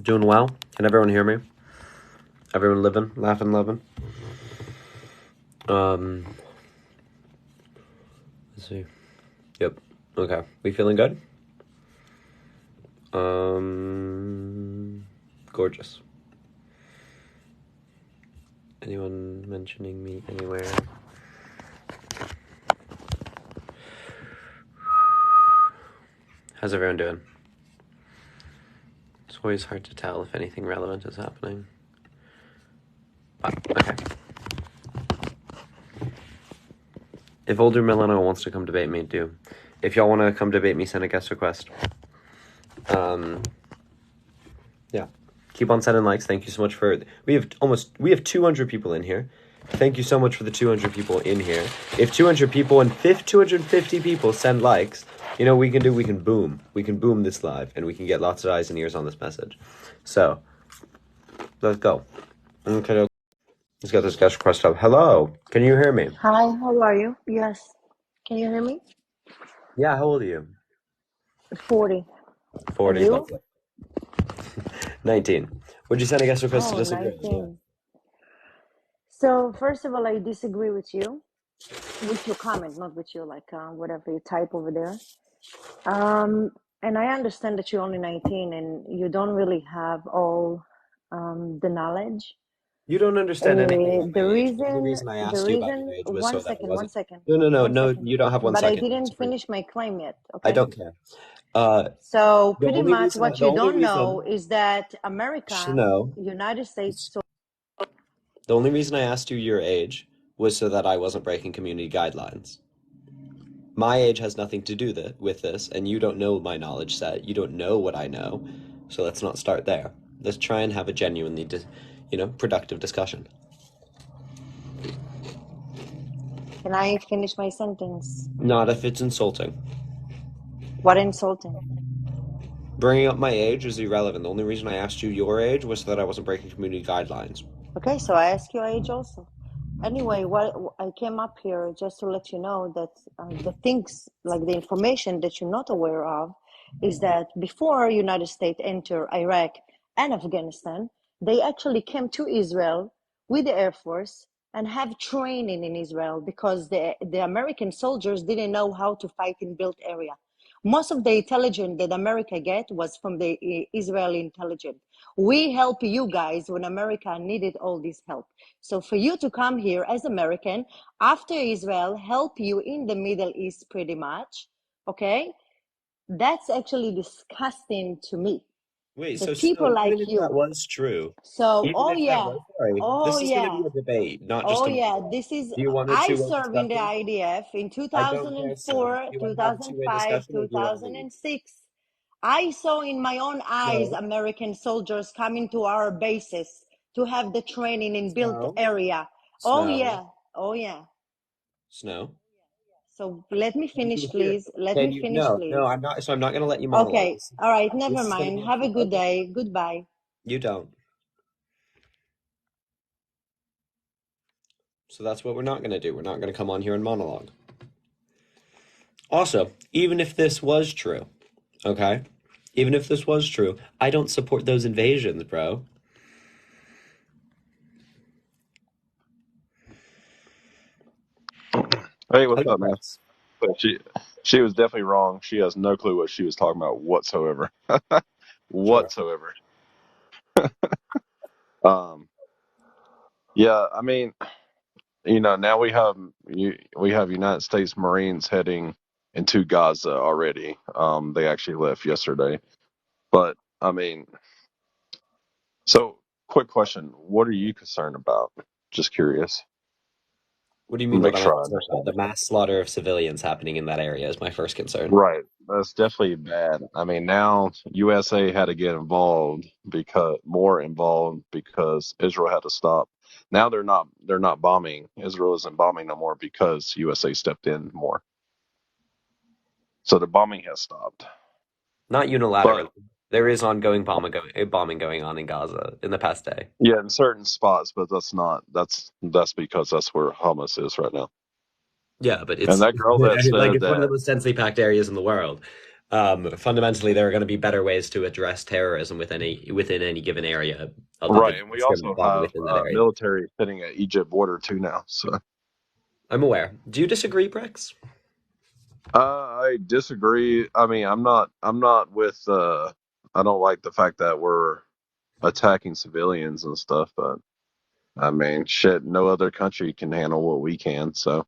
Doing well? Can everyone hear me? Everyone living, laughing, loving? Let's see. Yep. Okay. We feeling good? Gorgeous. Anyone mentioning me anywhere? How's everyone doing? It's always hard to tell if anything relevant is happening. Okay. If older Milano wants to come debate me, do. If y'all want to come debate me, send a guest request. Yeah. Keep on sending likes. Thank you so much for... We have 200 people in here. Thank you so much for the 200 people in here. If 200 people and 250 people send likes, you know we can boom. We can boom this live, and we can get lots of eyes and ears on this message. So, let's go. Okay, let's get this guest request up. Hello, can you hear me? Hi, how are you? Yes. Can you hear me? Yeah, how old are you? 40. 40. And you? 19. Would you send a guest request to Oh, disagree? 19. So, first of all, I disagree with you, with your comment, not with you, like whatever you type over there. And I understand that you're only 19 and you don't really have all the knowledge. You don't understand anything about The my age. The only reason I asked you about your age was so one that I second, one wasn't... second, No, one second. you don't have 1 But I second. didn't finish my claim yet, I okay? don't care. So The pretty only much reason, what the you only don't know reason, is that America, no, United States, the only reason I asked you your age was so that I wasn't breaking community guidelines. My age has nothing to do with this, and you don't know my knowledge set. You don't know what I know, so let's not start there. Let's try and have a genuinely, productive discussion. can I finish my sentence? Not if it's insulting. What insulting? Bringing up my age is irrelevant. The only reason I asked you your age was so that I wasn't breaking community guidelines. Okay, so I ask your age also. Anyway, what I came up here just to let you know that the things, like the information that you're not aware of, is that before United States entered Iraq and Afghanistan, they actually came to Israel with the Air Force and have training in Israel because the American soldiers didn't know how to fight in built area. Most of the intelligence that America get was from the Israeli intelligence. We help you guys when America needed all this help. So for you to come here as American after Israel help you in the Middle East pretty much, okay? That's actually disgusting to me. Wait, The so people like even if that you. was true, So, even if that was, sorry, oh this is going to yeah, be a debate, not just oh a yeah. monologue. This is, Do you want a I two-way served in the discussion? IDF in I don't care, son. Do 2004, you want to have a two-way 2005, discussion or do you want to leave? 2006. I saw in my own eyes No, American soldiers coming to our bases to have the training in built Snow, area. Oh Snow, yeah, oh yeah. Snow. So let me Can finish, you hear? please. Let Can me you? finish, No, please. I'm not. So I'm not going to let you monologue. Okay, all right, never This is going to mind. be a Have a two. good Okay, day. Goodbye. you don't. So that's what we're not going to do. We're not going to come on here and monologue. Also, even if this was true, okay? Even if this was true, I don't support those invasions, bro. Hey, what's Hello, up, man? Rex. But she was definitely wrong. She has no clue what she was talking about whatsoever. Sure. Whatsoever. Um, yeah, I mean, now we have United States Marines heading into Gaza already. They actually left yesterday. But I mean, so quick question, what are you concerned about? Just curious. What do you mean, Make what am I sure I concerned about? understand. The mass slaughter of civilians happening in that area is my first concern. Right. That's definitely bad. I mean, now USA had to get more involved because Israel had to stop. Now they're not bombing. Israel isn't bombing no more because USA stepped in more. So the bombing has stopped. Not But unilaterally. There is ongoing bombing going on in Gaza in the past day. yeah, in certain spots, but that's because that's where Hamas is right now. Yeah, but And it's that girl that like said it's one of the that, most densely packed areas in the world. Fundamentally, there are going to be better ways to address terrorism within any given area, other Right, than and we discriminating also have within that area. military sitting at Egypt border too now. So I'm aware. Do you disagree, Brex? I disagree. I mean, I'm not with. I don't like the fact that we're attacking civilians and stuff, but I mean, shit, no other country can handle what we can. So,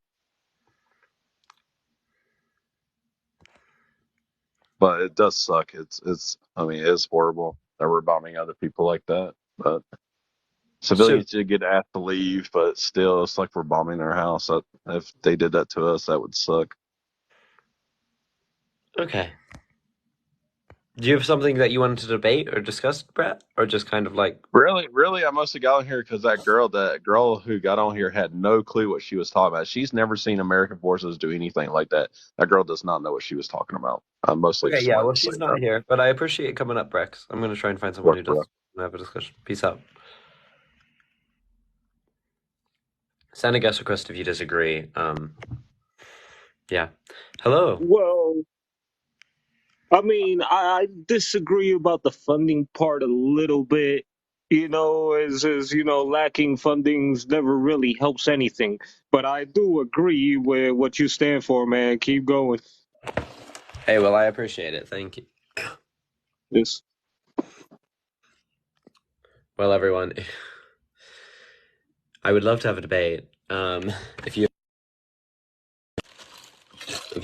but it does suck. It's. I mean, it's horrible that we're bombing other people like that. But So, civilians did get asked to leave, but still, it's like we're bombing their house. If they did that to us, that would suck. okay. Do you have something that you wanted to debate or discuss, Brett? Or just kind of like, Really, I must have got on here because that girl who got on here had no clue what she was talking about. She's never seen American forces do anything like that. That girl does not know what she was talking about. I mostly okay, just yeah, wanted well, to say she's that. not here, but I appreciate coming up, Brex. I'm going to try and find someone Work who for her. does have a discussion. Peace out. Send a guest request if you disagree. Yeah. Hello. Well, I mean, I disagree about the funding part a little bit. Lacking fundings never really helps anything. But I do agree with what you stand for, man. Keep going. Hey, well, I appreciate it. Thank you. This Well, everyone, I would love to have a debate. If you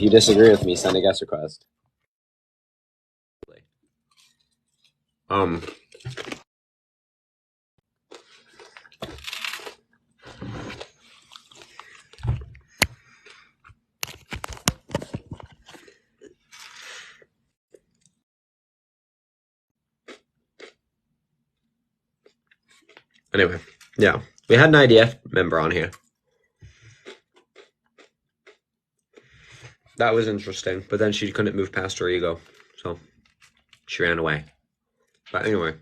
disagree with me, send a guest request. Um. Anyway, yeah, we had an IDF member on here. That was interesting, but then she couldn't move past her ego, so she ran away. But anyway,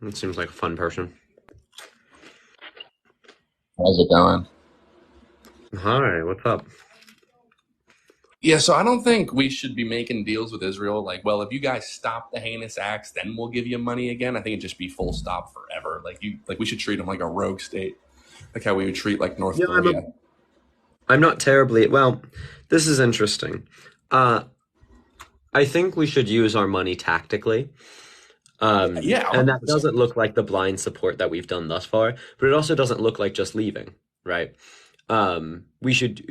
it seems like a fun person. How's it going? Hi, what's up? Yeah, so I don't think we should be making deals with Israel. Like, well, if you guys stop the heinous acts, then we'll give you money again. I think it'd just be full stop forever. Like we should treat them like a rogue state, like how we would treat like North Yeah, Korea. I'm not terribly well. This is interesting. I think we should use our money tactically. Yeah, And that 100%. doesn't look like the blind support that we've done thus far, but it also doesn't look like just leaving, right? We should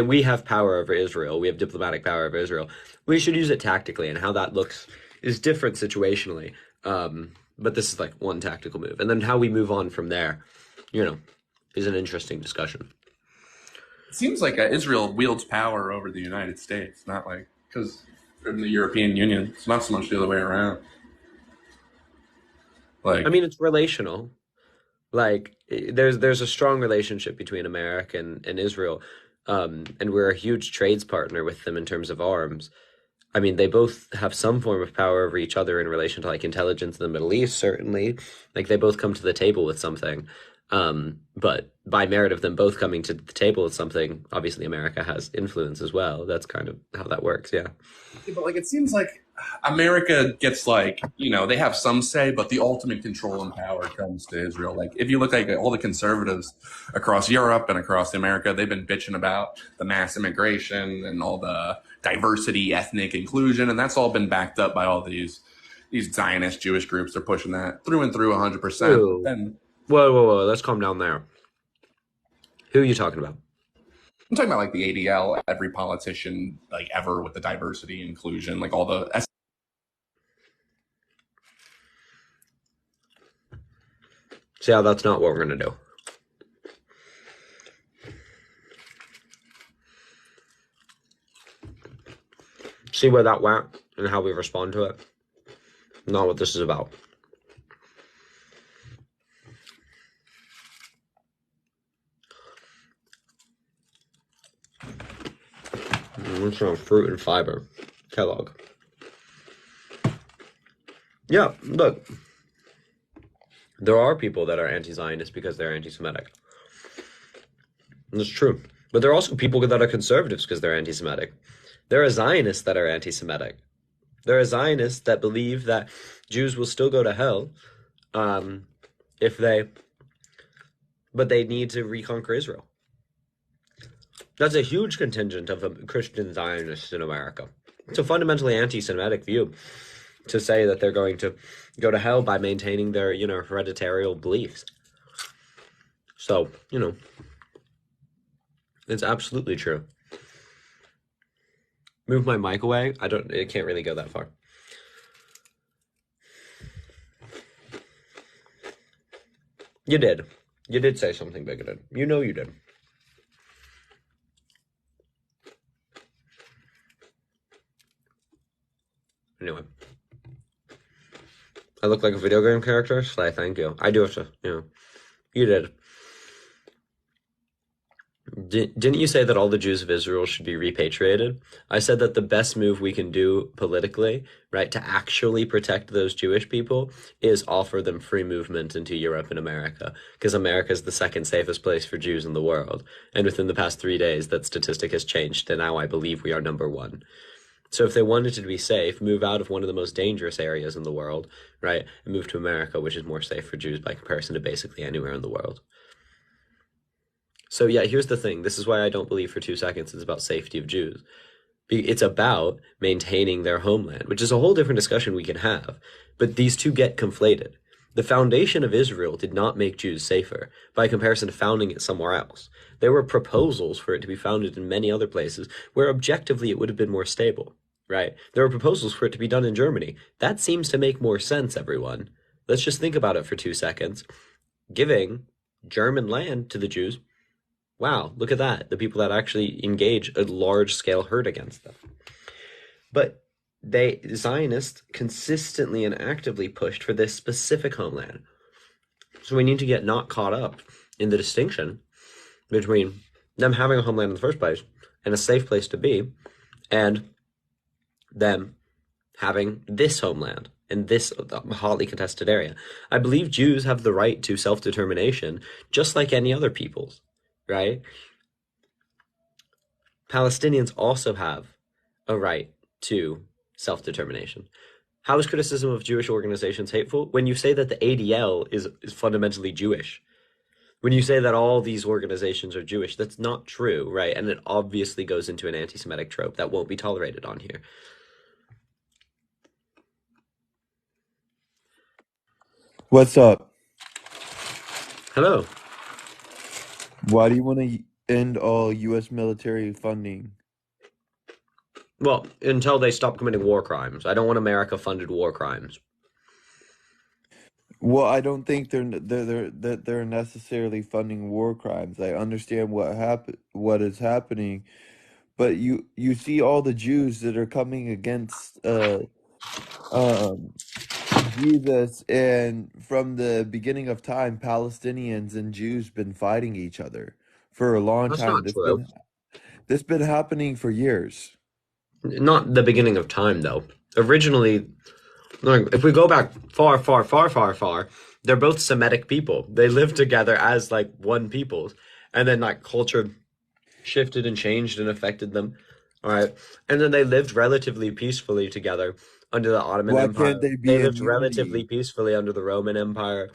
we have power over Israel. We have diplomatic power over Israel. We should use it tactically, and how that looks is different situationally. But this is like one tactical move, and then how we move on from there, is an interesting discussion. It seems like Israel wields power over the United States, not like because in the European Union, it's not so much the other way around. I Like, mean, it's relational. Like there's a strong relationship between America and Israel, and we're a huge trades partner with them in terms of arms. I mean, they both have some form of power over each other in relation to like intelligence in the Middle East, certainly. Like they both come to the table with something. But by merit of them both coming to the table with something, obviously America has influence as well. That's kind of how that works, yeah. yeah, but like it seems like America gets they have some say, but the ultimate control and power comes to Israel. Like if you look like all the conservatives across Europe and across America, they've been bitching about the mass immigration and all the diversity, ethnic inclusion, and that's all been backed up by all these Zionist Jewish groups. They're pushing that through and through 100%. But Whoa, then whoa, let's calm down there. Who are you talking about? I'm talking about like the ADL, every politician like ever with the diversity, inclusion, like all the See how that's not what we're gonna do. See where that went and how we respond to it. Not what this is about. What's wrong? Fruit and fiber. Kellogg. Yeah, look. There are people that are anti-Zionist because they're anti-Semitic. That's true. But there are also people that are conservatives because they're anti-Semitic. There are Zionists that are anti-Semitic. There are Zionists that believe that Jews will still go to hell if but they need to reconquer Israel. That's a huge contingent of Christian Zionists in America. It's a fundamentally anti-Semitic view to say that they're going to go to hell by maintaining their, hereditary beliefs. So, it's absolutely true. Move my mic away. It can't really go that far. You did. You did say something bigoted. You know you did. Anyway. I look like a video game character? Slay, thank you. I do have to, You did. Didn't you say that all the Jews of Israel should be repatriated? I said that the best move we can do politically, right, to actually protect those Jewish people is offer them free movement into Europe and America, because America is the second safest place for Jews in the world. And within the past 3 days, that statistic has changed, and now I believe we are number one. So if they wanted to be safe, move out of one of the most dangerous areas in the world, right, and move to America, which is more safe for Jews by comparison to basically anywhere in the world. So yeah, here's the thing. This is why I don't believe for 2 seconds it's about safety of Jews. It's about maintaining their homeland, which is a whole different discussion we can have. But these two get conflated. The foundation of Israel did not make Jews safer by comparison to founding it somewhere else. There were proposals for it to be founded in many other places where objectively it would have been more stable, right? There were proposals for it to be done in Germany. That seems to make more sense, everyone. Let's just think about it for 2 seconds. Giving German land to the Jews, wow, look at that. The people that actually engage a large-scale hurt against them. But Zionists consistently and actively pushed for this specific homeland. So we need to get not caught up in the distinction between them having a homeland in the first place and a safe place to be, and them having this homeland in this hotly contested area. I believe Jews have the right to self-determination just like any other peoples. Right? Palestinians also have a right to self-determination. How is criticism of Jewish organizations hateful? When you say that the ADL is fundamentally Jewish. When you say that all these organizations are Jewish, that's not true, right? And it obviously goes into an anti-Semitic trope that won't be tolerated on here. What's up? Hello. Why do you want to end all U.S. military funding? Well, until they stop committing war crimes. I don't want America-funded war crimes. Well, I don't think they're necessarily funding war crimes. I understand what is happening, but you see all the Jews that are coming against Jesus, and from the beginning of time, Palestinians and Jews been fighting each other for a long That's time. not true. This been happening for years. Not the beginning of time, though. Originally, if we go back far, they're both Semitic people. They lived together as like one people, and then like culture shifted and changed and affected them. All right, and then they lived relatively peacefully together under the Ottoman Why Empire. can't they be They in lived unity? relatively peacefully under the Roman Empire,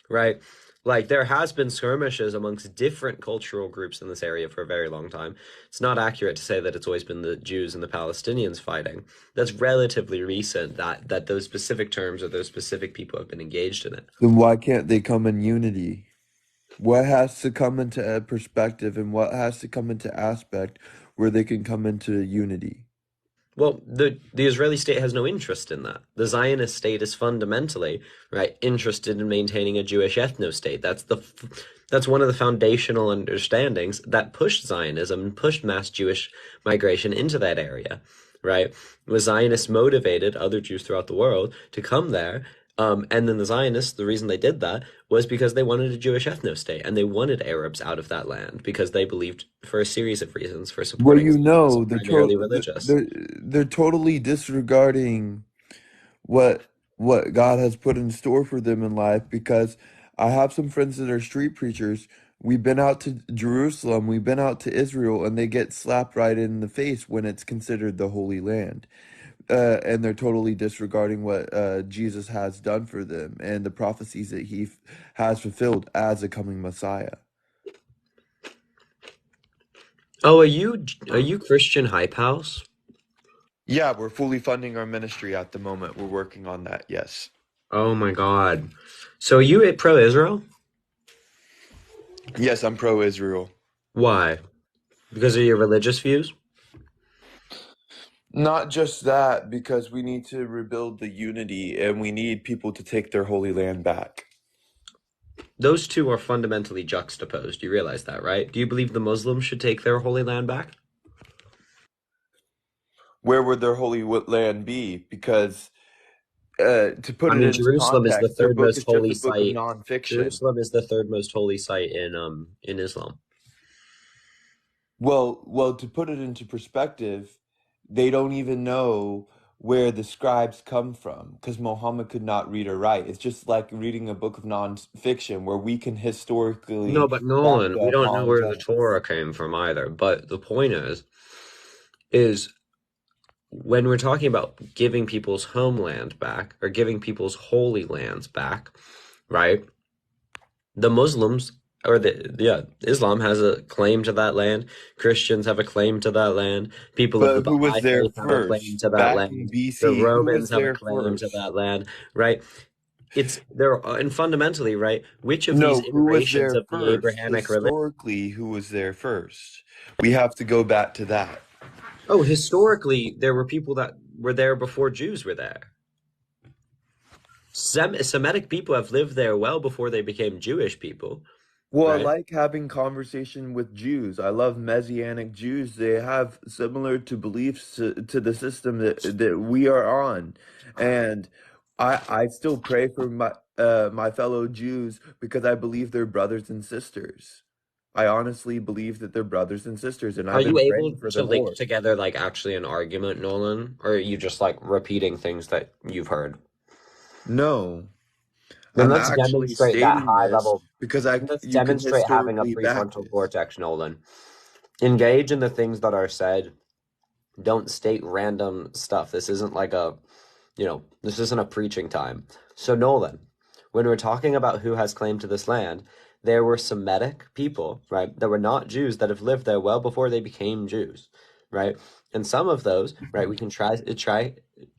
right? Like there has been skirmishes amongst different cultural groups in this area for a very long time. It's not accurate to say that it's always been the Jews and the Palestinians fighting. That's relatively recent that those specific terms or those specific people have been engaged in it. Then why can't they come in unity? What has to come into a perspective and what has to come into aspect where they can come into unity? Well, the Israeli state has no interest in that. The Zionist state is fundamentally, right, interested in maintaining a Jewish ethno-state. That's one of the foundational understandings that pushed Zionism and pushed mass Jewish migration into that area, right? The Zionists motivated other Jews throughout the world to come there. And then the Zionists, the reason they did that was because they wanted a Jewish ethno-state, and they wanted Arabs out of that land because they believed, for a series of reasons, for Well, supporting you know, primarily religious. they're totally disregarding what God has put in store for them in life, because I have some friends that are street preachers We've been out to Jerusalem, we've been out to Israel, and they get slapped right in the face when it's considered the Holy Land. And they're totally disregarding what Jesus has done for them and the prophecies that he has fulfilled as a coming Messiah. Oh, are you Christian Hype House? Yeah, we're fully funding our ministry at the moment. We're working on that, yes. Oh my God. So are you pro-Israel? Yes, I'm pro-Israel. Why? Because of your religious views? Not just that, because we need to rebuild the unity and we need people to take their Holy Land back. Those two are fundamentally juxtaposed. You realize that, right? Do you believe the Muslims should take their Holy Land back? Where would their Holy Land be? Because to put I it mean, into Jerusalem is the context, their third book most is just holy a book of site. nonfiction. Jerusalem is the third most holy site in Islam. Well, to put it into perspective, they don't even know where the scribes come from because Muhammad could not read or write. It's just like reading a book of nonfiction where we can No, historically but back Nolan, we up don't know on where the things. Torah came from either. But the point is when we're talking about giving people's homeland back or giving people's holy lands back, right? The Muslims or Islam has a claim to that land. Christians have a claim to that land. People of the But who was Baha'i there faith have a claim first? to that Back in land. The BC, who Romans was have a there claim to first? that land, right? It's there, and fundamentally, right? Which of these No, who was iterations there of the first? Abrahamic religion? Historically, who was there first? We have to go back to that. Oh, historically, there were people that were there before Jews were there. Semitic people have lived there well before they became Jewish people, Well, I right? like having conversation with Jews. I love Messianic Jews. They have similar to beliefs to the system that we are on. And I still pray for my fellow Jews because I believe they're brothers and sisters. I honestly believe that they're brothers and sisters, and Are I've you been able praying for to them link more. together like actually an argument, Nolan? Or are you just like repeating things that you've heard? No, Then I'm let's actually demonstrate that stating high this level. because Let's you can demonstrate having a historically back prefrontal this. cortex, Nolan. Engage in the things that are said. Don't state random stuff. This isn't like this isn't a preaching time. So, Nolan, when we're talking about who has claim to this land, there were Semitic people, right, that were not Jews that have lived there well before they became Jews, right? And some of those, right, we can try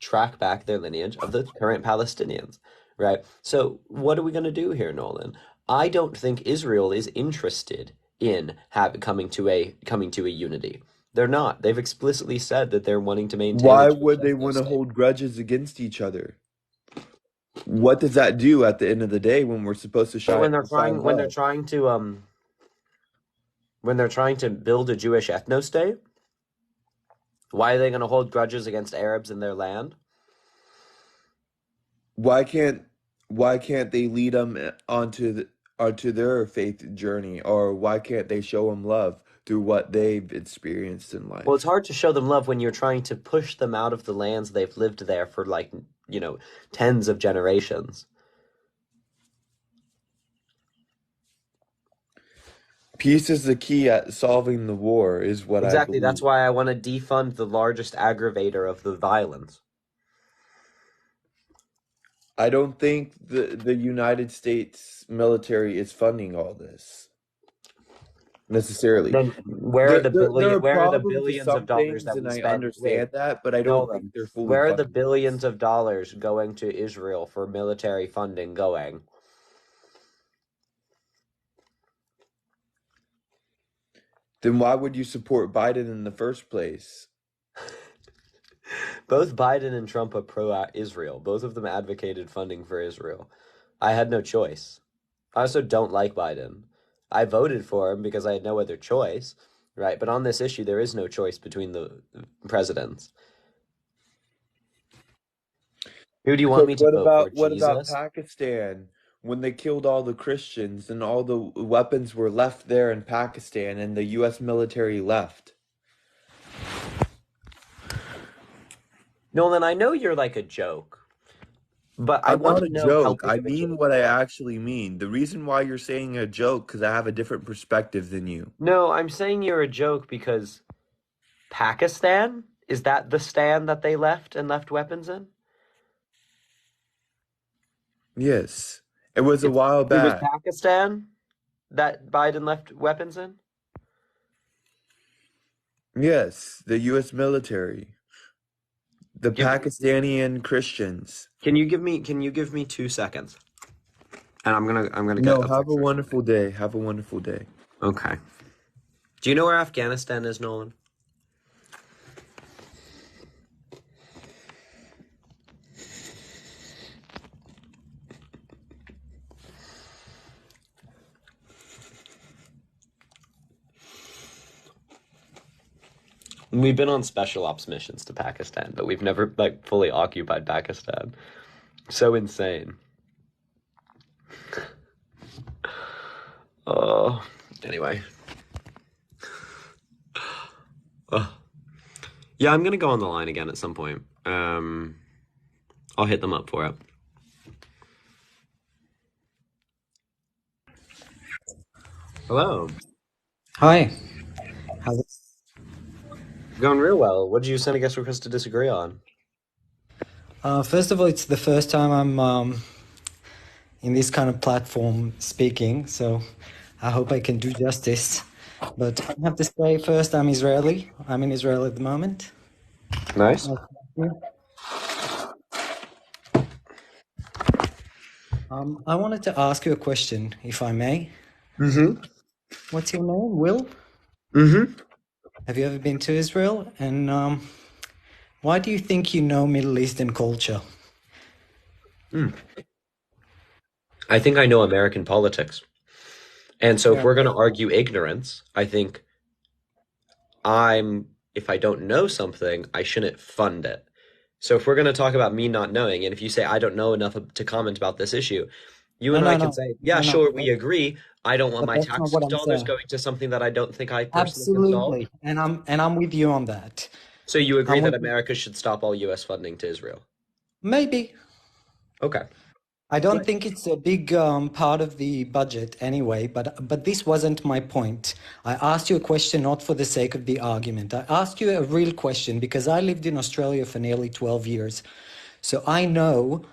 track back their lineage of the current Palestinians, right? So, what are we going to do here, Nolan? I don't think Israel is interested in coming to a unity. They're not. They've explicitly said that they're wanting to maintain a Why Jewish would they ethno want to state. hold grudges against each other? What does that do at the end of the day when we're supposed to But shine love? when they're trying to build a Jewish ethno state, why are they going to hold grudges against Arabs in their land? Why can't why can't they lead them onto their faith journey, or why can't they show them love through what they've experienced in Well, it's life? hard to show them love when you're trying to push them out of the lands they've lived there for tens of generations. Peace is the key at solving the war, is what I Exactly. That's believe. why I want to defund the largest aggravator of the violence. I don't think the United States military is funding all this necessarily. Then where are the There are where are the problems with billions of some dollars things, that and we I spend? Wait, understand that, but I don't think Nolan, they're fully where are the funding billions this. of dollars going to Israel for military funding going? Then why would you support Biden in the first place? Both Biden and Trump are pro-Israel. Both of them advocated funding for Israel. I had no choice. I also don't like Biden. I voted for him because I had no other choice, right? But on this issue, there is no choice between the presidents. Who do you want So me to vote for? what about Jesus? Pakistan when they killed all the Christians and all the weapons were left there in Pakistan and the US military left? Nolan, I know you're like a joke. But I I'm want not to a know how joke. big I of a mean joke what you I are. actually mean. The reason why you're saying a joke because I have a different perspective than you. No, I'm saying you're a joke because Pakistan, is that the stand that they left and left weapons in? Yes. It was a It's while it was back. Pakistan that Biden left weapons in? Yes, the US military, the Give Pakistani and Christians. can you give me 2 seconds? And I'm gonna get No, a have a picture for wonderful day. Have a wonderful day. you. Okay. Do you know where Afghanistan is, Nolan? We've been on special ops missions to Pakistan, but we've never like fully occupied Pakistan. So insane. Oh, anyway. Oh. Yeah, I'm gonna go on the line again at some point. I'll hit them up for it. Hello. Hi. How's Going real well. What did you send a guest request to disagree on? First of all, it's the first time I'm in this kind of platform speaking, so I hope I can do justice. But I have to say first, I'm Israeli. I'm in Israel at the moment. Nice. I wanted to ask you a question, if I may. Mm-hmm. What's your name? Will? Mm-hmm. Have you ever been to Israel? And why do you think you know Middle Eastern culture? I think I know American politics. And so if Yeah. we're gonna argue ignorance, I think if I don't know something, I shouldn't fund it. So if we're going to talk about me not knowing, and if you say I don't know enough to comment about this issue, you No, and I no, can no, say, yeah, no, no. sure, we agree. I don't want But my that's not tax what I'm dollars saying. going to something that I don't think I personally can solve. Absolutely, and I'm with you on that. So you agree I'm that with you. America should stop all US funding to Israel? Maybe. Okay. I don't Right. think it's a big part of the budget anyway, but this wasn't my point. I asked you a question not for the sake of the argument. I asked you a real question because I lived in Australia for nearly 12 years. So I know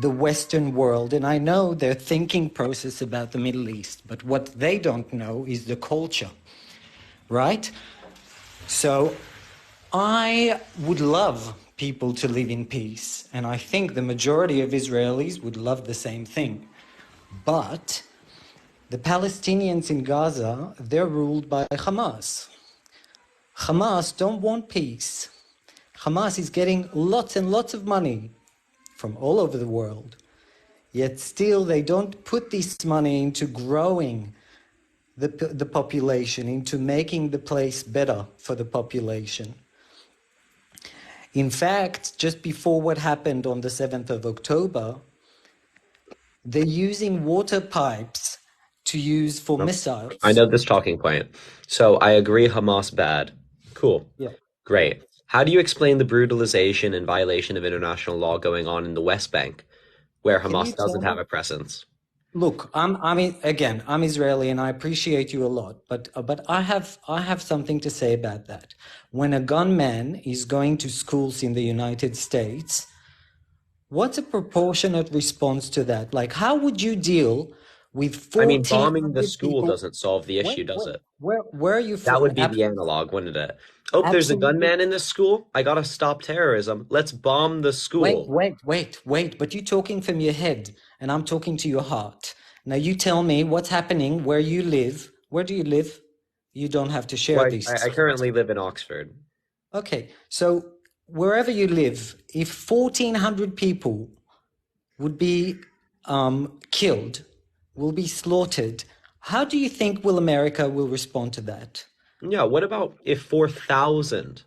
the Western world and I know their thinking process about the Middle East. But what they don't know is the culture, right? So I would love people to live in peace, and I think the majority of Israelis would love the same thing. But the Palestinians in Gaza, they're ruled by Hamas. Hamas don't want peace. Hamas is getting lots and lots of money from all over the world. Yet still they don't put this money into growing the population, into making the place better for the population. In fact, just before what happened on the 7th of October, they're using water pipes to use for I missiles. know this talking point. So I agree Hamas bad. Cool. Yeah, yeah. Great. How do you explain the brutalization and violation of international law going on in the West Bank, where Can you Hamas tell doesn't me? have a presence? Look, I'm Israeli, and I appreciate you a lot, but I have something to say about that. When a gunman is going to schools in the United States, what's a proportionate response to that? Like, how would you deal with I mean, bombing the 1,400 school people? doesn't solve the Wait, issue, does wait, it? where are you That from? would be the analog, wouldn't it? Oh, there's a Absolutely. gunman in this school. I gotta stop terrorism. Let's bomb the Wait, school. wait. But you're talking from your head, and I'm talking to your heart. Now you tell me what's happening where you live. Where do you live? You don't have to share Well, this. I currently live in Oxford. Okay, so wherever you live, if 1,400 people would be killed, will be slaughtered, how do you think will America will respond to that? Yeah, what about if 4,000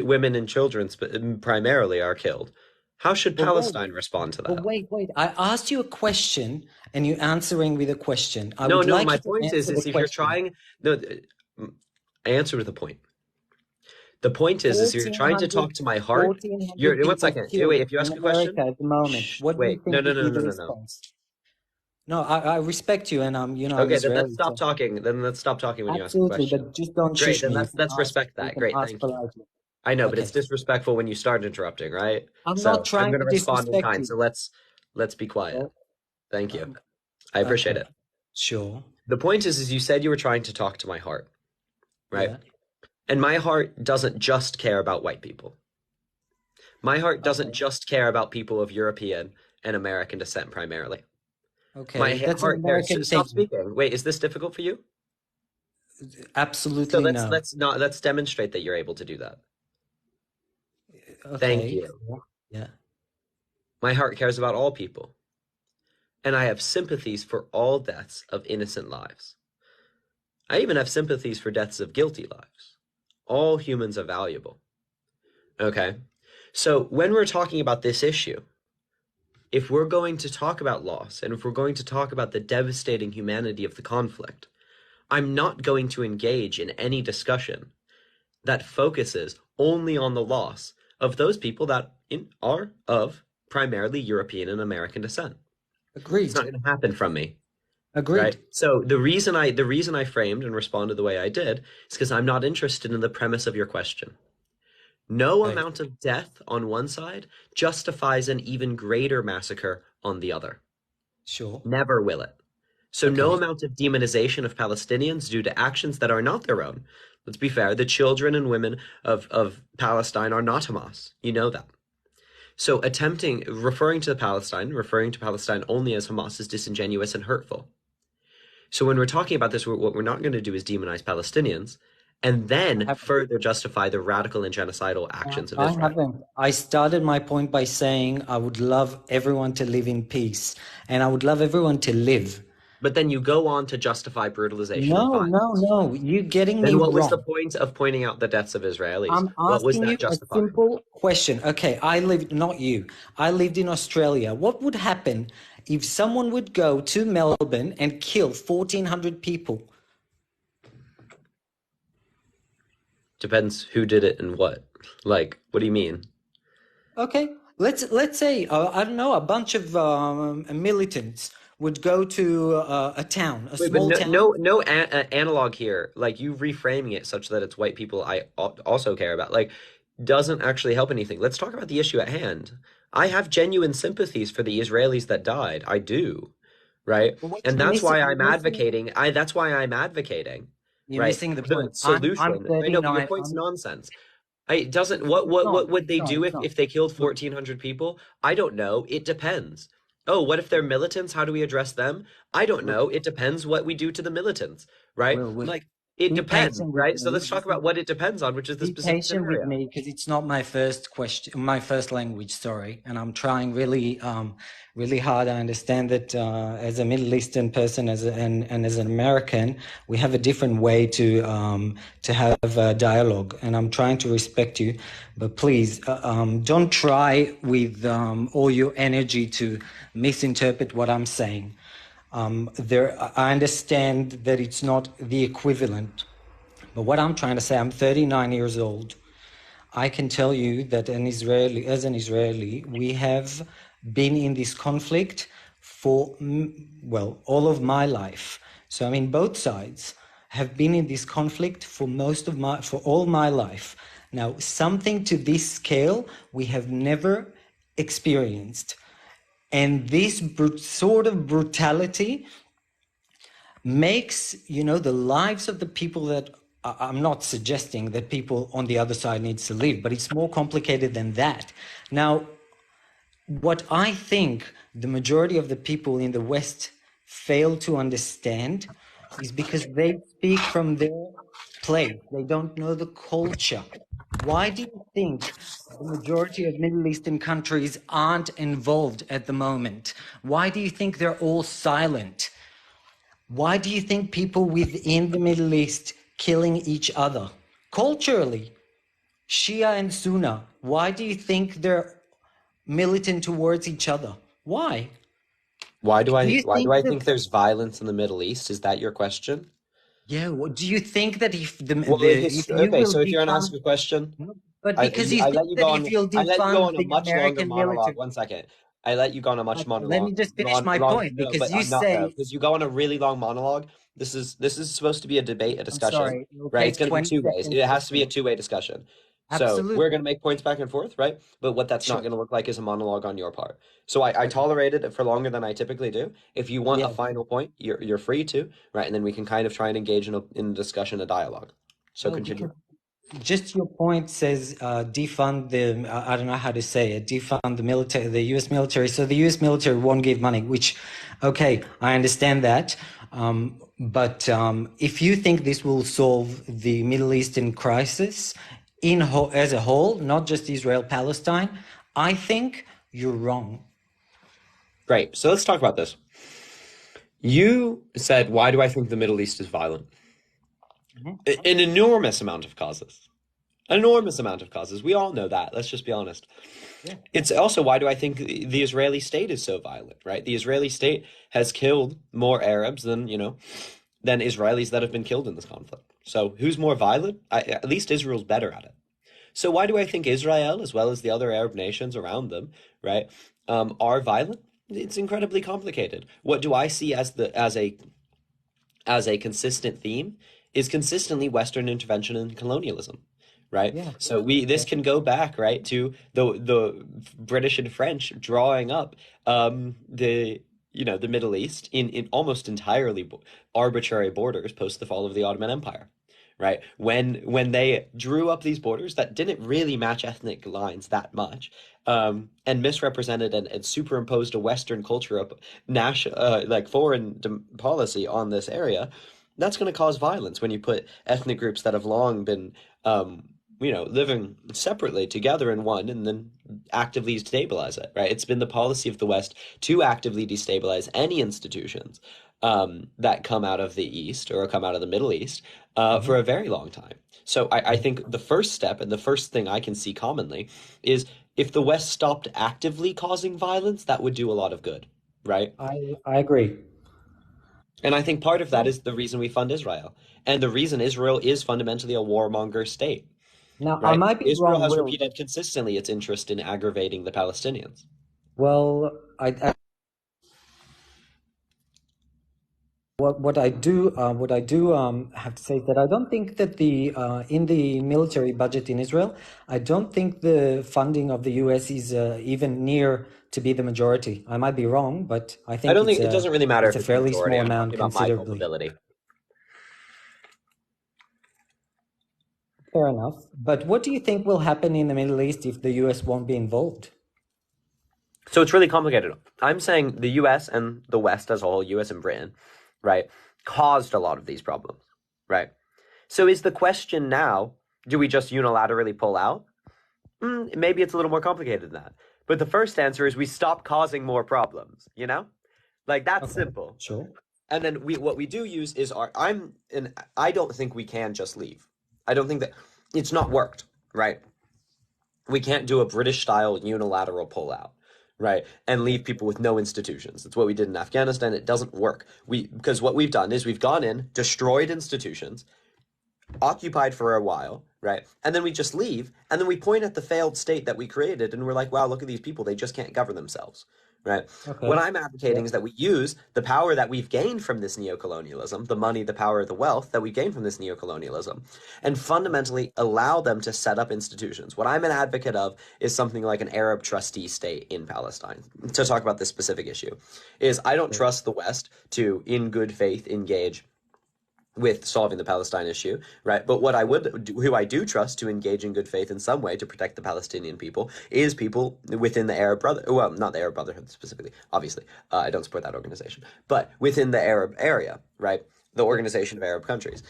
women and children primarily are killed? How should But wait, Palestine respond to but that? wait. I asked you a question, and you're answering with a question. I No, would no, like my you to point answer the is if you're question. trying, no, I answer with a point. The point is you're trying to 1,400, talk to my heart. 1,400 One people second. killed Wait, if you in ask a question, America at the moment. shh, What do you wait. No, think no, would no, be no, the no, no, no. response? No, I respect you, and I'm Okay, then let's Israeli, stop so talking. Then let's stop talking when you ask a absolutely. question. But just don't Great, shush then me. let's respect You that. can Great, ask thank you. politely. I know, but it's Okay. disrespectful when you start interrupting, right? I'm not So I'm trying gonna to respond in disrespect kind. you. So let's be quiet. Well, Thank you. um, I appreciate okay. it. Sure. The point is you said you were trying to talk to my heart, right? Yeah. And my heart doesn't just care about white people. My heart doesn't Okay. just care about people of European and American descent primarily. My Okay. That's an heart cares. American Stop thing. speaking. Wait, is this difficult for you? So Absolutely let's no. let's not let's demonstrate that you're able to do that. Thank Okay. you. Yeah. My heart cares about all people, and I have sympathies for all deaths of innocent lives. I even have sympathies for deaths of guilty lives. All humans are valuable. Okay? So when we're talking about this issue, if we're going to talk about loss and if we're going to talk about the devastating humanity of the conflict, I'm not going to engage in any discussion that focuses only on the loss of those people that are of primarily European and American descent. It's Agreed. not going to happen from me, right? Agreed. So the reason I framed and responded the way I did is because I'm not interested in the premise of your question. No Okay. amount of death on one side justifies an even greater massacre on the other. Sure. Never will it. So no Okay. amount of demonization of Palestinians due to actions that are not their own. Let's be fair, the children and women of Palestine are not Hamas. You know that. So referring to Palestine only as Hamas is disingenuous and hurtful. So when we're talking about this, what we're not going to do is demonize Palestinians and then further justify the radical and genocidal actions of I Israel. haven't. I started my point by saying I would love everyone to live in peace, and I would love everyone to live. But then you go on to justify brutalization and No, no, violence. no. You're getting me Then what was the wrong. point of pointing out the deaths of Israelis? I'm What was asking you that a justifying? simple question. Okay, not you. I lived in Australia. What would happen if someone would go to Melbourne and kill 1,400 people? Depends who did it and what. Like, what do you mean? Okay, let's say I don't know, a bunch of militants would go to a town, a Wait, but small town. no analog here. Like you reframing it such that it's white people I also care about. Like, doesn't actually help anything. Let's talk about the issue at hand. I have genuine sympathies for the Israelis that died. I do, right? But what And you're that's missing, why you're I'm missing, advocating. That's why I'm advocating, you're right? missing the The point. I'm solution. I know, but your 39. point's nonsense. It doesn't. It's not. What would It's they not. do It's not. if they killed Look, 1,400 people? I don't know. It depends. Oh, what if they're militants? How do we address them? I don't look, know. It depends what we do to the militants, right? Will, Like it be depends, patient with right? So me. let's talk about what it depends on, which is the Be specific patient with scenario. me because it's not my first question, my first language, sorry. And I'm trying really hard. I understand that as a Middle Eastern person and as an American, we have a different way to have a dialogue. And I'm trying to respect you. But please, don't try with all your energy to misinterpret what I'm saying. I understand that it's not the equivalent. But what I'm trying to say, I'm 39 years old. I can tell you that as an Israeli, we have been in this conflict for, well, all of my life. So, I mean, both sides have been in this conflict for all my life. Now, something to this scale, we have never experienced. And this sort of brutality makes the lives of the people that I'm not suggesting that people on the other side needs to live, but it's more complicated than that. Now, what I think the majority of the people in the West fail to understand is because they speak from their place. They don't know the culture. Why do you think the majority of Middle Eastern countries aren't involved at the moment? Why do you think they're all silent? Why do you think people within the Middle East killing each other? Culturally, Shia and Sunni, why do you think they're militant towards each other? Why? Why do Do I you why do think I that think there's violence in the Middle East? Is that your question? Yeah. What do you think that Well, if you okay. will So if you're gonna defund, ask a question, no, but because you I think let you that go if on. you'll I let you go defund on a the much longer American monologue. military, 1 second. I let you go on a much let me just finish my point no, because but you I'm not though, say, because you go on a really long monologue. This is supposed to be a debate, a I'm discussion, sorry, it'll right? It's take gonna be 20 two ways. seconds It to has to be a finish. two-way discussion. So we're Absolutely. gonna make points back and forth, right? But what that's not Sure. gonna look like is a monologue on your part. So I Okay. tolerated it for longer than I typically do. If you want a Yeah. final point, you're free to, right? And then we can kind of try and engage in a discussion, a dialogue. So No, continue. because just your point says defund the I don't know how to say it, defund the military, the US military, so the US military won't give money, which okay, I understand that, but if you think this will solve the Middle Eastern crisis as a whole, not just Israel Palestine, I think you're wrong. Great. So let's talk about this. You said, why do I think the Middle East is violent? An enormous amount of causes. Enormous amount of causes. We all know that. Let's just be honest. Yeah. It's also why do I think the Israeli state is so violent, right? The Israeli state has killed more Arabs than Israelis that have been killed in this conflict. So who's more violent? At least Israel's better at it. So why do I think Israel, as well as the other Arab nations around them, right, are violent? It's incredibly complicated. What do I see as a consistent theme is consistently Western intervention and colonialism, right? Yeah. So this can go back, right, to the British and French drawing up the Middle East in almost entirely arbitrary borders post the fall of the Ottoman Empire. Right, when they drew up these borders that didn't really match ethnic lines that much, and misrepresented and superimposed a Western culture of national like foreign policy on this area, that's going to cause violence when you put ethnic groups that have long been living separately together in one and then actively destabilize it, right? It's been the policy of the West to actively destabilize any institutions that come out of the East or come out of the Middle East for a very long time. So I think the first step and the first thing I can see commonly is if the West stopped actively causing violence, that would do a lot of good, right? I agree. And I think part of that Yeah. is the reason we fund Israel. And the reason Israel is fundamentally a warmonger state, Now, I right? might be Israel wrong, has Will, but repeated consistently its interest in aggravating the Palestinians. well, what I do have to say is that I don't think that the in the military budget in Israel, I don't think the funding of the US is even near to be the majority. I might be wrong, but I I think don't think it doesn't really matter it's if a it's the fairly majority. small I'm amount talking about my considerably. culpability. Fair enough. But what do you think will happen in the Middle East if the US won't be involved? So it's really complicated. I'm saying the US and the West as a whole, US and Britain, right, caused a lot of these problems, right? So is the question now, do we just unilaterally pull out? Maybe it's a little more complicated than that. But the first answer is we stop causing more problems, you know? Like that's Okay, simple. sure. And then what we do use is I don't think we can just leave. I don't think that it's not worked, right? We can't do a British style unilateral pullout, right? And leave people with no institutions. It's what we did in Afghanistan. It doesn't work. Because what we've done is we've gone in, destroyed institutions, occupied for a while, right? And then we just leave, and then we point at the failed state that we created, and we're like, wow, look at these people. They just can't govern themselves, right? Okay. What I'm Yeah. advocating is that we use the power that we've gained from this neocolonialism, the money, the power, the wealth that we gained from this neocolonialism, and fundamentally allow them to set up institutions. What I'm an advocate of is something like an Arab trustee state in Palestine. To talk about this specific issue, is I don't trust the West to, in good faith, engage with solving the Palestine issue, right? But who I do trust to engage in good faith in some way to protect the Palestinian people is people within the Arab well, not the Arab Brotherhood specifically, obviously. I don't support that organization, but within the Arab area, right? The Organization of Arab Countries,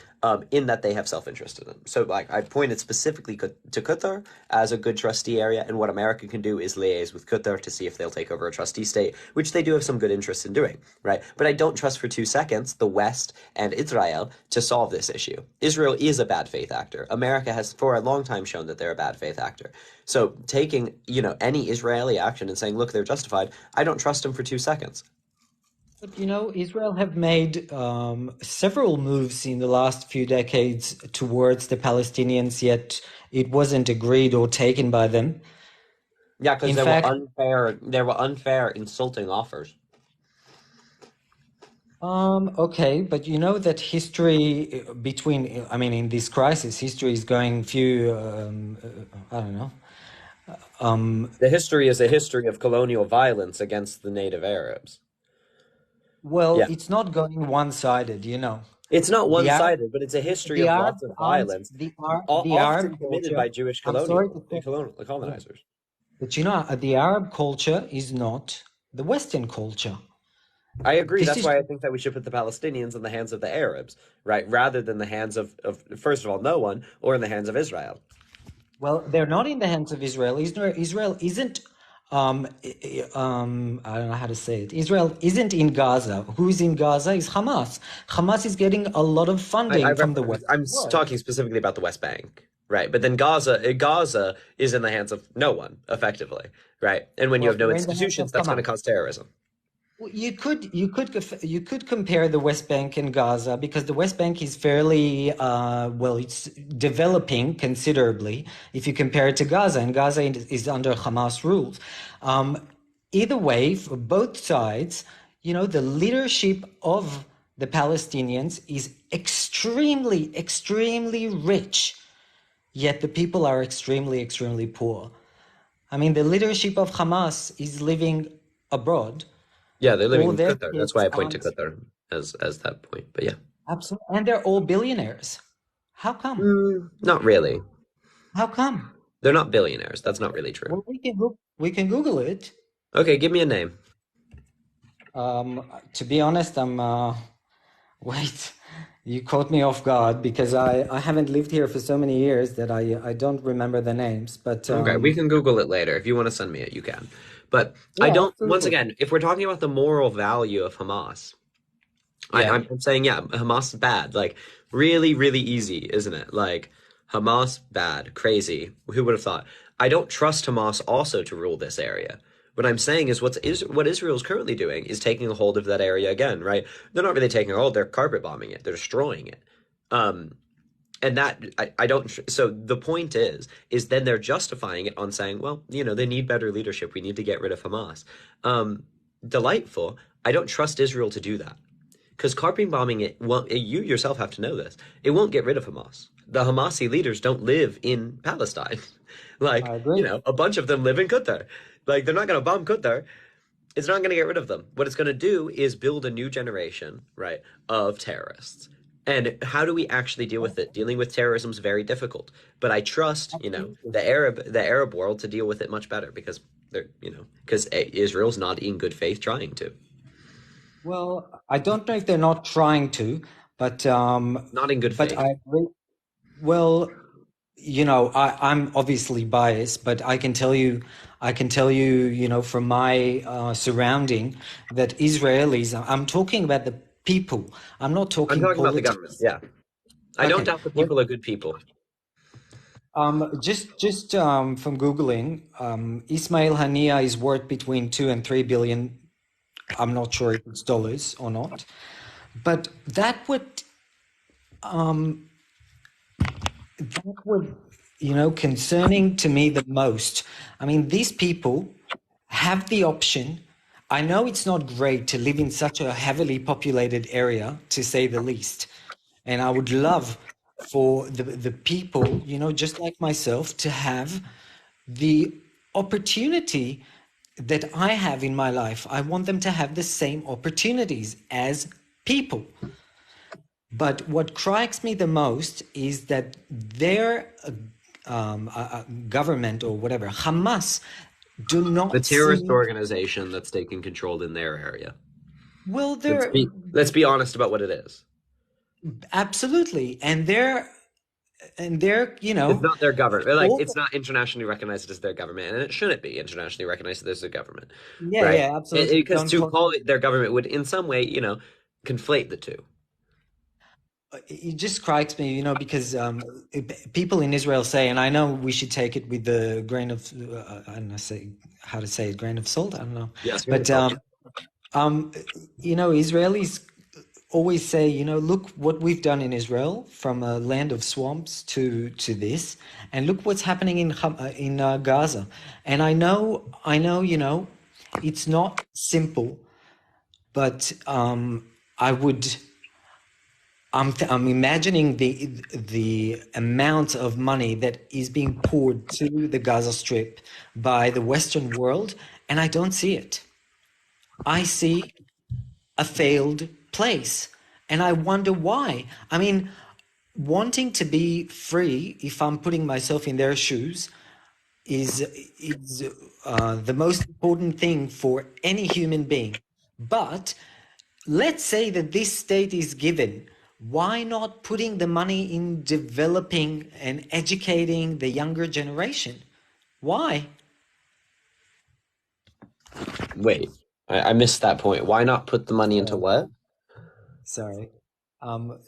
in that they have self-interest in them. So, like, I pointed specifically to Qatar as a good trustee area, and what America can do is liaise with Qatar to see if they'll take over a trustee state, which they do have some good interest in doing, right? But I don't trust for 2 seconds the West and Israel to solve this issue. Israel is a bad faith actor. America has for a long time shown that they're a bad faith actor. So taking, any Israeli action and saying, look, they're justified, I don't trust them for 2 seconds. But Israel have made several moves in the last few decades towards the Palestinians, yet it wasn't agreed or taken by them. Yeah, because In fact, there were unfair, insulting offers. okay, but you know that history in this crisis, history is going few, I don't know. The history is a history of colonial violence against the native Arabs. Well, Yeah. it's not going one-sided, It's not The Arab, one-sided, but it's a history the of Arabs lots of aren't violence, the often Arab committed culture. by Jewish I'm sorry to say, yeah, colonizers. but the Arab culture is not the Western culture. I agree. This That's is why I think that we should put the Palestinians in the hands of the Arabs, right? Rather than the hands of first of all, no one, or in the hands of Israel. Well, they're not in the hands of Israel. Israel isn't. I don't know how to say it. Israel isn't in Gaza. Who's in Gaza is Hamas. Hamas is getting a lot of funding from the Western world. Talking specifically about the West Bank, right? But then Gaza is in the hands of no one, effectively, right? And when you Well, have no they're in the hands institutions, of that's going to Hamas. cause terrorism. Well, you could compare the West Bank and Gaza because the West Bank is fairly it's developing considerably if you compare it to Gaza, and Gaza is under Hamas rules. Either way, for both sides, the leadership of the Palestinians is extremely, extremely rich, yet the people are extremely, extremely poor. I mean, the leadership of Hamas is living abroad. Yeah, they're living All in their Qatar. That's why kids I point to aren't Qatar as that point. But yeah, absolutely, and they're all billionaires. How come? not really. How come? They're not billionaires. That's not really true. Well, we can Google it. Okay, give me a name. To be honest, wait. You caught me off guard because I haven't lived here for so many years that I don't remember the names. But Okay, we can Google it later. If you want to send me it, you can. But I yeah, don't, once absolutely. again, if we're talking about the moral value of Hamas, Yeah. I'm saying, yeah, Hamas is bad. Like, really, really easy, isn't it? Like, Hamas, bad, crazy. Who would have thought? I don't trust Hamas also to rule this area. What I'm saying is what Israel's currently doing is taking a hold of that area again, right? They're not really taking a hold, they're carpet bombing it, they're destroying it. Um, and that I don't so the point is then they're justifying it on saying, well, they need better leadership, we need to get rid of Hamas. Delightful. I don't trust Israel to do that because carpet bombing it, well, you yourself have to know this, it won't get rid of Hamas. The Hamasi leaders don't live in Palestine. I Like, agree. a bunch of them live in Qatar. Like, they're not going to bomb Qatar. It's not going to get rid of them. What it's going to do is build a new generation, right, of terrorists. And how do we actually deal with it? Dealing with terrorism is very difficult. But I trust, Absolutely. the Arab world to deal with it much better because because Israel's not in good faith trying to. Well, I don't know if they're not trying to, but Not in good faith. I agree. Well, I'm obviously biased, but I can tell you, from my surrounding that Israelis, I'm talking about the people. I'm not I'm talking talking about the government. politics. Yeah. I don't Okay. doubt the Well, people are good people. just from Googling, Ismail Haniya is worth between 2 and 3 billion. I'm not sure if it's dollars or not, but that would concerning to me the most. I mean, these people have the option. I know it's not great to live in such a heavily populated area, to say the least. And I would love for the people, just like myself, to have the opportunity that I have in my life. I want them to have the same opportunities as people. But what cracks me the most is that their government or whatever, Hamas, do The not terrorist see. organization that's taking control in their area. Well, Let's they're be honest about what it is. absolutely, and they're It's not their government. Like, all. it's not internationally recognized as their government, and it shouldn't be internationally recognized as their government, Yeah, right? yeah, absolutely. Because Don't to call. call it their government would, in some way, conflate the two. It just cracks me, because people in Israel say, and I know we should take it with the grain of, I don't know, say how to say it, grain of salt. I don't know, Yes, but yeah. Um, Israelis always say, look what we've done in Israel, from a land of swamps to this, and look what's happening in Gaza. And I know, it's not simple, but I would. I'm imagining the amount of money that is being poured to the Gaza Strip by the Western world, and I don't see it. I see a failed place, and I wonder why. I mean, wanting to be free, if I'm putting myself in their shoes, is the most important thing for any human being. But let's say that this state is given. Why not putting the money in developing and educating the younger generation? Why? Wait, I missed that point. Why not put the money into what? Sorry. Um,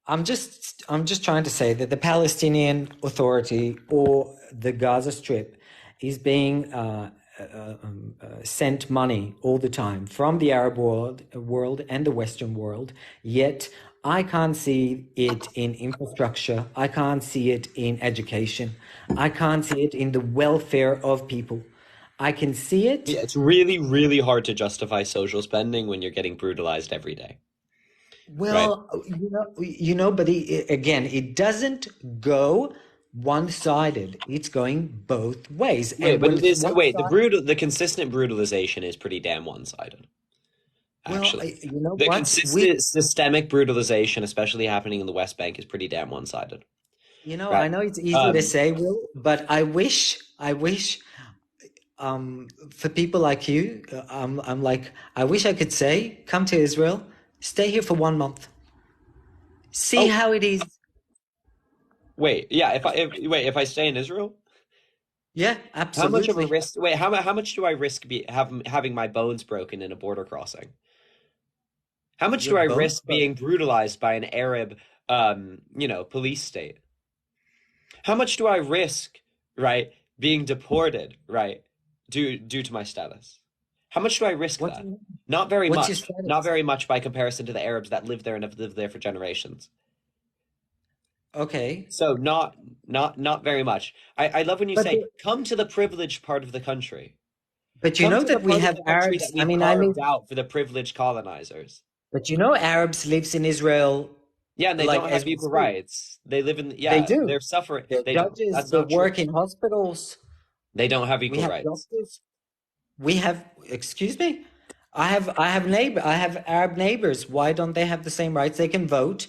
I'm just trying to say that the Palestinian Authority or the Gaza Strip is being sent money all the time from the Arab world and the Western world. Yet I can't see it in infrastructure. I can't see it in education. I can't see it in the welfare of people. I can see it. Yeah, it's really, really hard to justify social spending when you're getting brutalized every day, right? Well, but again, it doesn't go one-sided. It's going both ways. Wait, And but when it it's is wait, one-sided, the consistent brutalization is pretty damn one-sided, well, actually. you know The what? consistent systemic brutalization, especially happening in the West Bank, is pretty damn one-sided, I right? know it's easy to Um, say, Will, but I wish, for people like you, I'm like, I wish I could say, come to Israel, stay here for 1 month, see oh, how it is. wait, yeah, if I stay in Israel, Yeah, how much of a absolutely. risk? Wait, how much do I risk having my bones broken in a border crossing? How much Your do I bones, risk but being brutalized by an Arab, police state? How much do I risk, right, being deported, right, due to my status? How much do I risk what, that? Not very what's your much. Not status? very much by comparison to the Arabs that live there and have lived there for generations. Okay. So not very much. I love when you But say, come to the privileged part of the country. But you Come know to the that we part of have the country that Arabs. I we've mean, I carved live, out for the privileged colonizers. but Arabs lives in Israel, Yeah, and they like don't have as we equal speak. rights. They live in, They yeah, do. they're suffering. They're They don't. judges. That's They not true. work in hospitals. They don't have We equal have rights. doctors. We have. Excuse me. I have Arab neighbors. Why don't they have the same rights? They can vote.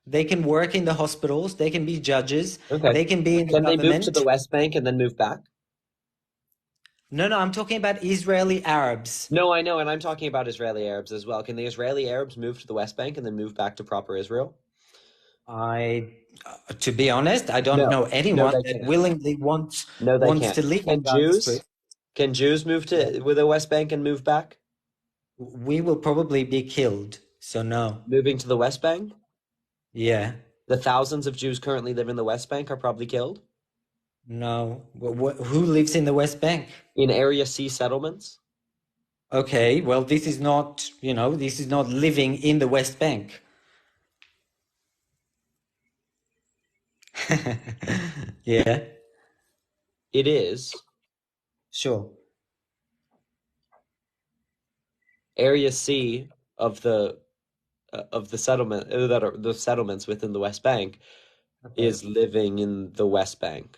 They can work in the hospitals. They can be judges. Okay. They can be in the Can they move to the government. West Bank and then move back? No, no, I'm talking about Israeli Arabs. No, I know, and I'm talking about Israeli Arabs as well. Can the Israeli Arabs move to the West Bank and then move back to proper Israel? To be honest, I don't know No. No, anyone they that can't. willingly wants No, they wants can't. to live in Can Gaza Jews? Strip. Can Jews move Yeah. to with the West Bank and move back? We will probably be killed. So no. Moving to the West Bank? Yeah. The thousands of Jews currently live in the West Bank are probably killed No. Who lives in the West Bank? in Area C settlements. Okay. Well, this is not living in the West Bank. Yeah. It is Sure. Area C of the settlement that are the settlements within the West Bank Okay. is living in the West Bank.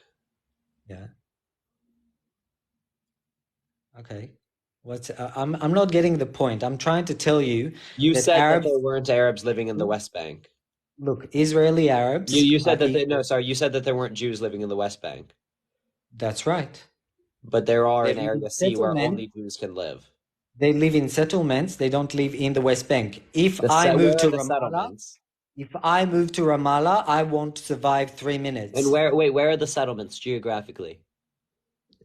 Yeah. Okay. I'm not getting the point. I'm trying to tell you You that said that Arabs, there weren't Arabs living in the West Bank. look, Israeli Arabs You are said that no, equal. sorry, you said that there weren't Jews living in the West Bank. That's right. But there are They in live in Area C where only settlements. Jews can live. They live in settlements. They don't live in the West Bank. If I move Where are to the Ramallah, settlements? I won't survive 3 minutes. And where are the settlements geographically?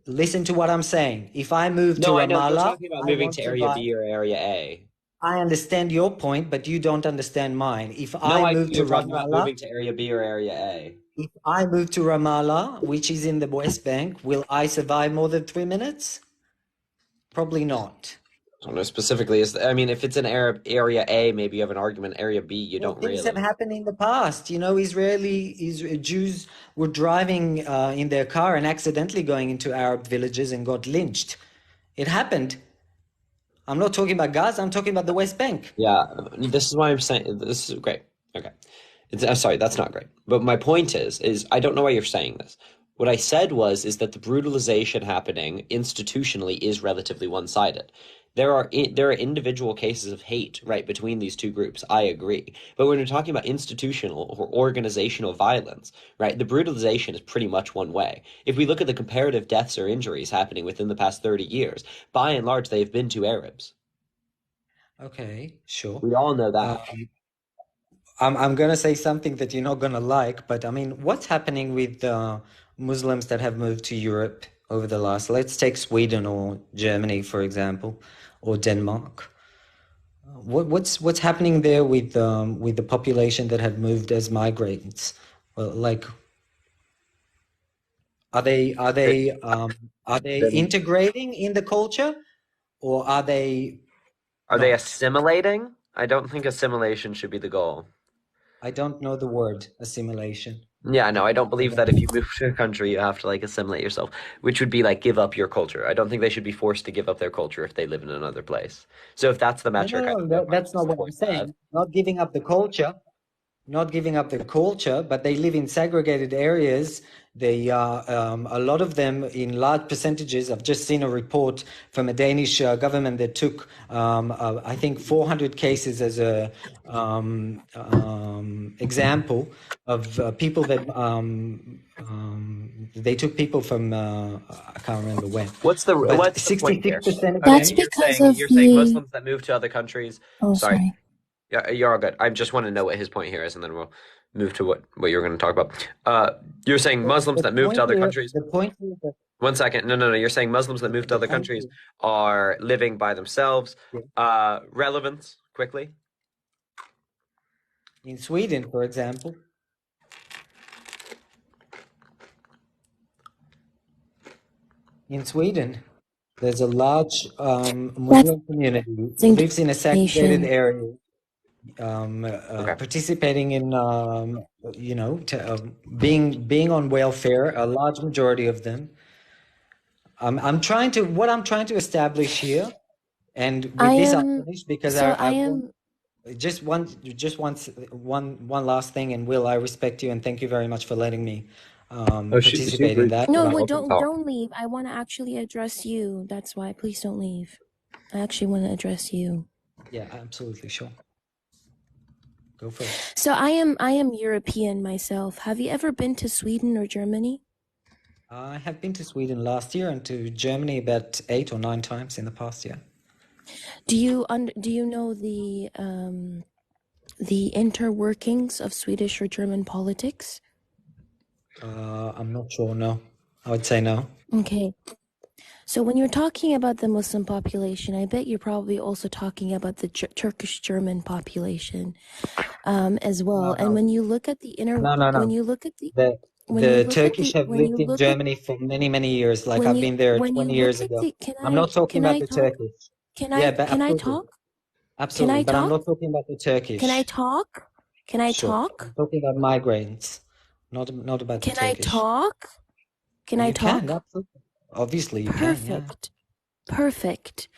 Listen to what I'm saying. If I move to No, I know you're Ramallah, talking about I moving won't to Area survive. B or Area A. I understand your point, but you don't understand mine. No, I do. You're talking about moving to Area B or Area A. If I move to Ramallah, which is in the West Bank, will I survive more than 3 minutes? Probably not. I don't know specifically. I mean, if it's an Arab area A, maybe you have an argument. Area B, you Well, don't things have really. happened in the past. You know, Jews were driving in their car and accidentally going into Arab villages and got lynched. It happened. I'm not talking about Gaza. I'm talking about the West Bank. Yeah, this is why I'm saying this is great. Okay. Sorry, that's not great. But my point is I don't know why you're saying this. What I said is that the brutalization happening institutionally is relatively one-sided. There are individual cases of hate, right, between these two groups. I agree. But when we're talking about institutional or organizational violence, right, the brutalization is pretty much one way. If we look at the comparative deaths or injuries happening within the past 30 years, by and large, they have been to Arabs. Okay, sure. We all know Uh, that. I'm gonna say something that you're not gonna like, but I mean, what's happening with Muslims that have moved to Europe over the last? Let's take Sweden or Germany, for example, or Denmark. What's happening there with the population that have moved as migrants? Well, like, are they are They- they um, are they Then integrating in the culture, or are they are they not? assimilating? I don't think assimilation should be the goal. I don't know the word assimilation. Yeah, no, I don't I believe don't that if you know. move to a country, you have to like assimilate yourself, which would be like give up your culture. I don't think they should be forced to give up their culture if they live in another place. So if that's the No, no, metric, I no, think that's why I that's don't not what I'm support that. saying. Not giving up the culture, not giving up the culture, but they live in segregated areas. They a lot of them in large percentages. I've just seen a report from a Danish government that took, I think, 400 cases as a example of people that they took people from I can't remember when, but What's the point here? 66% of Okay, That's them. because you're of saying the. Muslims that move to other countries. Oh, Sorry, sorry. yeah, you're all good. I just want to know what his point here is, and then we'll move to what you're going to talk about. You're saying Muslims that move to other countries. The point here, that 1 second. No, no, no. You're saying Muslims that move to the other point countries here, are living by themselves. yeah. Relevance, quickly. In Sweden, for example, in Sweden, there's a large That's Muslim community who lives in a segregated discrimination. area, Okay. participating in, being on welfare. A large majority of them. What I'm trying to establish here, and I with this I'll am. finish because So I I want am. one last thing, and Will, I respect you and thank you very much for letting me Oh, she participate in agrees. that. No, You're But not well, welcome to don't talk. don't leave. I want to actually address you. That's why. Please don't leave. I actually want to address you. yeah, absolutely, sure. Go for it. So I am European myself. Have you ever been to Sweden or Germany? I have been to Sweden last year and to Germany about 8 or 9 times in the past year. Do you know the interworkings of Swedish or German politics? I'm not sure, no. I would say no. Okay. So when you're talking about the Muslim population, I bet you're probably also talking about the Turkish German population as well. And No, when you look at the when no. you look at the when you The look at Turkish the have when you lived in look at Germany for many, many years. Like I've been there when you 20 years look at ago. the I'm not talking can about I the talk? Turkish. Can Yeah, I but can I absolutely. talk? Can Absolutely. I But I'm talk? not talking about the Can I Turkish. talk? Can I Sure. talk? I'm talking about migrants, not about the Can I Turkish. talk? Can I You can, talk? absolutely. Obviously you can, yeah. Perfect.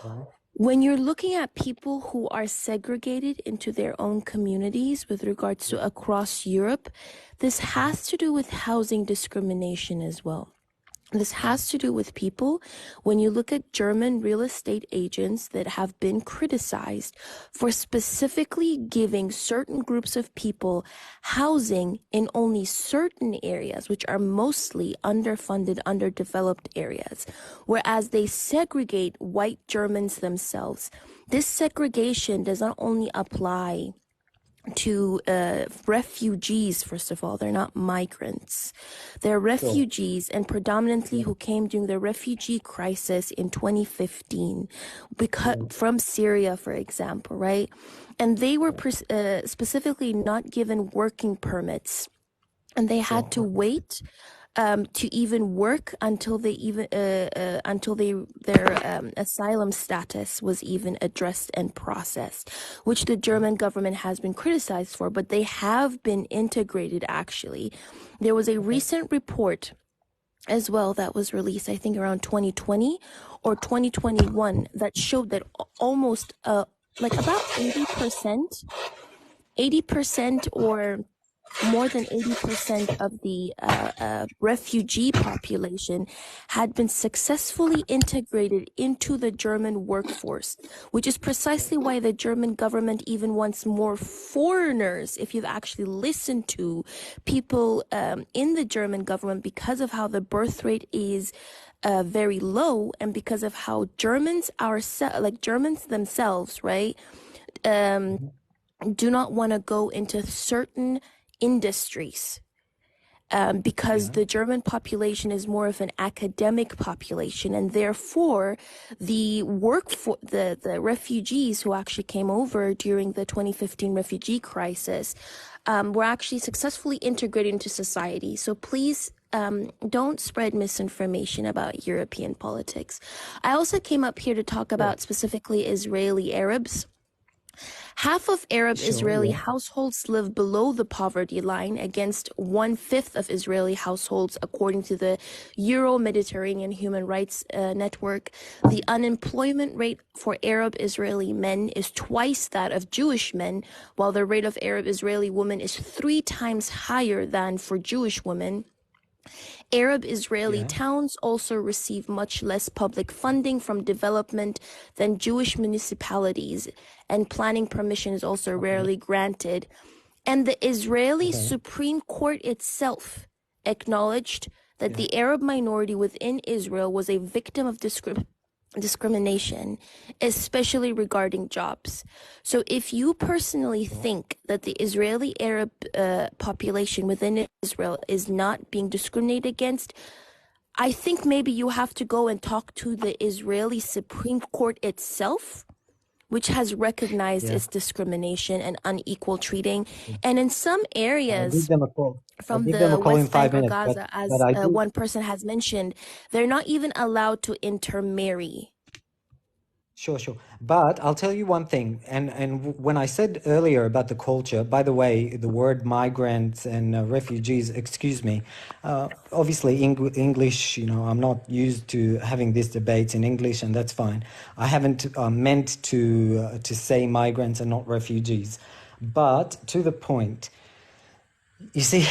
Right. When you're looking at people who are segregated into their own communities with regards to across Europe, this has to do with housing discrimination as well. This has to do with people, when you look at German real estate agents that have been criticized for specifically giving certain groups of people housing in only certain areas, which are mostly underfunded, underdeveloped areas, whereas they segregate white Germans themselves. This segregation does not only apply to refugees. First of all, they're not migrants, they're refugees, and predominantly who came during the refugee crisis in 2015 because from Syria, for example, right? And they were specifically not given working permits, and they had to wait to even work until their asylum status was even addressed and processed, which the German government has been criticized for, but they have been integrated. Actually, there was a recent report as well that was released, I think around 2020 or 2021, that showed that almost like about 80% or more than 80% of the refugee population had been successfully integrated into the German workforce, which is precisely why the German government even wants more foreigners. If you've actually listened to people in the German government, because of how the birth rate is very low, and because of how Germans themselves, right, do not want to go into certain industries because the German population is more of an academic population, and therefore the refugees who actually came over during the 2015 refugee crisis were actually successfully integrated into society. So please don't spread misinformation about European politics. I also came up here to talk about specifically Israeli Arabs. Half of Arab Israeli households live below the poverty line, against 1/5 of Israeli households, according to the Euro-Mediterranean Human Rights Network. The unemployment rate for Arab Israeli men is twice that of Jewish men, while the rate of Arab Israeli women is 3 times higher than for Jewish women. Arab Israeli towns also receive much less public funding from development than Jewish municipalities, and planning permission is also rarely granted. And the Israeli Supreme Court itself acknowledged that the Arab minority within Israel was a victim of discrimination, especially regarding jobs. So if you personally think that the Israeli Arab population within Israel is not being discriminated against, I think maybe you have to go and talk to the Israeli Supreme Court itself, which has recognized its discrimination and unequal treating. And in some areas from the West Bank or Gaza, as one person has mentioned, they're not even allowed to intermarry. Sure. But I'll tell you one thing, and when I said earlier about the culture, by the way, the word migrants and refugees, excuse me, obviously English, I'm not used to having these debates in English, and that's fine. I haven't meant to say migrants and not refugees. But to the point, you see,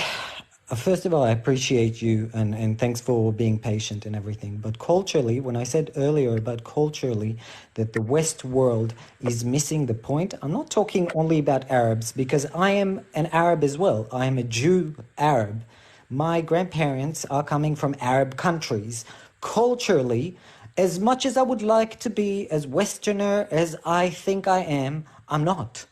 first of all, I appreciate you and thanks for being patient and everything. But culturally, when I said earlier about culturally that the West world is missing the point, I'm not talking only about Arabs, because I am an Arab as well. I am a Jew Arab. My grandparents are coming from Arab countries. Culturally, as much as I would like to be as Westerner as I think I am, I'm not.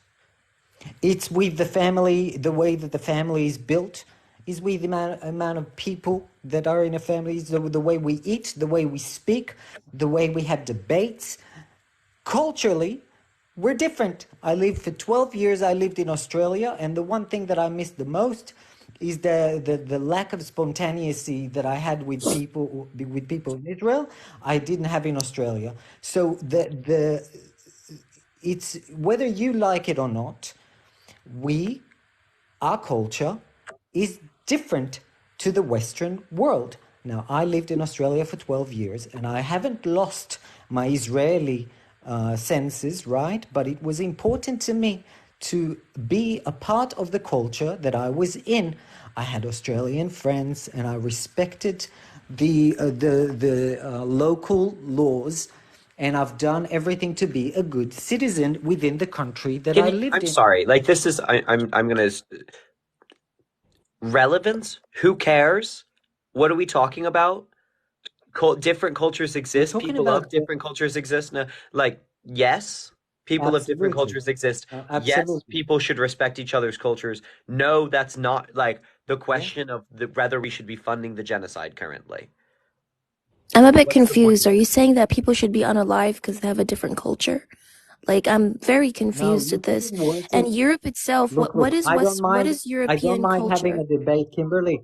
It's with the family, the way that the family is built, is with the amount of people that are in a family, the way we eat, the way we speak, the way we have debates. Culturally, we're different. I lived for 12 years, I lived in Australia, and the one thing that I missed the most is the lack of spontaneity that I had with people in Israel, I didn't have in Australia. So it's whether you like it or not, our culture is different to the Western world. Now, I lived in Australia for 12 years, and I haven't lost my Israeli senses, right? But it was important to me to be a part of the culture that I was in. I had Australian friends, and I respected the local laws, and I've done everything to be a good citizen within the country that I lived in. I'm sorry. Like, this is I'm gonna relevance. Who cares? What are we talking about? Different cultures exist. People of different cultures exist. No, like, yes, people of different cultures exist. Yes, people should respect each other's cultures. No, that's not like the question of whether we should be funding the genocide currently. I'm a bit confused. Are you saying that people should be unalive because they have a different culture? Like, I'm very confused at this. And Europe itself, what is European I don't mind culture? having a debate, Kimberly.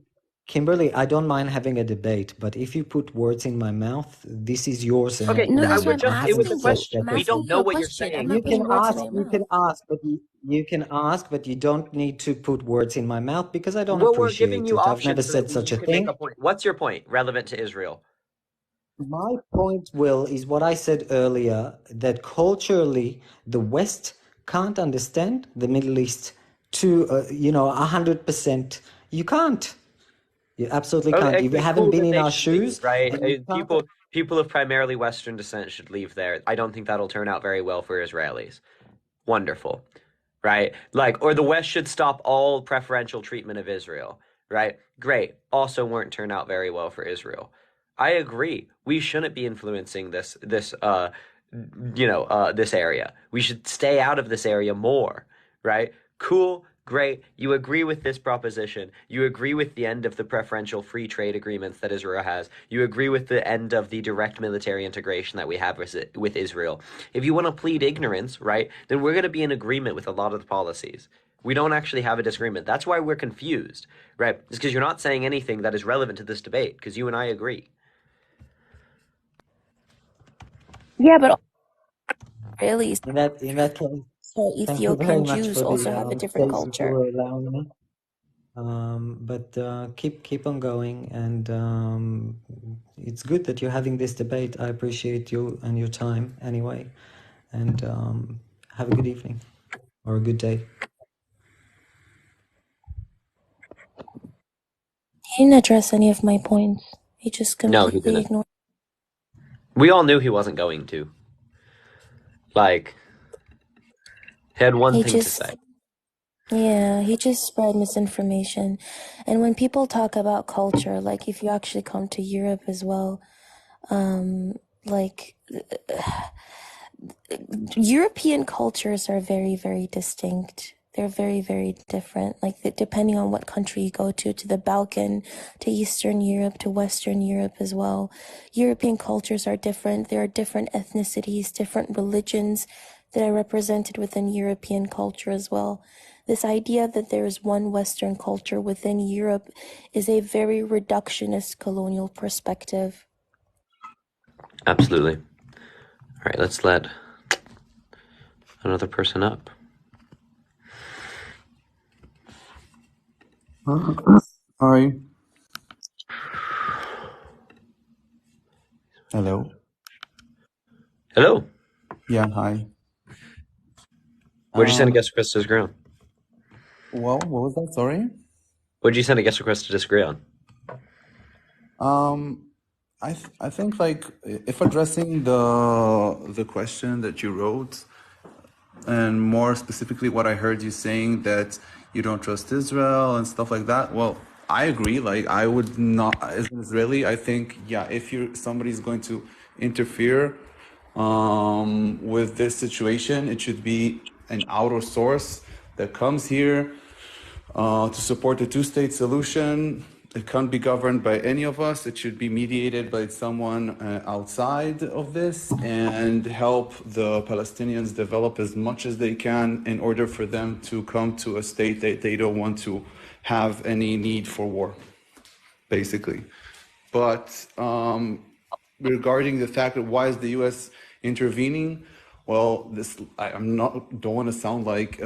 Kimberly, I don't mind having a debate, but if you put words in my mouth, this is yours, Okay, No, and that's we're what I'm just, I it was haven't a asking you. said question. I'm that. We asking don't you know a what you're question. I'm saying. not putting words in your mouth. You can ask, but you don't need to put words in my mouth because I don't Well, we're giving appreciate you it. I've never options so that said such you a can make thing. a point. What's your point relevant to Israel? My point, Will, is what I said earlier, that culturally the West can't understand the Middle East to 100%. You can't. You absolutely can't. You Okay, haven't cool. been Then in they our should leave, shoes, right? and you can't. People of primarily Western descent should leave there. I don't think that'll turn out very well for Israelis. Wonderful, right? Like, or the West should stop all preferential treatment of Israel, right? Great. Also won't turn out very well for Israel. I agree. We shouldn't be influencing this area. We should stay out of this area more, right? Cool, great. You agree with this proposition. You agree with the end of the preferential free trade agreements that Israel has. You agree with the end of the direct military integration that we have with Israel. If you want to plead ignorance, right, then we're going to be in agreement with a lot of the policies. We don't actually have a disagreement. That's why we're confused, right? It's because you're not saying anything that is relevant to this debate, because you and I agree. Yeah, but Israelis In that case, or thank you very Ethiopian much Jews for the also have a different space that you culture. were allowing me. But keep on going, and it's good that you're having this debate. I appreciate you and your time anyway, and have a good evening or a good day. He didn't address any of my points. He just No, he completely didn't. ignored. We all knew he wasn't going to. Like, he had one He thing to say. just, yeah, he just spread misinformation. And when people talk about culture, like if you actually come to Europe as well, like European cultures are very, very distinct. They're very, very different. Like depending on what country you go to the Balkan, to Eastern Europe, to Western Europe as well. European cultures are different. There are different ethnicities, different religions that are represented within European culture as well. This idea that there is one Western culture within Europe is a very reductionist colonial perspective. Absolutely. All right, let's let another person up. Hi. Hello. Hello. Yeah, hi. What'd you send a Um, guest request to disagree on? well, what was that? Sorry. What'd you send a guest request to disagree on? I think like if addressing the question that you wrote, and more specifically what I heard you saying that you don't trust Israel and stuff like that. Well, I agree. Like I would not, as an Israeli, I think yeah, if you're somebody's going to interfere with this situation, it should be an outer source that comes here to support the two-state solution. It can't be governed by any of us. It should be mediated by someone outside of this and help the Palestinians develop as much as they can in order for them to come to a state that they don't want to have any need for war, basically. But regarding the fact that why is the U.S. intervening? Well, I'm not don't want to sound like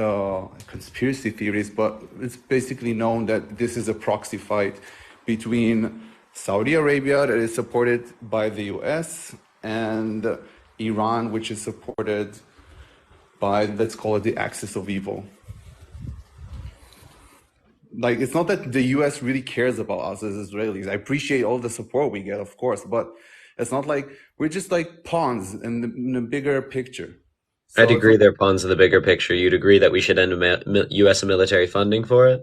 conspiracy theories, but it's basically known that this is a proxy fight between Saudi Arabia, that is supported by the U.S., and Iran, which is supported by, let's call it, the axis of evil. Like, it's not that the US really cares about us as Israelis. I appreciate all the support we get, of course, but it's not like we're just like pawns in the bigger picture. I'd So it's agree not, they're pawns in the bigger picture. You'd agree that we should end U.S. military funding for it?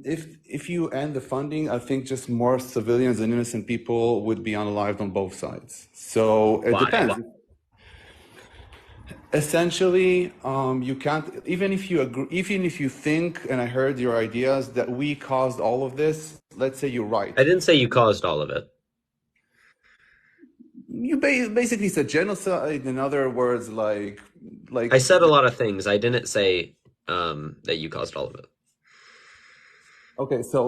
if you end the funding, I think just more civilians and innocent people would be unalived on both sides. So it Why? depends. Essentially, you can't, even if you agree, even if you think, and I heard your ideas, that we caused all of this, let's say you're right. I didn't say you caused all of it. You basically said genocide. In other words, like I said a lot of things. I didn't say that you caused all of it. Okay, so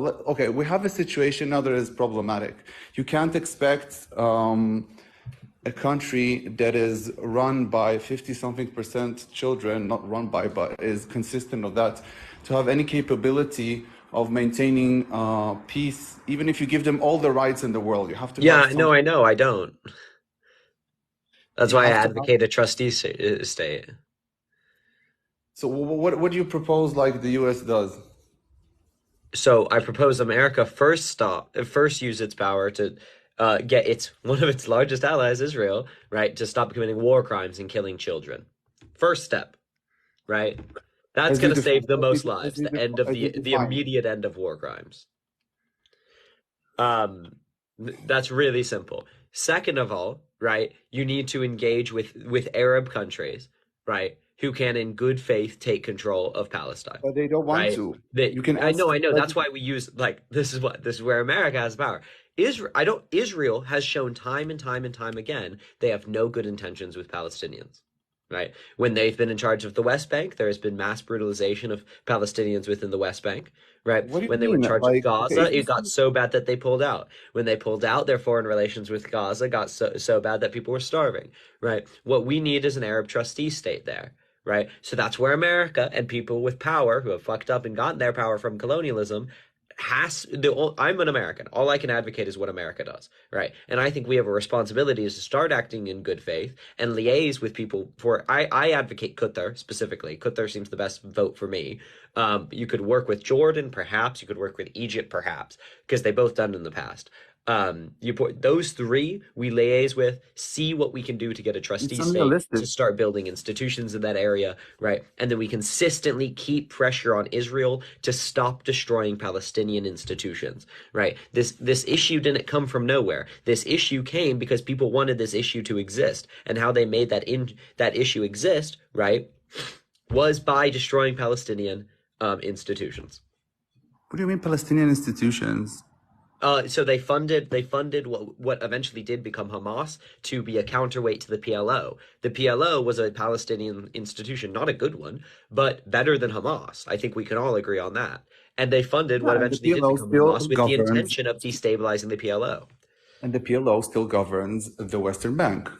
we have a situation now that is problematic. You can't expect a country that is run by 50-something% children, not run by, but is consistent of that, to have any capability of maintaining peace, even if you give them all the rights in the world. You have to have Yeah, some. no, I know, I don't. That's You why I have to have. advocate a trustee state. So what do you propose, like the U.S. does? So I propose America first use its power to get one of its largest allies, Israel, right, to stop committing war crimes and killing children. First step, right? That's As you going to define, save the most lives, the end of as you the define. immediate end of war crimes. That's really simple. Second of all, right, you need to engage with Arab countries, right, who can in good faith take control of Palestine, But they don't want right? to. That You can I ask know, I know. That's President. why we use like this is where America has power. Israel has shown time and time and time again they have no good intentions with Palestinians. Right? When they've been in charge of the West Bank, there has been mass brutalization of Palestinians within the West Bank. Right? What do you When they were in mean? charge of Like, okay, Gaza, if you it got see, so bad that they pulled out. When they pulled out, their foreign relations with Gaza got so bad that people were starving. Right? What we need is an Arab trustee state there. Right? So that's where America and people with power who have fucked up and gotten their power from colonialism I'm an American. All I can advocate is what America does, right? And I think we have a responsibility is to start acting in good faith and liaise with people for I advocate Qatar specifically. Qatar seems the best vote for me. You could work with Jordan, perhaps. You could work with Egypt, perhaps, because they both done it in the past. You put those three we liaise with, see what we can do to get a it's trustee state unrealistic. to start building institutions in that area, right? And then we consistently keep pressure on Israel to stop destroying Palestinian institutions, right? This issue didn't come from nowhere. This issue came because people wanted this issue to exist, and how they made that issue exist, right, was by destroying Palestinian institutions. What do you mean Palestinian institutions? So they funded what eventually did become Hamas to be a counterweight to the PLO. The PLO was a Palestinian institution, not a good one, but better than Hamas. I think we can all agree on that. And they funded Yeah, what and the eventually did PLO become still Hamas with the governs, intention of destabilizing the PLO. and the PLO still governs the Western Bank.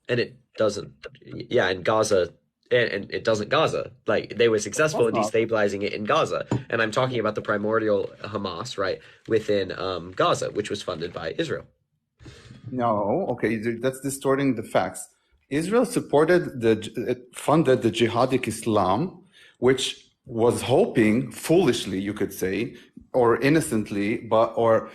And it doesn't, yeah, in Gaza, and it doesn't Gaza. Like they were Of successful course in not. destabilizing it in Gaza. And I'm talking about the primordial Hamas, right, within Gaza, which was funded by Israel. No, okay, that's distorting the facts. Israel funded the jihadic Islam, which was hoping, foolishly, you could say, or innocently, or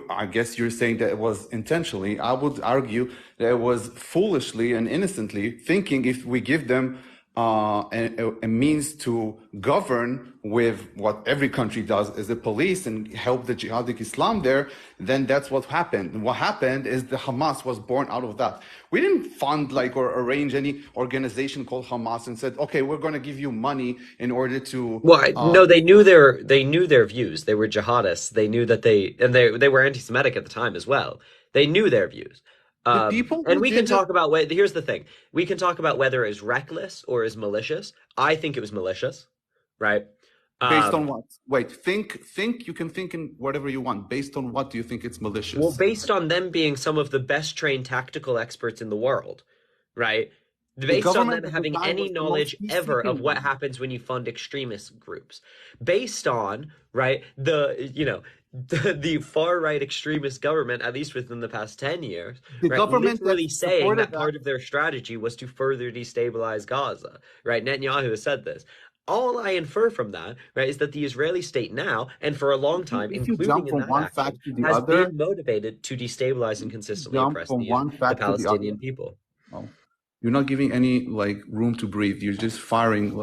I guess you're saying that it was intentionally. I would argue that it was foolishly and innocently, thinking if we give them a means to govern with what every country does as a police and help the jihadic Islam there, then that's what happened. And what happened is the Hamas was born out of that. We didn't fund or arrange any organization called Hamas and said, okay, we're going to give you money in order to. Well, no, they knew their views. They were jihadists. They knew that they were anti-Semitic at the time as well. They knew their views. The people And who we can did it talk about here's the thing. We can talk about whether it's reckless or is malicious. I think it was malicious, right? based on Um, what? Wait, you can think in whatever you want. Based on what do you think it's well, malicious? based on them being some of the best trained tactical experts in the world, right? The Based on them government at the having time any was the most knowledge ever of peace-seeking what one. happens when you fund extremist groups, based on, right, the far right extremist government, at least within the past 10 years, The right, government that literally saying supported that that. part of their strategy was to further destabilize Gaza, right? Netanyahu has said this. All I infer from that, right, is that the Israeli state now, and for a long time, If you including jump in from that one action, fact to the has other, been motivated to destabilize and if you consistently jump oppress from one the fact to the other, Palestinian people. oh, you're not giving any room to breathe. You're just firing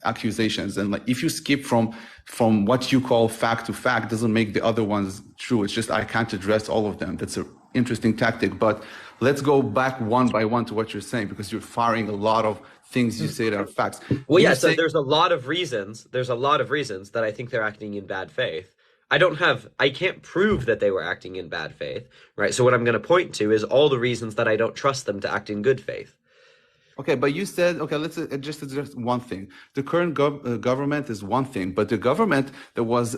accusations, and if you skip from what you call fact to fact, doesn't make the other ones true. It's just I can't address all of them. That's an interesting tactic, but let's go back one by one to what you're saying, because you're firing a lot of things you say that are facts. Well, You yeah, so say there's a lot of reasons. There's a lot of reasons that I think they're acting in bad faith. I can't prove that they were acting in bad faith, right? So what I'm going to point to is all the reasons that I don't trust them to act in good faith. Okay, but you said, okay, let's just address one thing. The current government is one thing, but the government that was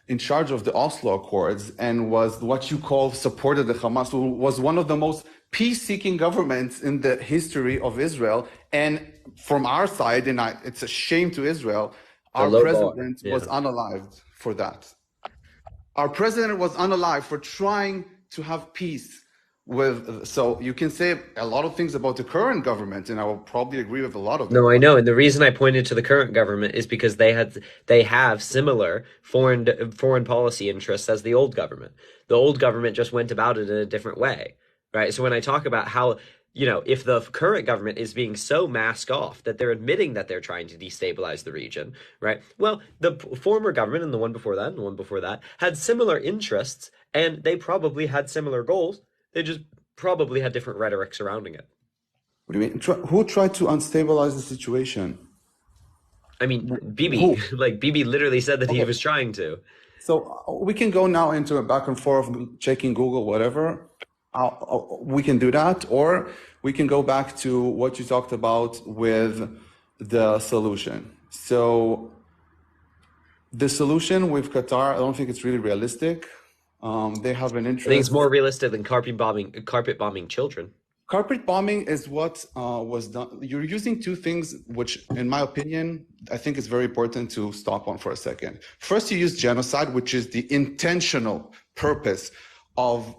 in charge of the Oslo Accords and was what you call supported the Hamas was one of the most peace-seeking governments in the history of Israel. And from our side, and it's a shame to Israel, our low bar, president was yeah. unalived for that. Our president was unalived for trying to have peace with. So you can say a lot of things about the current government, and I will probably agree with a lot of No, it. I But know, and the reason I pointed to the current government is because they have similar foreign policy interests as the old government. The old government just went about it in a different way, right? So when I talk about how, if the current government is being so mask off that they're admitting that they're trying to destabilize the region, right? Well, the former government and the one before that and the one before that had similar interests, and they probably had similar goals. They just probably had different rhetoric surrounding it. what do you mean? Who tried to unstabilize the situation? I mean, Bibi, Who? like Bibi literally said that he Okay. was trying to. So we can go now into a back and forth, checking Google, whatever. We can do that, or we can go back to what you talked about with the solution. So the solution with Qatar, I don't think it's really realistic. They have an I think it's interest. more realistic than carpet bombing children. Carpet bombing is what was done. You're using two things, which, in my opinion, I think is very important to stop on for a second. First, you use genocide, which is the intentional purpose of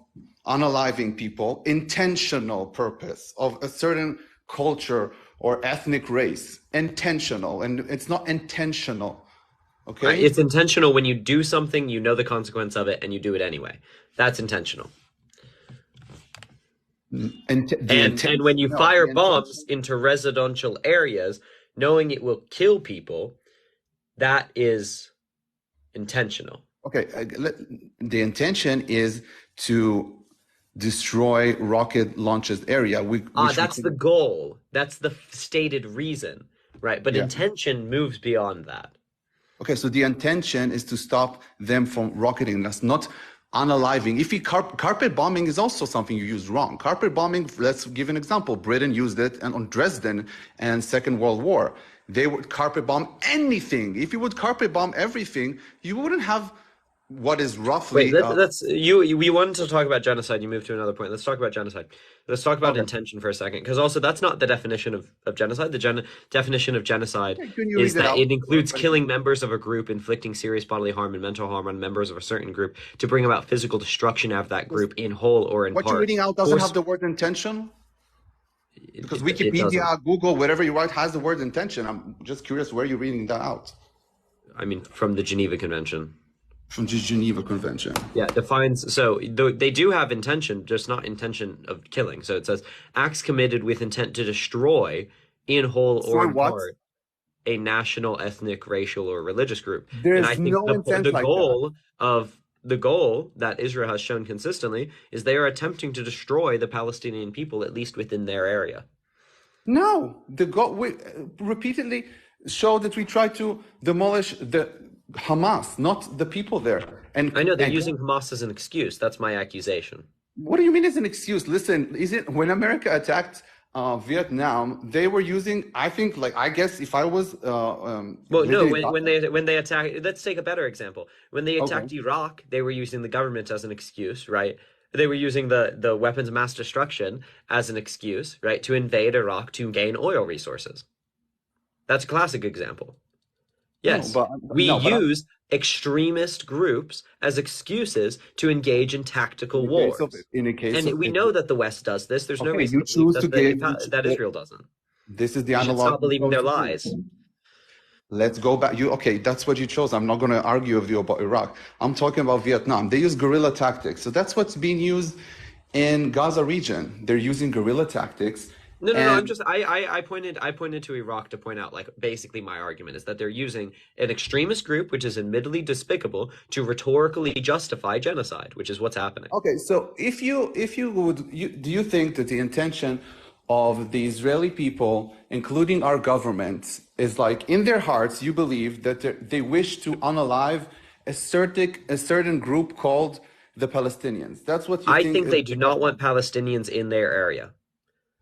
unaliving people, intentional purpose of a certain culture or ethnic race, intentional, and it's not intentional. Okay? It's intentional when you do something, you know the consequence of it, and you do it anyway. That's intentional. And when you fire bombs into residential areas, knowing it will kill people, that is intentional. Okay, the intention is to destroy rocket launches area. That's the goal. That's the stated reason, right? But Yeah. intention moves beyond that. Okay, so the intention is to stop them from rocketing. That's not unaliving. If carpet bombing is also something you use wrong. Carpet bombing, let's give an example. Britain used it on Dresden and Second World War. They would carpet bomb anything. If you would carpet bomb everything, you wouldn't have what is roughly. Wait, we wanted to talk about genocide. You moved to another point. Let's talk about genocide. Let's talk about intention for a second, because also that's not the definition of genocide. The definition of genocide is that it includes killing members of a group, inflicting serious bodily harm and mental harm on members of a certain group to bring about physical destruction of that group in whole or in part. What you're reading out doesn't have the word intention? Because Wikipedia, Google, whatever you write has the word intention. I'm just curious where you're reading that out. I mean, from the Geneva Convention. From the Geneva Convention. Yeah, defines. So they do have intention, just not intention of killing. So it says acts committed with intent to destroy in whole or in part a national, ethnic, racial, or religious group. There's and I think no intent like that. The goal that Israel has shown consistently is they are attempting to destroy the Palestinian people, at least within their area. No, we repeatedly show that we try to demolish the Hamas, not the people there. And I know they're using Hamas as an excuse. That's my accusation. What do you mean as an excuse? Listen, when America attacked Vietnam, they were using, I think, I guess if I was when they attacked, let's take a better example. When they attacked Iraq, they were using the government as an excuse, right? They were using the weapons of mass destruction as an excuse, right, to invade Iraq to gain oil resources. That's a classic example. Yes, we use extremist groups as excuses to engage in tactical wars. And we know that the West does this. There's no reason to believe that Israel doesn't. This is the analog. Stop believing their lies. Let's go back. That's what you chose. I'm not going to argue with you about Iraq. I'm talking about Vietnam. They use guerrilla tactics. So that's what's being used in Gaza region. They're using guerrilla tactics. No. I pointed to Iraq to point out, basically my argument is that they're using an extremist group, which is admittedly despicable, to rhetorically justify genocide, which is what's happening. Okay, so do you think that the intention of the Israeli people, including our government, is in their hearts, you believe that they wish to unalive a certain group called the Palestinians? That's what you think? I think they do not want Palestinians in their area.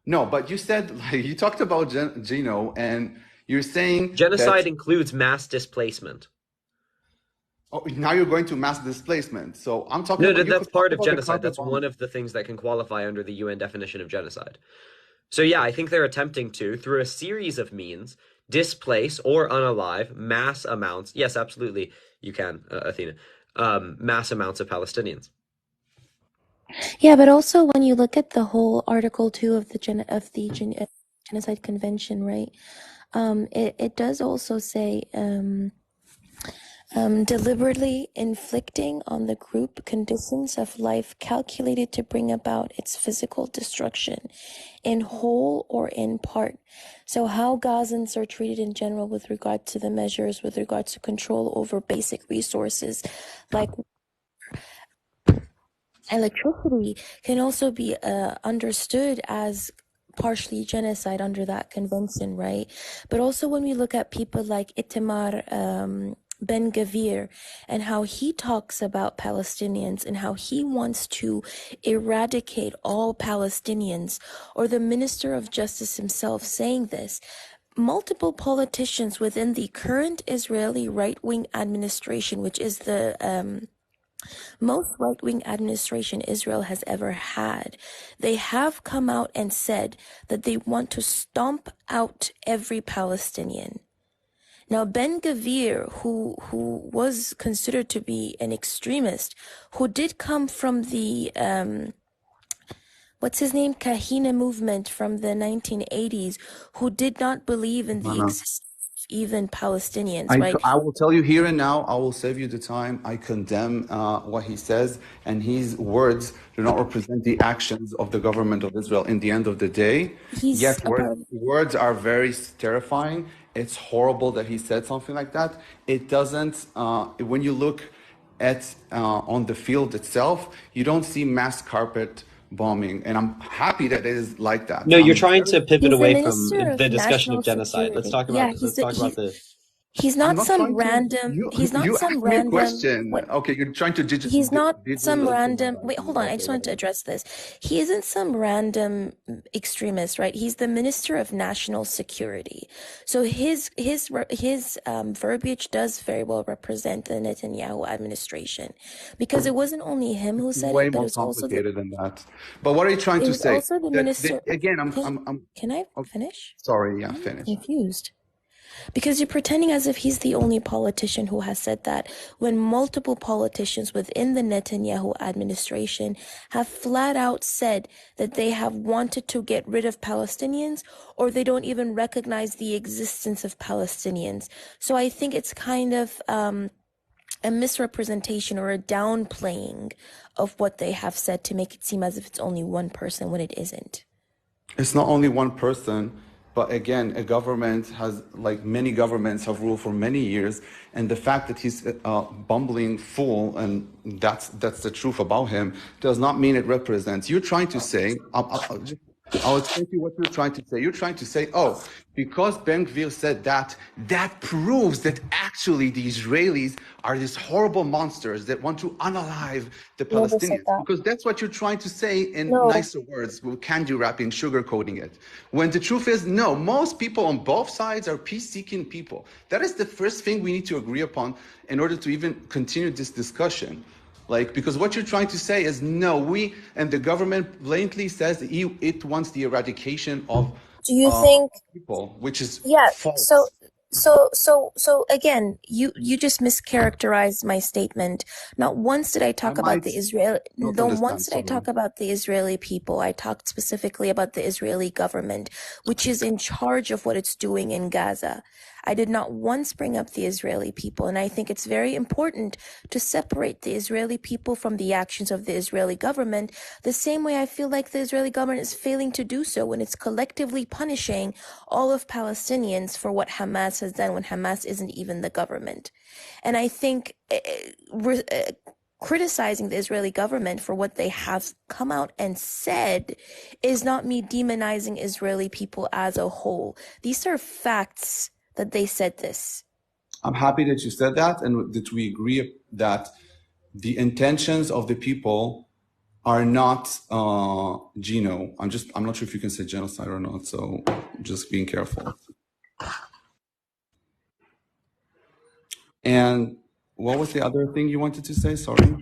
No, but you said like, you talked about Gino, and you're saying that Genocide includes mass displacement. now you're going to mass displacement. So I'm talking No, about you that's could talk part of about the genocide. carpet That's one bombing. of the things that can qualify under the UN definition of genocide. So yeah, I think they're attempting to, through a series of means, displace or unalive mass amounts. Yes, absolutely, you can, Athena. Mass amounts of Palestinians. Yeah, but also when you look at the whole Article 2 of the Genocide Convention, right? It does also say deliberately inflicting on the group conditions of life calculated to bring about its physical destruction, in whole or in part. So how Gazans are treated in general with regard to the measures, with regard to control over basic resources like electricity, can also be understood as partially genocide under that convention, right? But also when we look at people like Itamar Ben-Gvir and how he talks about Palestinians and how he wants to eradicate all Palestinians, or the Minister of Justice himself saying this, multiple politicians within the current Israeli right-wing administration, which is the most right-wing administration Israel has ever had, they have come out and said that they want to stomp out every Palestinian. Now, Ben-Gvir, who was considered to be an extremist, who did come from the what's his name, Kahina movement from the 1980s, who did not believe in the existence of even Palestinians, right? I will tell you here and now, I will save you the time. I condemn what he says, and his words do not represent the actions of the government of Israel. In the end of the day, He's yes, a part of words are very terrifying. It's horrible that he said something like that. It doesn't, when you look at on the field itself, you don't see mass carpet bombing, and I'm happy that it is like that. No, you're I'm trying very, to pivot He's the away from Minister the of discussion of National genocide. Security. Yeah, Let's talk about the. he's I'm not not some trying to. random. You He's not you some asked me a random. question. What? Okay, you're trying to He's not some random. Wait, me. hold on. I Okay, just wanted to whatever. address this. He isn't some random extremist, right? He's the Minister of National Security. So his verbiage does very well represent the Netanyahu administration, because it wasn't only him who said Way it, but more it was also the complicated than that. But what are you trying to say? Minister. Again, Can I oh, finish? sorry. Yeah, I'm finish. confused. Because you're pretending as if he's the only politician who has said that, when multiple politicians within the Netanyahu administration have flat out said that they have wanted to get rid of Palestinians, or they don't even recognize the existence of Palestinians. So I think it's kind of a misrepresentation or a downplaying of what they have said to make it seem as if it's only one person when it isn't. It's not only one person, but again, a government has, like many governments have ruled for many years, and the fact that he's a bumbling fool, and that's the truth about him, does not mean it represents. You're trying to say, I'll explain to you what you're trying to say. You're trying to say, oh, because Ben Gvir said that, that proves that actually the Israelis are these horrible monsters that want to unalive the Never said Palestinians. that. Because that's what you're trying to say in No. nicer words, with candy wrapping, sugarcoating it. When the truth is, no, most people on both sides are peace-seeking people. That is the first thing we need to agree upon in order to even continue this discussion. Like, because what you're trying to say is, no, and the government blatantly says it wants the eradication of Do you think people, which is Yeah, so false. so again, you just mischaracterized my statement. Not once did I I talk about might the Israel, not no once understand, did I sorry. talk about the Israeli people. I talked specifically about the Israeli government, which is in charge of what it's doing in Gaza. I did not once bring up the Israeli people, and I think it's very important to separate the Israeli people from the actions of the Israeli government, the same way I feel like the Israeli government is failing to do so when it's collectively punishing all of Palestinians for what Hamas has done, when Hamas isn't even the government. And I think criticizing the Israeli government for what they have come out and said is not me demonizing Israeli people as a whole. These are facts that they said this. I'm happy that you said that, and that we agree that the intentions of the people are not Gino. I'm not sure if you can say genocide or not, so just being careful. And what was the other thing you wanted to say? Sorry.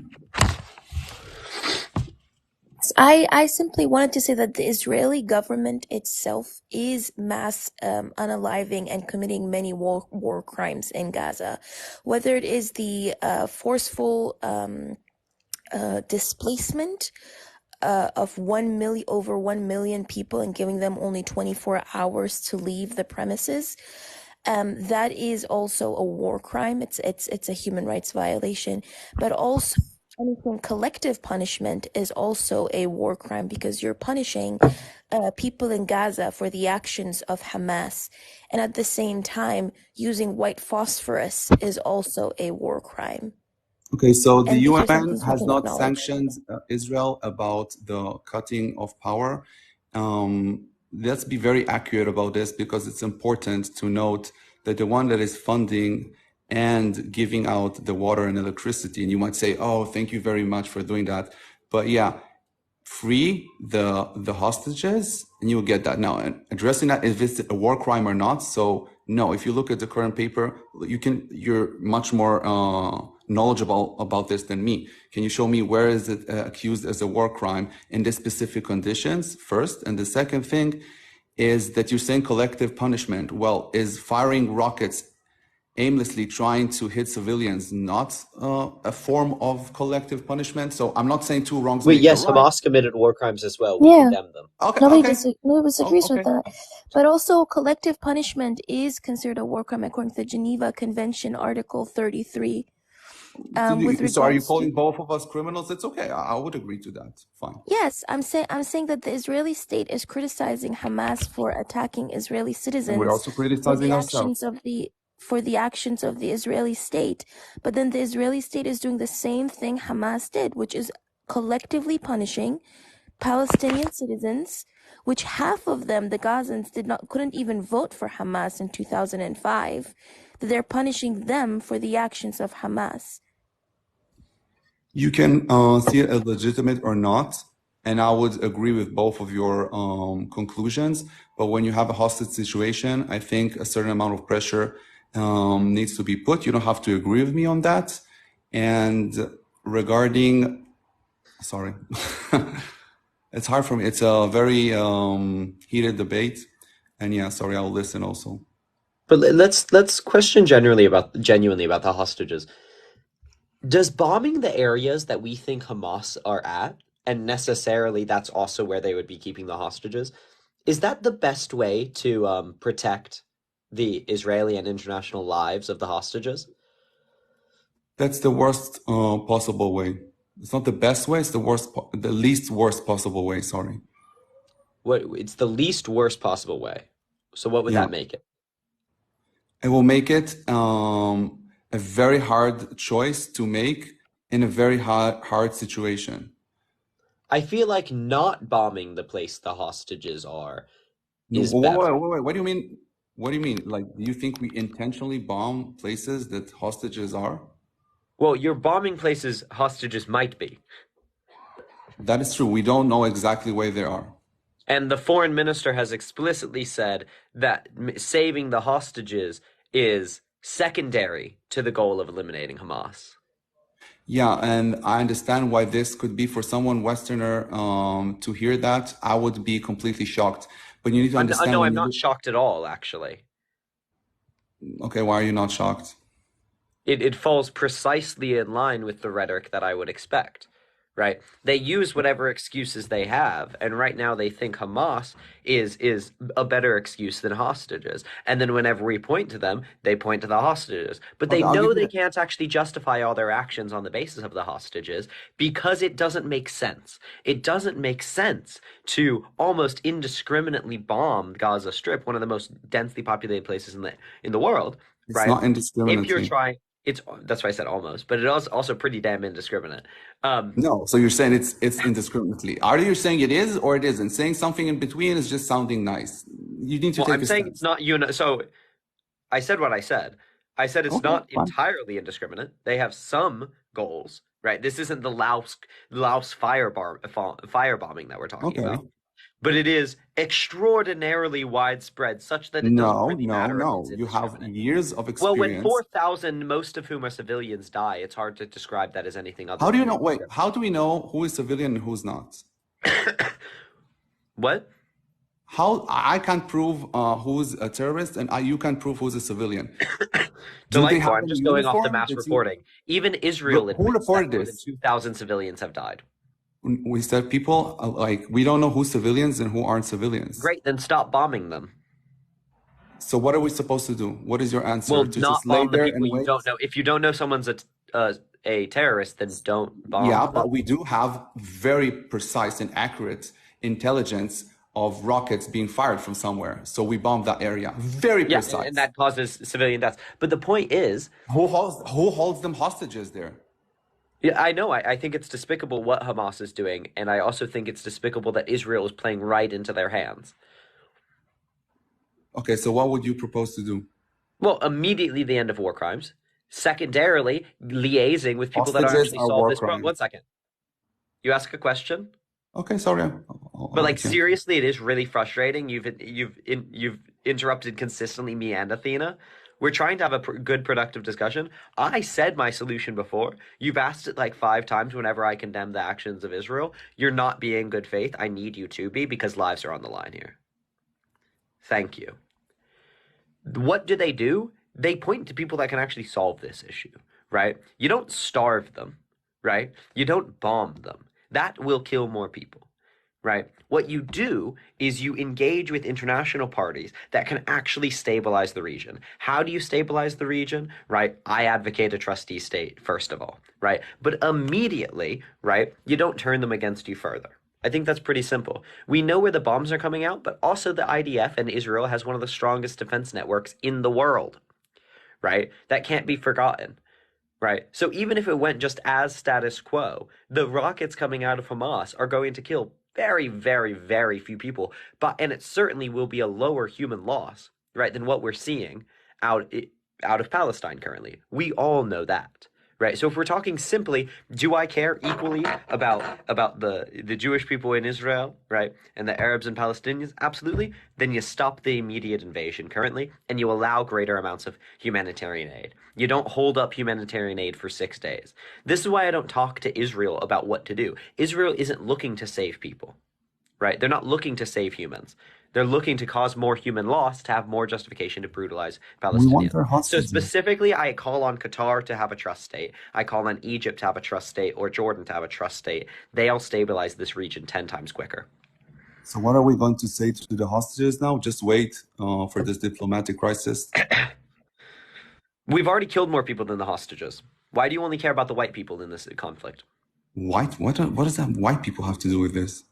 I simply wanted to say that the Israeli government itself is mass unaliving and committing many war crimes in Gaza, whether it is the forceful displacement of over 1 million people and giving them only 24 hours to leave the premises. That is also a war crime. It's a human rights violation, but also anything collective punishment is also a war crime because you're punishing people in Gaza for the actions of Hamas, and at the same time using white phosphorus is also a war crime. Okay, so the And these are some UN things we has can not acknowledge. sanctioned Israel about the cutting of power. Let's be very accurate about this because it's important to note that the one that is funding and giving out the water and electricity, and you might say, oh, thank you very much for doing that. But yeah, free the hostages and you'll get that. Now, addressing that, if it's a war crime or not. So no, if you look at the current paper, you're much more knowledgeable about this than me. Can you show me where is it accused as a war crime in this specific conditions first? And the second thing is that you're saying collective punishment. Well, is firing rockets aimlessly trying to hit civilians not a form of collective punishment? So I'm not saying two wrongs Wait, make a yes, right. Hamas committed war crimes as well. We Yeah, condemn them. Okay, nobody okay. disagrees with Okay. that. But also, collective punishment is considered a war crime according to the Geneva Convention, Article 33. With So are you regards to, calling both of us criminals? It's okay. I would agree to that. Fine. yes, I'm saying that the Israeli state is criticizing Hamas for attacking Israeli And we're citizens also for criticizing the ourselves. actions of the Israeli state. But then the Israeli state is doing the same thing Hamas did, which is collectively punishing Palestinian citizens, which half of them, the Gazans, couldn't even vote for Hamas in 2005. That they're punishing them for the actions of Hamas. You can see it as legitimate or not, and I would agree with both of your conclusions. But when you have a hostage situation, I think a certain amount of pressure needs to be put. You don't have to agree with me on that. And regarding, sorry, it's hard for me. It's a very heated debate, and yeah, sorry, I'll listen also. But let's question genuinely about the hostages. Does bombing the areas that we think Hamas are at, and necessarily that's also where they would be keeping the hostages, is that the best way to protect the Israeli and international lives of the hostages? That's the worst possible way. It's not the best way. It's the least worst possible way. Sorry. It's the least worst possible way. So what would Yeah, that make it? it will make it a very hard choice to make in a very hard situation. I feel like not bombing the place the hostages are No, is better. wait. What do you mean? What do you mean? Like, do you think we intentionally bomb places that hostages are? Well, you're bombing places hostages might be. That is true. We don't know exactly where they are. And the foreign minister has explicitly said that saving the hostages is secondary to the goal of eliminating Hamas. Yeah, and I understand why this could be for someone Westerner to hear that. I would be completely shocked. But you need to understand No, when I'm you not shocked at all, actually. Okay, why are you not shocked? It falls precisely in line with the rhetoric that I would expect, right? They use whatever excuses they have, and right now they think Hamas is a better excuse than hostages. And then whenever we point to them, they point to the hostages. But they Okay, I'll give know you they that. can't actually justify all their actions on the basis of the hostages because it doesn't make sense. It doesn't make sense to almost indiscriminately bomb Gaza Strip, one of the most densely populated places in the world, It's right? not If you're indiscriminately. trying, that's why I said almost, but it is also pretty damn indiscriminate. No, so you're saying it's indiscriminately. Are you saying it is or it isn't? Saying something in between is just sounding nice. You need to Well, take I'm a saying it's stance. not. So I said what I said. I said it's Okay, not fine. entirely indiscriminate. They have some goals right? This isn't the Laos firebombing that we're talking Okay. about, but it is extraordinarily widespread, such that it doesn't really matter if it's You have indiscriminate. years of Well, when experience. 4,000, most of whom are civilians, die, it's hard to describe that as anything other How do you than know? Wait, how do we know who is civilian and who's not? what? How I can't prove who's a terrorist and you can't prove who's a civilian. Do they Delightful. have I'm any just going off the uniform? mass reporting. Even Israel Who admits that reported more than this? 2,000 civilians have died. We said people like we don't know who's civilians and who aren't civilians. Great, then stop bombing them. So what are we supposed to do? What is your answer? Well, To not just lay bomb the there people and you wait? don't know. If you don't know someone's a terrorist, then don't bomb Yeah, them. but we do have very precise and accurate intelligence of rockets being fired from somewhere. So we bombed that area. Very Yeah, precise. and that causes civilian deaths. But the point is, Who holds them hostages there? yeah, I know. I think it's despicable what Hamas is doing, and I also think it's despicable that Israel is playing right into their hands. Okay, so what would you propose to do? Well, immediately the end of war crimes. Secondarily, liaising with people that Hostages actually are solve war this problem. crimes. 1 second. You ask a question? Okay, sorry. But like seriously, it is really frustrating. You've interrupted consistently me and Athena. We're trying to have a good, productive discussion. I said my solution before. You've asked it like 5 times whenever I condemn the actions of Israel. You're not being good faith. I need you to be because lives are on the line here. Thank you. What do? They point to people that can actually solve this issue, right? You don't starve them, right? You don't bomb them. That will kill more people. Right? What you do is you engage with international parties that can actually stabilize the region. How do you stabilize the region? Right? I advocate a trustee state, first of all, right? But immediately, right, you don't turn them against you further. I think that's pretty simple. We know where the bombs are coming out, but also the IDF and Israel has one of the strongest defense networks in the world, right? That can't be forgotten. Right. So even if it went just as status quo, the rockets coming out of Hamas are going to kill very, very, very few people. And it certainly will be a lower human loss, right, than what we're seeing out of Palestine currently. We all know that. Right. So if we're talking simply, do I care equally about the Jewish people in Israel, right, and the Arabs and Palestinians? Absolutely. Then you stop the immediate invasion currently, and you allow greater amounts of humanitarian aid. You don't hold up humanitarian aid for 6 days. This is why I don't talk to Israel about what to do. Israel isn't looking to save people, right? They're not looking to save humans. They're looking to cause more human loss to have more justification to brutalize We want Palestinians. their So hostages. specifically, I call on Qatar to have a trust state. I call on Egypt to have a trust state or Jordan to have a trust state. They'll stabilize this region 10 times quicker. So what are we going to say to the hostages now? Just wait for this diplomatic crisis? We've already killed more people than the hostages. Why do you only care about the white people in this conflict? White? What does that white people have to do with this?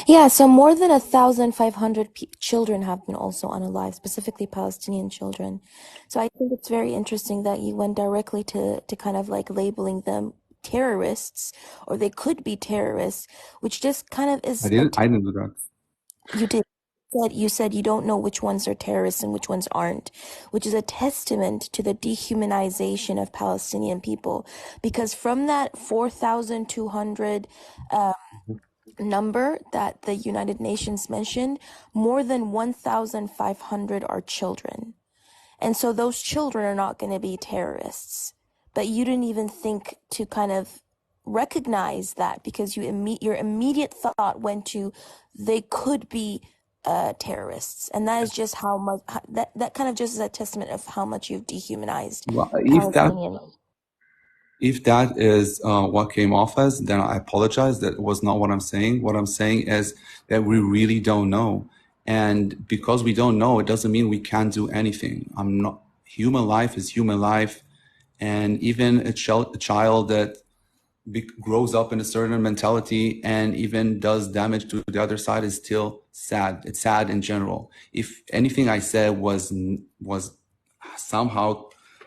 Yeah, so more than 1,500 children have been also unalived, specifically Palestinian children. So I think it's very interesting that you went directly to kind of like labeling them terrorists, or they could be terrorists, which just kind of is I didn't do that. you did. You said you don't know which ones are terrorists and which ones aren't, which is a testament to the dehumanization of Palestinian people. Because from that 4,200 number that the United Nations mentioned, more than 1,500 are children. And so those children are not going to be terrorists. But you didn't even think to kind of recognize that because your immediate thought went to they could be terrorists, and that is just how much that kind of just is a testament of how much you've dehumanized Palestinians. If that is what came off as, then I apologize. That was not what I'm saying. What I'm saying is that we really don't know, and because we don't know, it doesn't mean we can't do anything. Human life is human life, and even a child that grows up in a certain mentality and even does damage to the other side is still sad. It's sad in general. If anything I said was somehow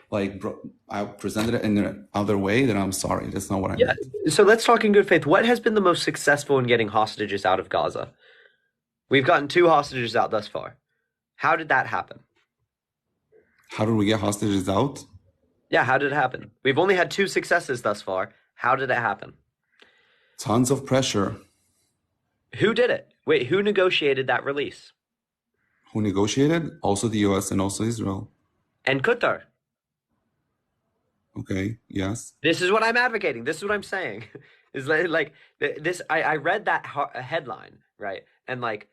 like I presented it in another way, then I'm sorry. That's not what I meant. So let's talk in good faith. What has been the most successful in getting hostages out of Gaza? We've gotten 2 hostages out thus far. How did that happen? How did we get hostages out? Yeah, how did it happen? We've only had 2 successes thus far. How did it happen? Tons of pressure. Who did it? Wait, who negotiated that release? Who negotiated? Also the US and also Israel. And Qatar. Okay, yes. This is what I'm advocating. This is what I'm saying. Is like this. I read that headline, right, and like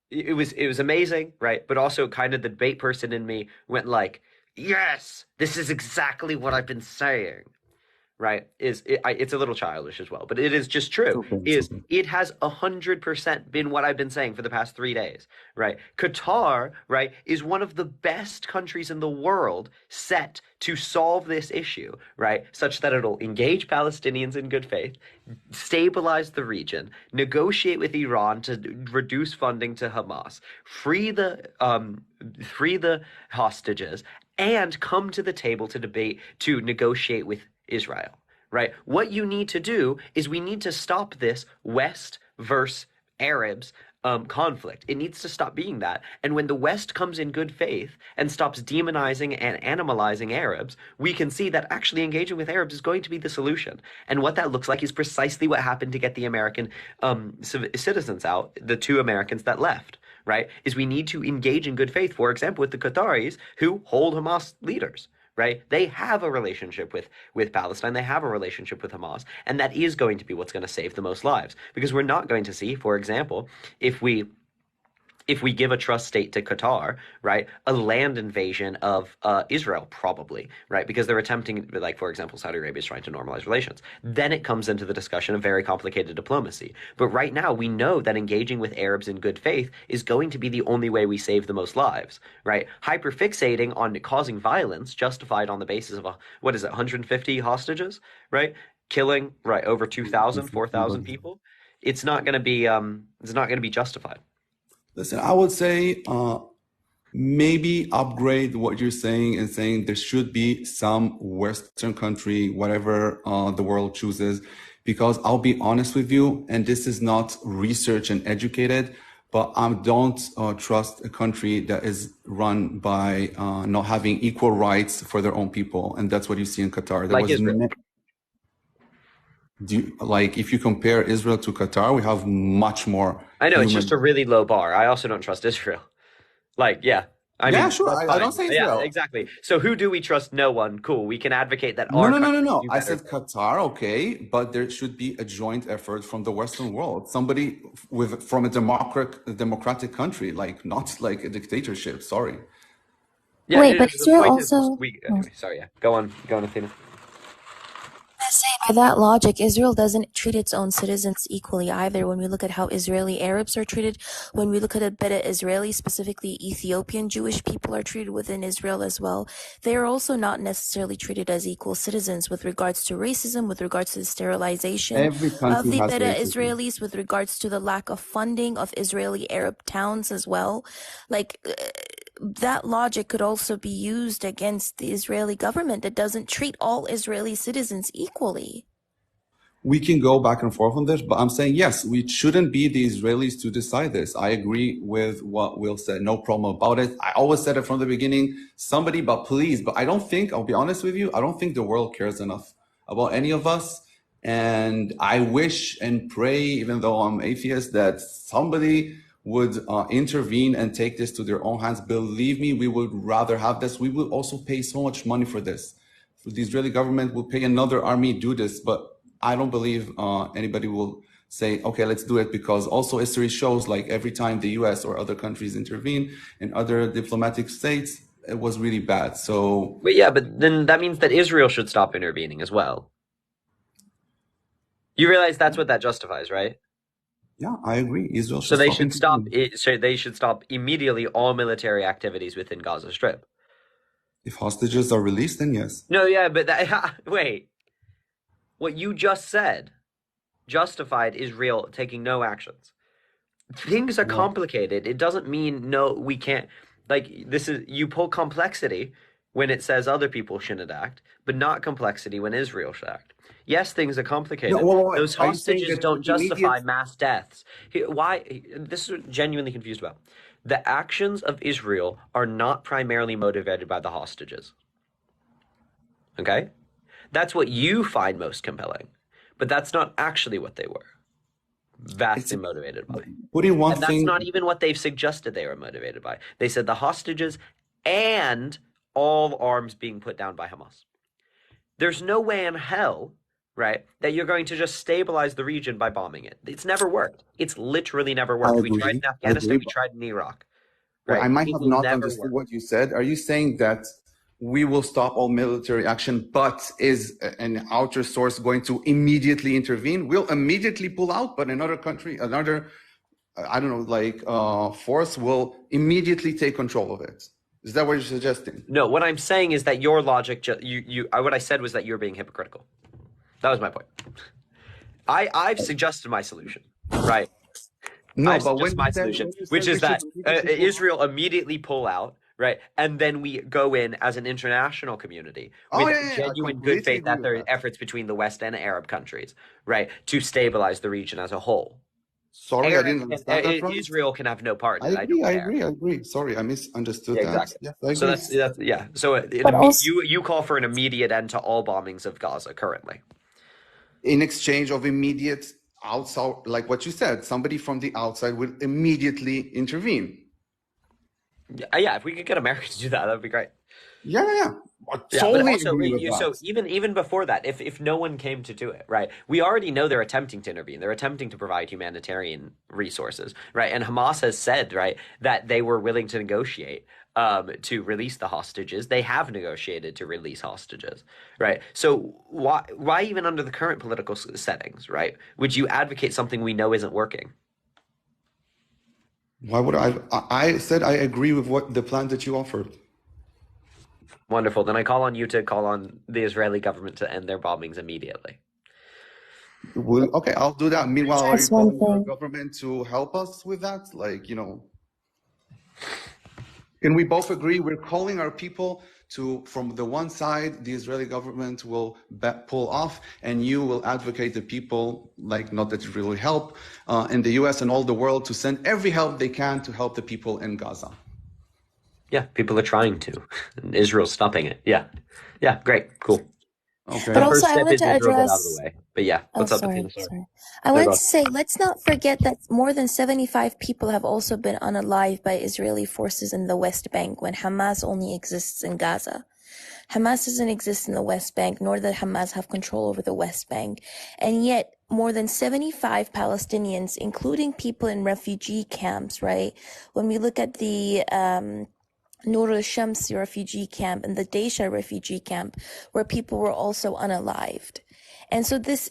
it was amazing, right, but also kind of the debate person in me went like, yes, this is exactly what I've been saying, right? It's a little childish as well, but it is just true. It's okay. It has 100% been what I've been saying for the past 3 days, right? Qatar, right, is one of the best countries in the world set to solve this issue, right, such that it'll engage Palestinians in good faith, stabilize the region, negotiate with Iran to reduce funding to Hamas, free the hostages, and come to the table to negotiate with Israel, right? What you need to do is we need to stop this West versus Arabs conflict. It needs to stop being that. And when the West comes in good faith and stops demonizing and animalizing Arabs, we can see that actually engaging with Arabs is going to be the solution. And what that looks like is precisely what happened to get the American citizens out, the 2 Americans that left, right? Is we need to engage in good faith, for example, with the Qataris who hold Hamas leaders. Right? They have a relationship with Palestine. They have a relationship with Hamas. And that is going to be what's going to save the most lives. Because we're not going to see, for example, if we give a trust state to Qatar, right, a land invasion of Israel, probably, right, because they're attempting, like, for example, Saudi Arabia is trying to normalize relations. Then it comes into the discussion of very complicated diplomacy. But right now, we know that engaging with Arabs in good faith is going to be the only way we save the most lives, right? Hyperfixating on causing violence, justified on the basis of, 150 hostages, right? Killing, right, over 2,000, 4,000 people. It's not going to be justified. Listen, I would say maybe upgrade what you're saying and saying there should be some Western country, whatever the world chooses, because I'll be honest with you, and this is not research and educated, but I don't trust a country that is run by not having equal rights for their own people. And that's what you see in Qatar. Like Israel. If you compare Israel to Qatar, we have much more. I know, it's just a really low bar. I also don't trust Israel. Yeah. I mean, sure. I don't say Israel. Yeah, exactly. So who do we trust? No one. Cool. We can advocate that. No. I said Qatar, okay, but there should be a joint effort from the Western world. Somebody from a democratic country, not like a dictatorship. Sorry. Yeah, wait, but Israel also. Anyway, sorry. Yeah. Go on, Athena. By that logic, Israel doesn't treat its own citizens equally either. When we look at how Israeli Arabs are treated, when we look at a bit of Israeli, specifically Ethiopian Jewish people are treated within Israel as well. They are also not necessarily treated as equal citizens with regards to racism, with regards to the sterilization of the beta Israelis, with regards to the lack of funding of Israeli Arab towns as well. That logic could also be used against the Israeli government that doesn't treat all Israeli citizens equally. We can go back and forth on this, but I'm saying, yes, we shouldn't be the Israelis to decide this. I agree with what Will said. No problem about it. I always said it from the beginning, but I don't think, I'll be honest with you, I don't think the world cares enough about any of us. And I wish and pray, even though I'm atheist, that somebody would intervene and take this to their own hands. Believe me, we would rather have this. We will also pay so much money for this. The Israeli government will pay another army do this, but I don't believe anybody will say, okay, let's do it, because also history shows every time the US or other countries intervene in other diplomatic states, it was really bad. So, but then that means that Israel should stop intervening as well. You realize that's what that justifies, right? Yeah, I agree. Israel should so they should stop. They should stop immediately all military activities within Gaza Strip. If hostages are released, then yes. No, yeah, but wait. What you just said justified Israel taking no actions. Things are complicated. It doesn't mean no, we can't. You pull complexity when it says other people shouldn't act, but not complexity when Israel should act. Yes, things are complicated. Those hostages don't justify mass deaths. Why? This is what I'm genuinely confused about. The actions of Israel are not primarily motivated by the hostages. Okay? That's what you find most compelling. But that's not actually what they were vastly motivated by. Putting one And that's thing, not even what they've suggested they were motivated by. They said the hostages and all arms being put down by Hamas. There's no way in hell, right, that you're going to just stabilize the region by bombing it. It's never worked. It's literally never I worked. We tried agree. in I Afghanistan, agree. we tried in Iraq, Well, I right? might It have will not never understood work. what you said. Are you saying that we will stop all military action, but is an outer source going to immediately intervene? We'll immediately pull out, but another country, another, I don't know, like force will immediately take control of it. Is that what you're suggesting? No, what I'm saying is that your logic, what I said was that you're being hypocritical. That was my point. I've suggested my solution, right? No, I've but when suggested you my said solution, we which is should that immediately pull out, Israel immediately pull out, right? And then we go in as an international community oh with yeah, I genuine good completely faith agree that with there are that. efforts between the West and Arab countries, right, to stabilize the region as a whole. Sorry, I didn't understand that right. Israel can have no part I in it. agree, I don't care. I agree. Sorry, I misunderstood Yeah, that. exactly. Yes, I So agree. that's yeah. So But also, you call for an immediate end to all bombings of Gaza currently. In exchange of immediate outside, like what you said, somebody from the outside will immediately intervene. Yeah, if we could get America to do that, that'd be great. Yeah. I Yeah, totally but also, agree with that. so even before that, if no one came to do it, right? We already know they're attempting to intervene. They're attempting to provide humanitarian resources, right? And Hamas has said, right, that they were willing to negotiate to release the hostages. They have negotiated to release hostages, right? So why even under the current political settings, right, would you advocate something we know isn't working? Why would I said I agree with what the plan that you offered. Wonderful. Then I call on you to call on the Israeli government to end their bombings immediately. Okay, I'll do that. Meanwhile, are you that's one calling our thing. government to help us with that? Like, can we both agree we're calling our people to, from the one side, the Israeli government will pull off, and you will advocate the people, like, not that it really help, in the US and all the world, to send every help they can to help the people in Gaza. Yeah, people are trying to. And Israel's stopping it. Yeah, great, cool. Okay. But The also, first I step want is to Israel get out of the address. way. But yeah, Oh, what's up, sorry, Athena? sorry. I No, wanted go to say, let's not forget that more than 75 people have also been unalived by Israeli forces in the West Bank when Hamas only exists in Gaza. Hamas doesn't exist in the West Bank, nor does Hamas have control over the West Bank. And yet, more than 75 Palestinians, including people in refugee camps, right? When we look at the Nur al-Shams refugee camp and the Deisha refugee camp, where people were also unalived. And so this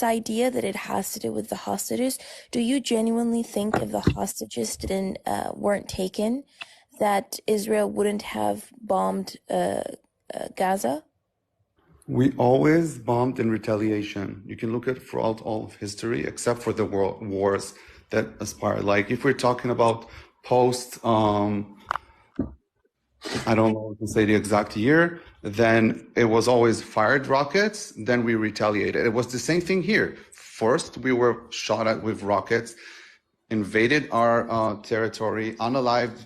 idea that it has to do with the hostages, do you genuinely think if the hostages weren't taken, that Israel wouldn't have bombed Gaza? We always bombed in retaliation. You can look at throughout all of history, except for the wars that aspire. Like if we're talking about post, I don't know to say the exact year, then it was always fired rockets, then we retaliated. It was the same thing here. First, we were shot at with rockets, invaded our territory, unalived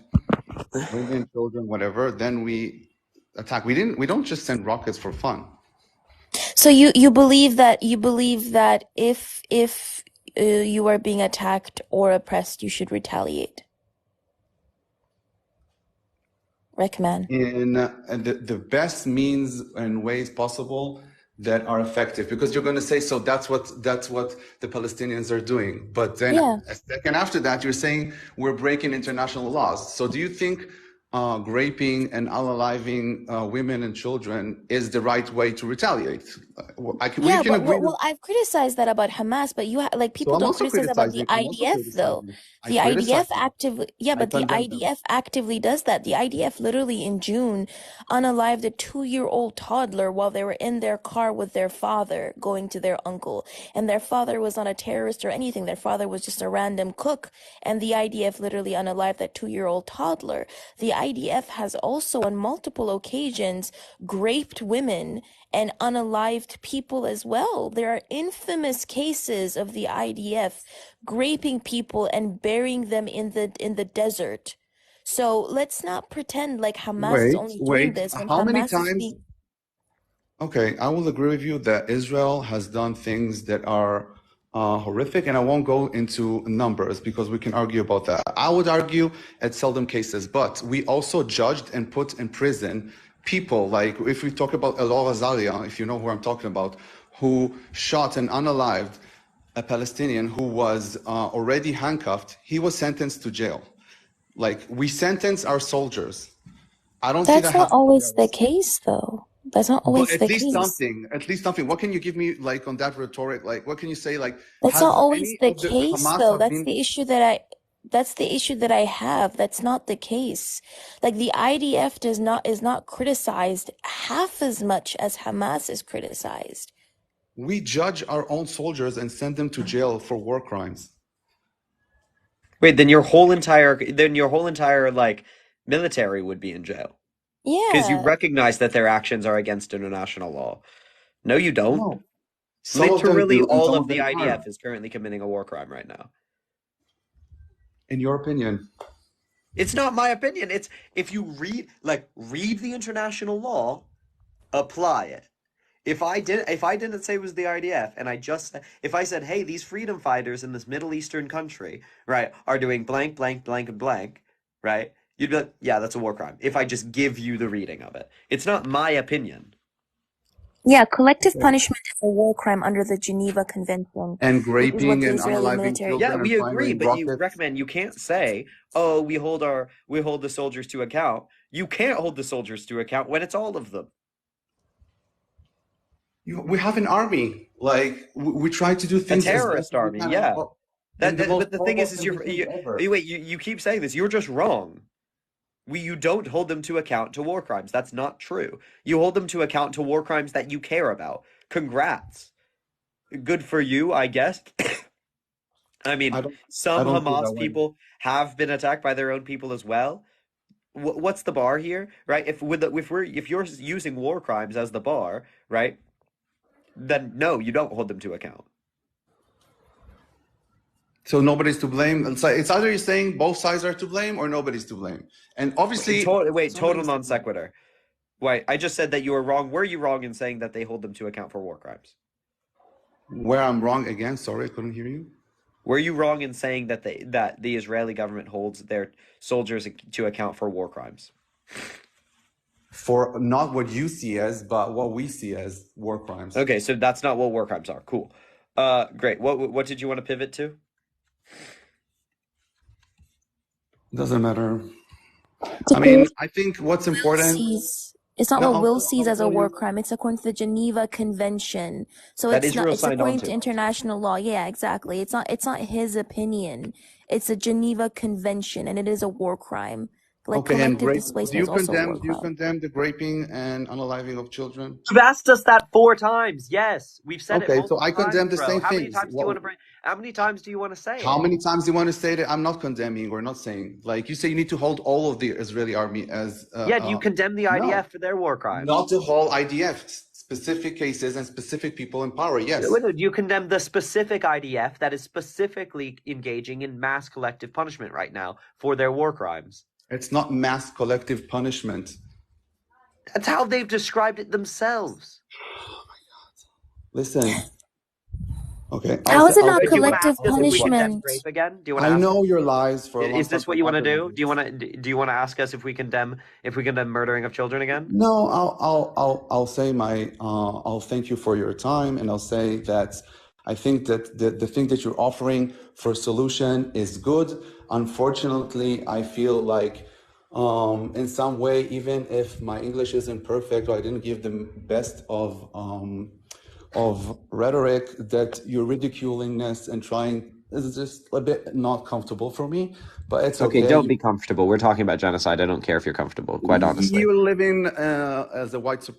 women, children, whatever. Then we attack. We don't just send rockets for fun. So you believe that if you are being attacked or oppressed, you should retaliate. Recommend. In the best means and ways possible that are effective, because you're going to say, so that's what the Palestinians are doing. But then a second after that, you're saying we're breaking international laws. So do you think raping and unaliving women and children is the right way to retaliate? Well, I've criticized that about Hamas, but people I'm don't also criticize about the IDF though. The IDF actively, but the IDF actively does that. The IDF literally in June unalived a 2-year-old toddler while they were in their car with their father going to their uncle, and their father was not a terrorist or anything. Their father was just a random cook, and the IDF literally unalived that 2-year-old toddler. The IDF has also on multiple occasions raped women and unalived people as well. There are infamous cases of the IDF raping people and burying them in the desert. So let's not pretend like Hamas is only doing this when How many Hamas is times? being. Okay, I will agree with you that Israel has done things that are horrific, and I won't go into numbers because we can argue about that. I would argue at seldom cases, but we also judged and put in prison people, like if we talk about Elor Azaria, if you know who I'm talking about, who shot and unalived a Palestinian who was already handcuffed. He was sentenced to jail. Like, we sentence our soldiers. I don't see That's that not happening always the else. case, though. That's not But always at the least case. something, at least something. What can you give me, like, on that rhetoric? Like, what can you say? Like, That's not has always any the of the case, Hamas though. have been, That's the issue that I have. That's not the case. Like the IDF is not criticized half as much as Hamas is criticized. we judge our own soldiers and send them to jail for war crimes. Wait, then your whole entire like military would be in jail because you Yeah. recognize that their actions are against international law. No, you don't. No, some of them Literally do, and all some of of the them IDF aren't. is currently committing a war crime right now. In your opinion, It's not my opinion. It's if you read the international law, apply it. If I didn't say it was the IDF and if I said, "Hey, these freedom fighters in this Middle Eastern country, right, are doing blank blank blank and blank," right? You'd be like, "Yeah, that's a war crime." If I just give you the reading of it. It's not my opinion. Yeah, collective okay. punishment is a war crime under the Geneva Convention, And which is what raping the and Israeli unaliving military. Yeah, children and we agree, firing but you rockets. recommend you can't say, "Oh, we hold the soldiers to account." You can't hold the soldiers to account when it's all of them. We have an army. Like, we try to do A things as best terrorist as we army, can yeah. in the most But the thing horrible is conditions ever. you keep saying this. You're just wrong. You don't hold them to account to war crimes. That's not true. You hold them to account to war crimes that you care about. Congrats. Good for you, I guess. I mean, I don't I some don't feel that Hamas way. people have been attacked by their own people as well. What's the bar here, right? If you're using war crimes as the bar, right? Then no, you don't hold them to account. So nobody's to blame. It's either you're saying both sides are to blame or nobody's to blame. And obviously, Total somebody's to non blame. sequitur. Wait, I just said that you were wrong. Were you wrong in saying that they hold them to account for war crimes? Where I'm wrong again, sorry, I couldn't hear you. Were you wrong in saying that the Israeli government holds their soldiers to account for war crimes? For not what you see as, but what we see as war crimes. Okay, so that's not what war crimes are. Cool. Great. What did you want to pivot to? Doesn't matter. I mean, I think what's important. It's not No, what Will sees I'll as a tell war you. crime. It's according to the Geneva Convention. So That it's not. Israel It's signed on according to to. international law. Yeah, exactly. It's not his opinion. It's a Geneva Convention, and it is a war crime. Like Okay, and collective do displacement is also a war do you crime. condemn the raping and unaliving of children? You've asked us that 4 times. Yes, we've said it Okay, so multiple I times, condemn the bro. same How many things. times do you want to bring? How many times do you want to say How it? many times do you want to say that I'm not condemning or not saying? Like, you say you need to hold all of the Israeli army as Yeah, do you condemn the IDF no, for their war crimes? not the whole IDF, specific cases and specific people in power. Yes, Do you condemn the specific IDF that is specifically engaging in mass collective punishment right now for their war crimes? it's not mass collective punishment. That's how they've described it themselves. Listen, okay. How is it I'll not give Do you you want to collective ask us if we condemn punishment? rape again? Do you want to I ask? know your lies for a long time. Is this what you want to do? Do Do you want to ask us if we condemn murdering of children again? No, I'll say I'll thank you for your time, and I'll say that I think that the thing that you're offering for solution is good. Unfortunately, I feel like in some way, even if my English isn't perfect or I didn't give the best of rhetoric, that your ridiculingness and trying is just a bit not comfortable for me. But it's okay. Don't be comfortable. We're talking about genocide. I don't care if you're comfortable, quite honestly. You're living as a white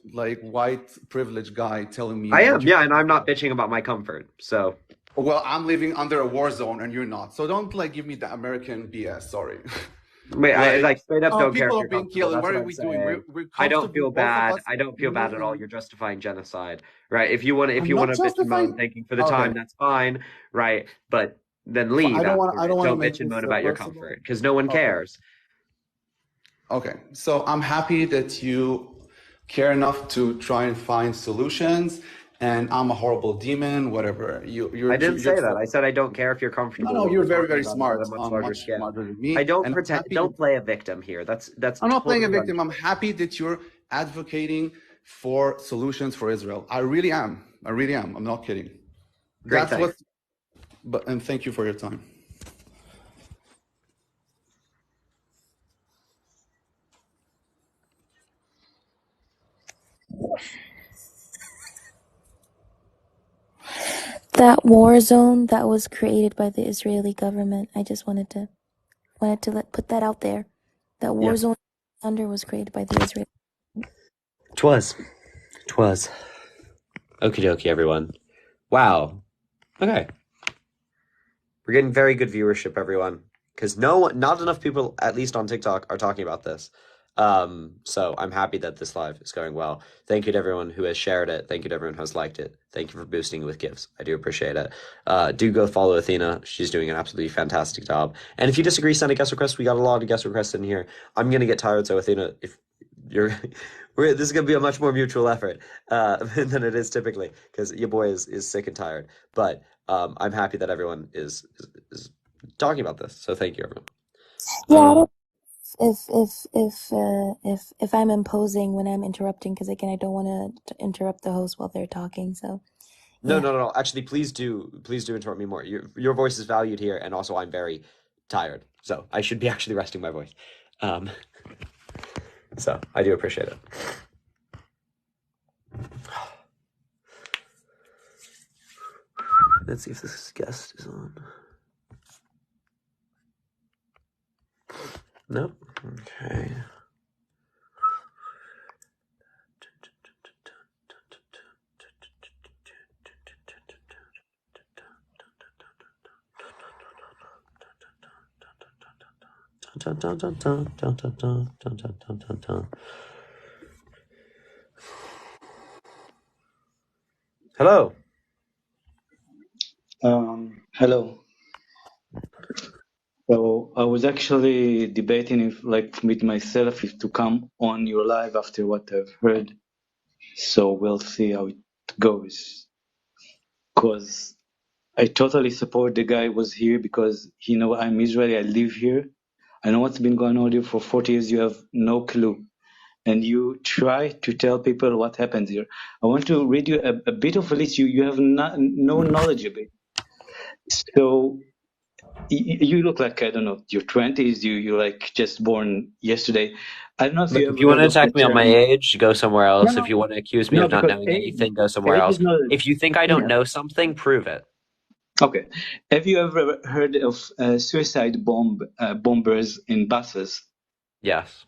privileged guy telling me. I am, what you- yeah, and I'm not bitching about my comfort. So, Well, I'm living under a war zone and you're not. So don't give me the American BS. Sorry. wait, I straight up don't care people if are you're being comfortable. killed. That's What what are I'm we doing? saying. We're I don't comfortable, feel both of bad. us. I don't feel bad at all. You're justifying genocide, right? If you want I'm to not bitch and moan, justifying. thanking for the Okay. time, that's fine, right? But then leave I don't want after it. to Don't make bitch and this moan about your personal. comfort because no one Okay. cares. Okay. So I'm happy that you care enough to try and find solutions. And I'm a horrible demon, whatever. I didn't say You're that. I said I don't care if you're no, comfortable no, with you're me very, talking very about it at a smart, much larger much scale. smarter than me. I don't And I'm pretend. happy Don't play a victim here. That's I'm not playing a totally victim. I'm happy that you're advocating for solutions for Israel. I really am. I really am. I'm not kidding. Great. That's what. Thanks. And thank you for your time. That war zone that was created by the Israeli government, I just wanted to put that out there. That war zone under was created by the Israeli. Twas. Okie dokie, everyone. Wow. Okay. We're getting very good viewership, everyone, because not enough people, at least on TikTok, are talking about this. So I'm happy that this live is going well. Thank you to everyone who has shared it. Thank you to everyone who has liked it. Thank you for boosting it with gifts. I do appreciate it. Do go follow Athena. She's doing an absolutely fantastic job. And if you disagree, send a guest request. We got a lot of guest requests in here. I'm gonna get tired, so Athena, if you're this is gonna be a much more mutual effort than it is typically, because your boy is sick and tired. But I'm happy that everyone is talking about this. So thank you, everyone. Yeah. If I'm imposing when I'm interrupting, because again, I don't want to interrupt the host while they're talking. So no. Actually, please do interrupt me more. Your voice is valued here, and also I'm very tired, so I should be actually resting my voice. So I do appreciate it. Let's see if this guest is on. No? Okay. Hello. Hello. So I was actually debating if, like, with myself, if to come on your live after what I've heard. So we'll see how it goes. Because I totally support the guy who was here because I'm Israeli. I live here. I know what's been going on here for 40 years. You have no clue. And you try to tell people what happens here. I want to read you a bit of a list. You have no knowledge of it. So you look like, I don't know, your 20s. You're like just born yesterday. I don't know if Look, you if ever you want heard to of the attack me on my term. age, go somewhere else. If you want to accuse me No, of not because knowing anything, go somewhere age else. is not. If you think I don't Yeah. know something, prove it. Okay. Have you ever heard of suicide bombers in buses? Yes.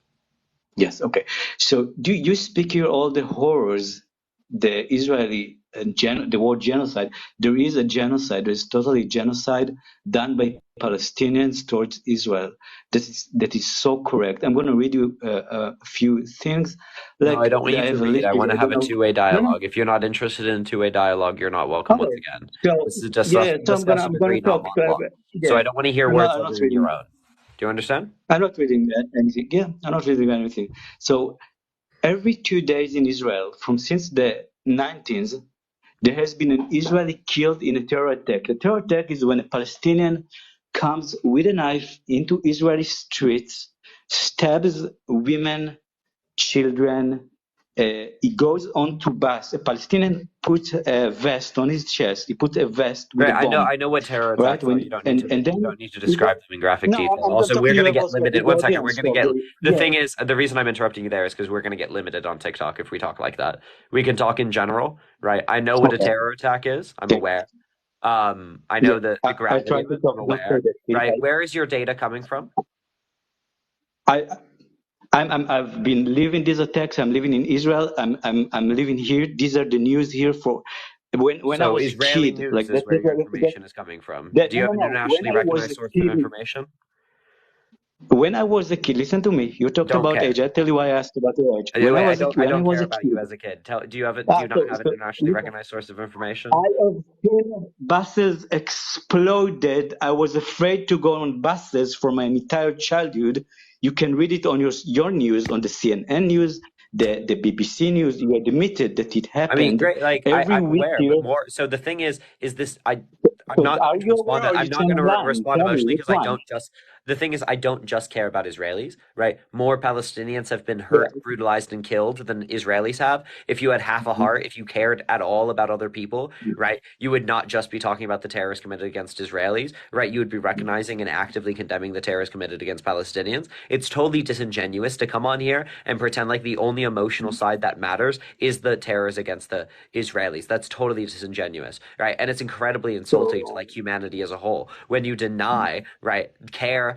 Yes. Okay. So do you speak here all the horrors, the Israeli the word genocide? There is a genocide. There is totally genocide done by Palestinians towards Israel. That is so correct. I'm going to read you a few things. No, I Like don't want I you to have a read. list I here. want to I have don't a know. two-way No, no. dialogue. If you're not interested in two-way dialogue, you're not welcome once Okay. again. So This is just yeah. a So I'm discussion gonna agreed, not talk. monologue. So Yeah. I don't want to hear I'm not. words I'm other not than your reading. own. Do you understand? I'm not reading anything. Yeah. I'm not reading anything. So every 2 days in Israel, since the 19th, there has been an Israeli killed in a terror attack. A terror attack is when a Palestinian comes with a knife into Israeli streets, stabs women, children. He goes on to bus. A Palestinian puts a vest on his chest. He puts a vest with Great. a bomb. I know what terror Right? attacks are. You don't need to And you then don't need to he describe goes, them in graphic no, detail. I'm Also, talking we're to gonna you get also limited. the One second. We're audience. gonna So get the yeah. thing is the reason I'm interrupting you there is because we're gonna get limited on TikTok if we talk like that. We can talk in general, right? I know what a Okay. terror attack is. I'm Okay. aware. I Yeah. know the I gravity try of to it. talk. I'm Don't say aware, that. right? Where is your data coming from? I I've been living these attacks. I'm living in Israel. I'm living here. These are the news here for when I So was a Israeli kid. news Like is that. where your information is coming from. Do you No, have no, an no. When internationally I was recognized a source of kid. information? When I was a kid, listen to me. You talked Don't about care. age. I tell you why I asked about your age. Anyway, When I don't was care a about you kid. as a kid. Do you not have an internationally So recognized source of information? I have seen buses exploded. I was afraid to go on buses for my entire childhood. You can read it on your news, on the CNN news, the BBC News. You admitted that it I mean, happened great. Like every I'm week aware, here. but more. So the thing is this I'm So not are going to you respond. aware, or are I'm you not going telling to lying? respond Tell me emotionally which because I one. don't just. The thing is, I don't just care about Israelis, right? More Palestinians have been Yeah. hurt, brutalized, and killed than Israelis have. If you had half a heart, if you cared at all about other people, right, you would not just be talking about the terrorists committed against Israelis, right? You would be recognizing and actively condemning the terrorists committed against Palestinians. It's totally disingenuous to come on here and pretend like the only emotional side that matters is the terrors against the Israelis. That's totally disingenuous, right? And it's incredibly insulting to So like humanity as a whole when you deny, right, care,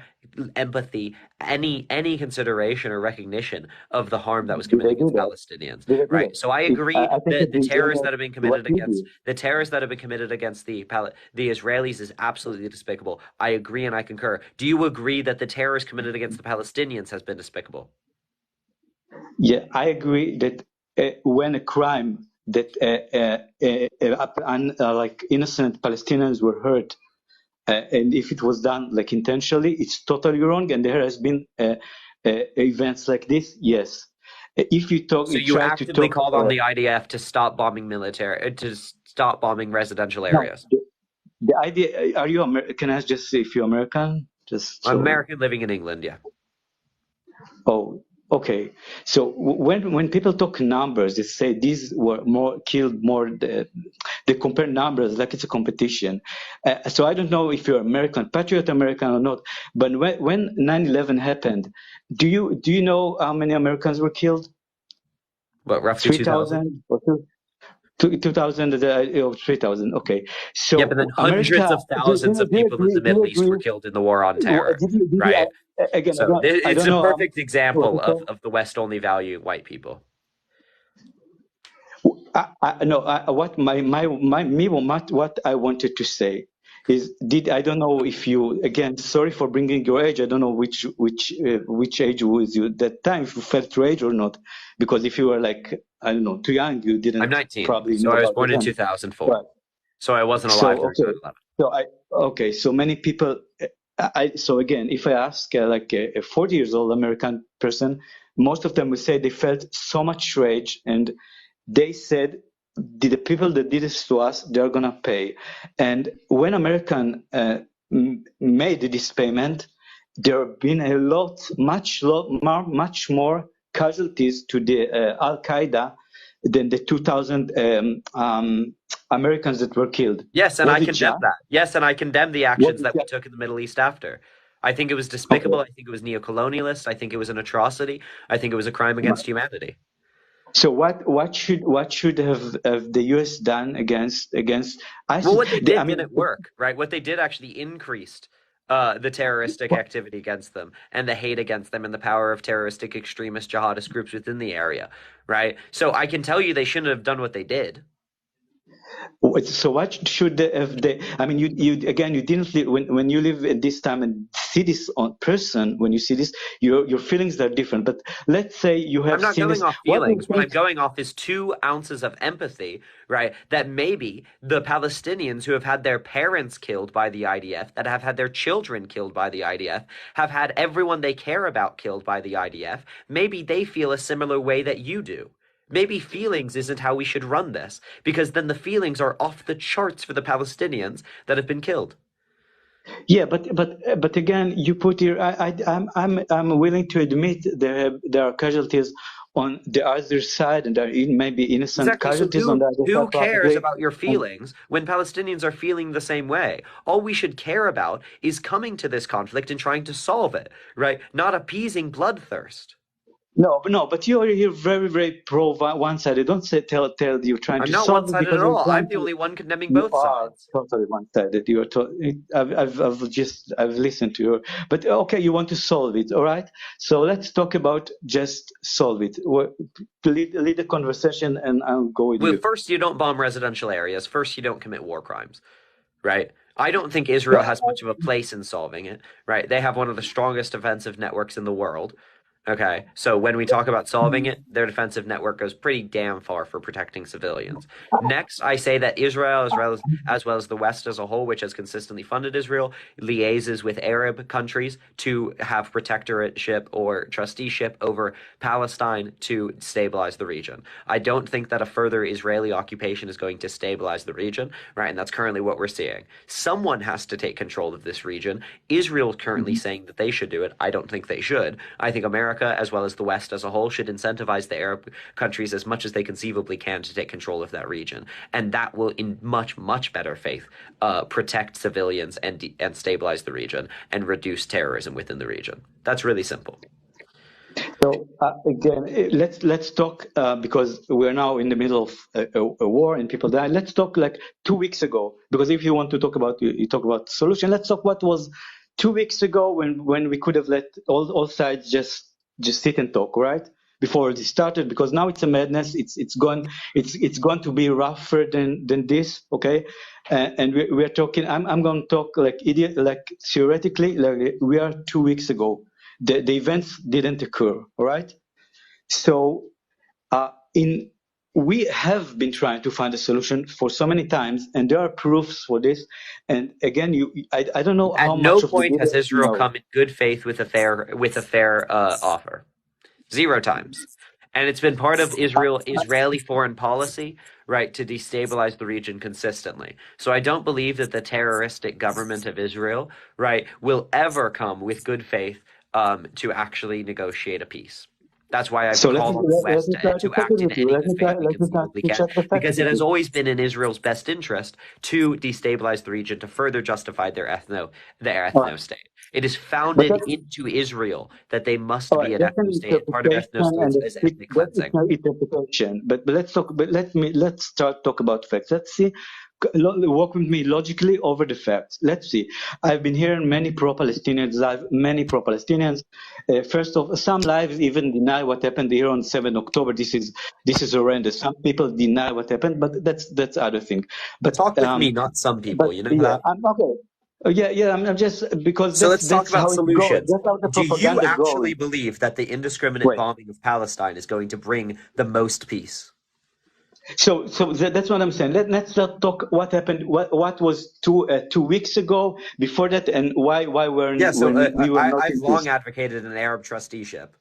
empathy, any consideration or recognition of the harm that was did committed I do against that? Palestinians, Did I do right? that? So I agree I think that it's the terrors ingenious that have been what committed you against do. the terrors that have been committed against the Israelis is absolutely despicable. I agree and I concur. Do you agree that the terrors committed against the Palestinians has been despicable? Yeah, I agree that when a crime that like innocent Palestinians were hurt, and if it was done like intentionally, it's totally wrong. And there has been events like this. Yes, if you talk, So you you try to actively talk. called on the IDF to stop bombing to stop bombing residential No, areas. the idea. Are you American? Can I just say if you're American? Just I'm so. American living in England, yeah. Oh, okay. So when people talk numbers, they say these were more killed more. They compare numbers like it's a competition. So I don't know if you're American, patriot American or not. But when 9/11 happened, do you know how many Americans were killed? But roughly 2,000? 3,000 or 2,000 or 3,000. Okay. Yeah, but then So hundreds America, of thousands of do you people in agree? the Do you Middle East were agree? killed in the war on terror, Did you right? again? So I it's don't a know perfect what example to say. of the West only value white people. No, what what I wanted to say is, I don't know if you, again, sorry for bringing your age. I don't know which age was you that time, if you felt your age or not, because if you were like, I don't know, too young, you I'm didn't 19, probably so know I was about born in it. 2004. Right. So I wasn't alive So during okay, 9/11. so many people. So again, if I ask like a 40 years old American person, most of them will say they felt so much rage, and they said the people that did this to us, they're gonna pay. And when American made this payment, there have been much more casualties to the Al Qaeda than the 2,000 Americans that were killed. Yes, and I Was it condemn just? that. Yes, and I condemn the Was actions it that we just? took in the Middle East after. I think it was Okay. despicable. I think it was neocolonialist. I think it was an atrocity. I think it was a crime against humanity. So what should have the U.S. done against Well, ISIS? what they I did mean, didn't work, right? What they did actually increased the terroristic activity against them and the hate against them and the power of terroristic extremist jihadist groups within the area, right? So I can tell you they shouldn't have done what they did. so what should have they? I mean, you again, you didn't live, when you live at this time and see this on person. When you see this, your feelings are different. But let's say you I'm have not seen going this. off What do you feelings. What I'm think? going off is 2 ounces of empathy, right? That maybe the Palestinians who have had their parents killed by the IDF, that have had their children killed by the IDF, have had everyone they care about killed by the IDF, maybe they feel a similar way that you do. Maybe feelings isn't how we should run this, because then the feelings are off the charts for the Palestinians that have been killed. Yeah, but again, you put here. I'm willing to admit there are casualties on the other side, and there are maybe innocent Exactly. So casualties on the other who side, cares probably. about your And feelings when Palestinians are feeling the same way? All we should care about is coming to this conflict and trying to solve it, right? Not appeasing bloodthirst. no, but you're very, very pro one sided. Don't say tell you're trying I'm to not solve it, one-sided at because you're all. I'm trying the to. only one condemning You both are sides. totally one sided. I've listened to you, but okay, you want to solve it, all right? So let's talk about just solve it. Lead the conversation, and I'll go with Well, you. first, you don't bomb residential areas. First, you don't commit war crimes, right? I don't think Israel Right. has much of a place in solving it, right? They have one of the strongest defensive networks in the world, Okay, so when we talk about solving it, their defensive network goes pretty damn far for protecting civilians. Next, I say that Israel, as well as the West as a whole, which has consistently funded Israel, liaises with Arab countries to have protectorship or trusteeship over Palestine to stabilize the region. I don't think that a further Israeli occupation is going to stabilize the region, right? And that's currently what we're seeing. Someone has to take control of this region. Israel's currently saying that they should do it. I don't think they should. I think America, as well as the West as a whole, should incentivize the Arab countries as much as they conceivably can to take control of that region. And that will, in much, much better faith, protect civilians and stabilize the region and reduce terrorism within the region. That's really simple. So again, let's talk because we're now in the middle of a war and people die. Let's talk like 2 weeks ago, because if you want to talk about you talk about solution. Let's talk what was 2 weeks ago when we could have let all sides just sit and talk, right? Before this started, because now it's a madness. It's going to be rougher than this, okay? And we're talking. I'm going to talk like idiot, like theoretically, like we are 2 weeks ago. The events didn't occur, all right? So we have been trying to find a solution for so many times, and there are proofs for this. And again, I don't know how At no much of the point has video Israel you know. come in good faith with a fair offer. 0 times. And it's been part of Israeli foreign policy, right, to destabilize the region consistently. So I don't believe that the terroristic government of Israel, right, will ever come with good faith to actually negotiate a peace. That's why I've So called on the West let me try to to check act it in with you. any good faith we Let me try conceivably to can, check the facts because it with has you. always been in Israel's best interest to destabilize the region to further justify their All right, ethno-state. It is but founded that's into Israel that they must all be right. an That's an ethno-state, and part of interpretation, ethno-state and is ethnic that's cleansing. an interpretation. But let's talk. But let's start talk about facts. Let's see. Walk with me logically over the facts. Let's see. I've been hearing many pro-Palestinians live, many pro-Palestinians. First of some lives even deny what happened here on 7 October. This is horrendous. Some people deny what happened, but that's other thing. But Talk with me, not some people. You know yeah, that? I'm okay. I'm just because So let's talk that's about how it goes. solutions. That's how the Do you propaganda goes. actually believe that the indiscriminate Wait. bombing of Palestine is going to bring the most peace? So that's what I'm saying. Let's not talk what happened. What was 2 weeks ago before that, and why Yeah, so when we were not I've in long peace. advocated an Arab trusteeship.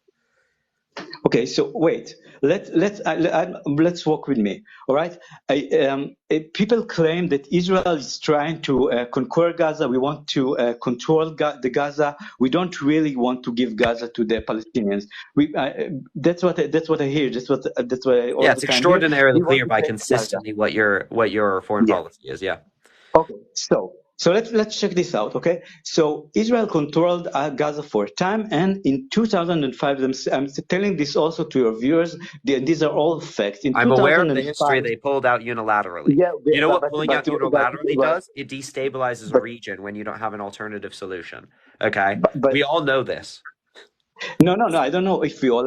Okay, so wait. Let's walk with me. All right. People claim that Israel is trying to conquer Gaza. We want to control the Gaza. We don't really want to give Gaza to the Palestinians. That's what I hear. That's what I all Yeah, the it's time hear. extraordinarily We want clear to by take Gaza. consistently what your foreign Yeah. policy is. Yeah. Okay, so let's check this out. Okay, so Israel controlled Gaza for a time, and in 2005, I'm telling this also to your viewers. These are all facts. In I'm aware of the 2005, history they pulled out unilaterally. yeah, You know but what pulling out unilaterally does? It destabilizes a but region when you don't have an alternative solution. Okay? but We all know this. no, I don't know if we all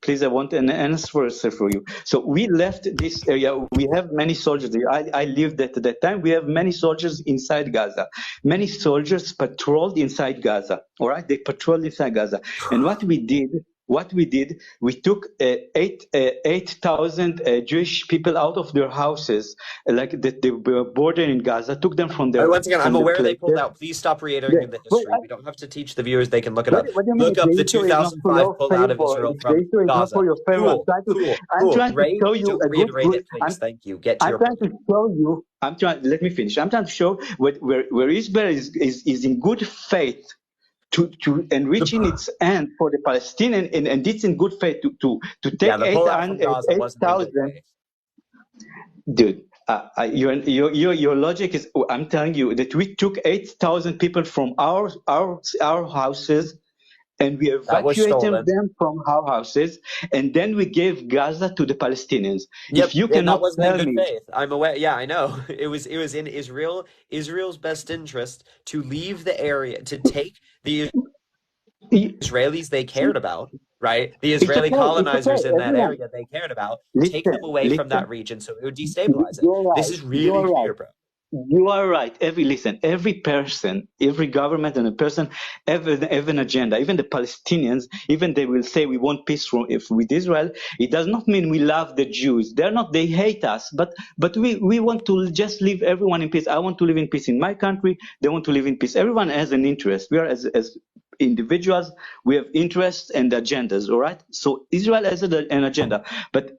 please, I want an answer for you. So we left this area. We have many soldiers there. I lived at that time. We have many soldiers inside Gaza. Many soldiers patrolled inside Gaza. All right, they patrolled inside Gaza. And we took 8,000 Jewish people out of their houses, like the border in Gaza. Took them from their Once again, I'm aware they pulled places. out. Please stop Yeah. reiterating the Wait, history. We don't have to teach the viewers. They can look it what, up. what do you mean Look if up the the history is not for 2005 your pullout of favor? Israel If the from history is not Gaza. for your favor, Cool, cool, I'm cool. trying to Ready show to you a reiterate it, please. Thank you. Get to your I'm trying point. to show you. Let me finish. I'm trying to show where Israel is in good faith to enriching its end for the Palestinian, and it's in good faith to Yeah, take the pullout from Gaza wasn't in good 8,000. faith. Dude, your logic is. I'm telling you that we took 8,000 people from our houses, and we That was evacuated stolen. them from our houses, and then we gave Gaza to the Palestinians. Yep, If you and that cannot wasn't in tell good me, faith. I'm aware. Yeah, I know. It was in Israel's best interest to leave the area, to take the Israelis they cared about, right? The it's Israeli okay. It's okay. colonizers in that Everyone, area they cared about, take them listen, away from listen. that region so it would destabilize it. You're This right. is really You're right. clear, bro. You are right. Every person, every government and a person have an agenda. Even the Palestinians, even they will say we want peace with Israel. It does not mean we love the Jews. They're not. They hate us. But we want to just leave everyone in peace. I want to live in peace in my country. They want to live in peace. Everyone has an interest. We are as individuals, we have interests and agendas. All right. So Israel has an agenda, but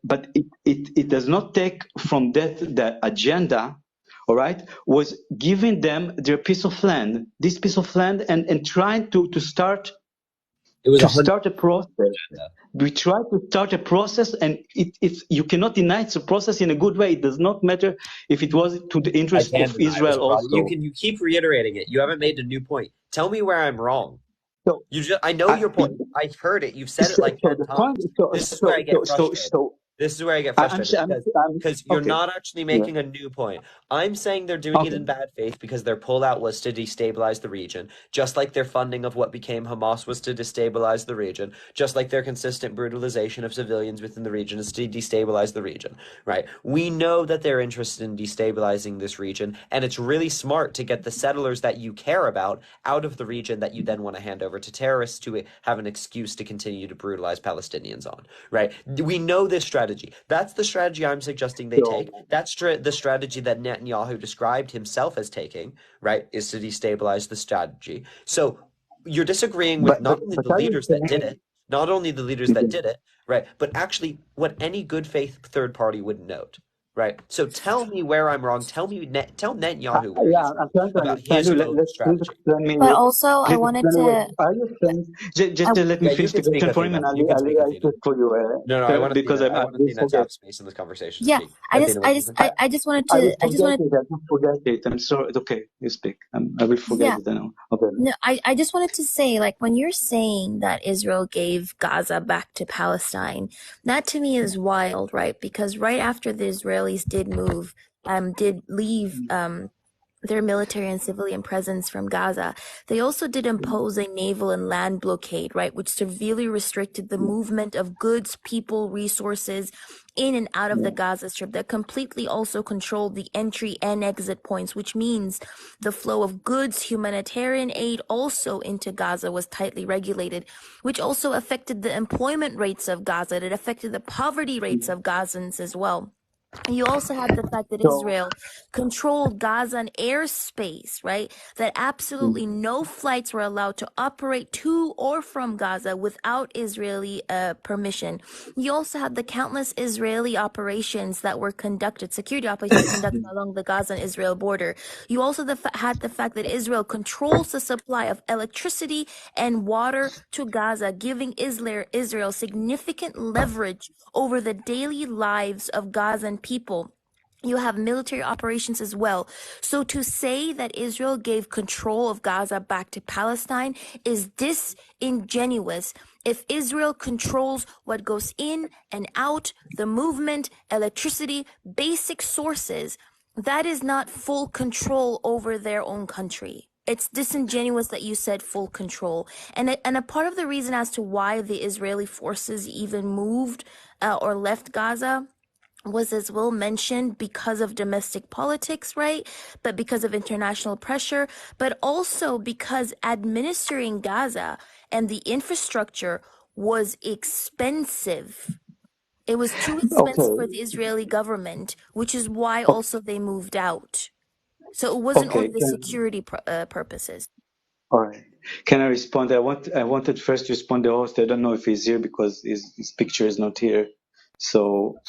it does not take from that the agenda, all right, was giving them their piece of land, this piece of land, and trying to start It was to 100. start a process. We try to start a process, and it's you cannot deny it's a process in a good way. It does not matter if it was to the I interest can of deny this, Israel brother. also. You keep reiterating it. You haven't made a new point. Tell me where I'm wrong. So, I know your point. I've heard it. You've said it like so 10 the point, times. This is where I get frustrated. This is where I get I'm frustrated because you're okay. not actually Yeah. making a new point. I'm saying they're doing it Okay. in bad faith because their pullout was to destabilize the region, just like their funding of what became Hamas was to destabilize the region, just like their consistent brutalization of civilians within the region is to destabilize the region, right? We know that they're interested in destabilizing this region, and it's really smart to get the settlers that you care about out of the region that you then want to hand over to terrorists to have an excuse to continue to brutalize Palestinians on, right? We know this strategy. That's the strategy I'm suggesting they take. That's the strategy that Netanyahu described himself as taking, right, is to destabilize the strategy. So you're disagreeing with not only the are you leaders that did it, not only the leaders that did it, right, but actually what any good faith third party would note. Right. So tell me where I'm wrong. Tell Netanyahu where Yeah, he's I'm wrong trying to about understand his you. quote Please strategy. explain me. But also, I Please wanted explain me. to. Are you saying just I, let me Yeah, you finish can the speak, question for him, Athena. and You can speak, I'll Athena. answer for you No, I want because Athena. I I want will Athena to forget. have space in this conversation to yeah, speak. Athena, what do you think? I just wanted I will to. I just forget wanted. it. I will forget it. I'm sorry. Okay, you speak. I will forget Yeah. it. I know. Okay. No, I just wanted to say, like, when you're saying that Israel gave Gaza back to Palestine, that to me is wild, right? Because right after the Israelis did leave, their military and civilian presence from Gaza, they also did impose a naval and land blockade, right, which severely restricted the movement of goods, people, resources in and out of the Gaza Strip. That completely also controlled the entry and exit points, which means the flow of goods, humanitarian aid also into Gaza was tightly regulated, which also affected the employment rates of Gaza. It affected the poverty rates of Gazans as well. You also had the fact that So, Israel controlled Gazan airspace, right? That absolutely no flights were allowed to operate to or from Gaza without Israeli permission. You also had the countless Israeli operations that were conducted, security operations conducted along the Gaza and Israel border. You also had the fact that Israel controls the supply of electricity and water to Gaza, giving Israel significant leverage over the daily lives of Gazan people. You have military operations as well. So to say that Israel gave control of Gaza back to Palestine is disingenuous. If Israel controls what goes in and out, the movement, electricity, basic sources, that is not full control over their own country. It's disingenuous that you said full control. And a part of the reason as to why the Israeli forces even moved or left Gaza was, as Will mentioned, because of domestic politics, right? But because of international pressure, but also because administering Gaza and the infrastructure was expensive. It was too expensive okay. for the Israeli government, which is why also they moved out. So it wasn't Okay. only the security purposes. All right. Can I respond? I wanted first to respond to the host. I don't know if he's here because his picture is not here. So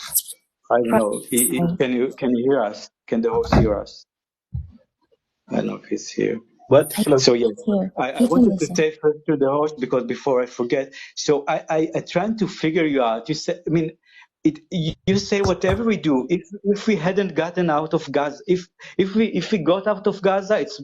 I don't know. Can you hear us? Can the host hear us? I don't know if he's here. What? Hello. So yeah, He's here. I He can wanted to listen. say first to the host because before I forget. So I trying to figure you out. You said, I mean, you say whatever we do, if we hadn't gotten out of Gaza, if we got out of Gaza, it's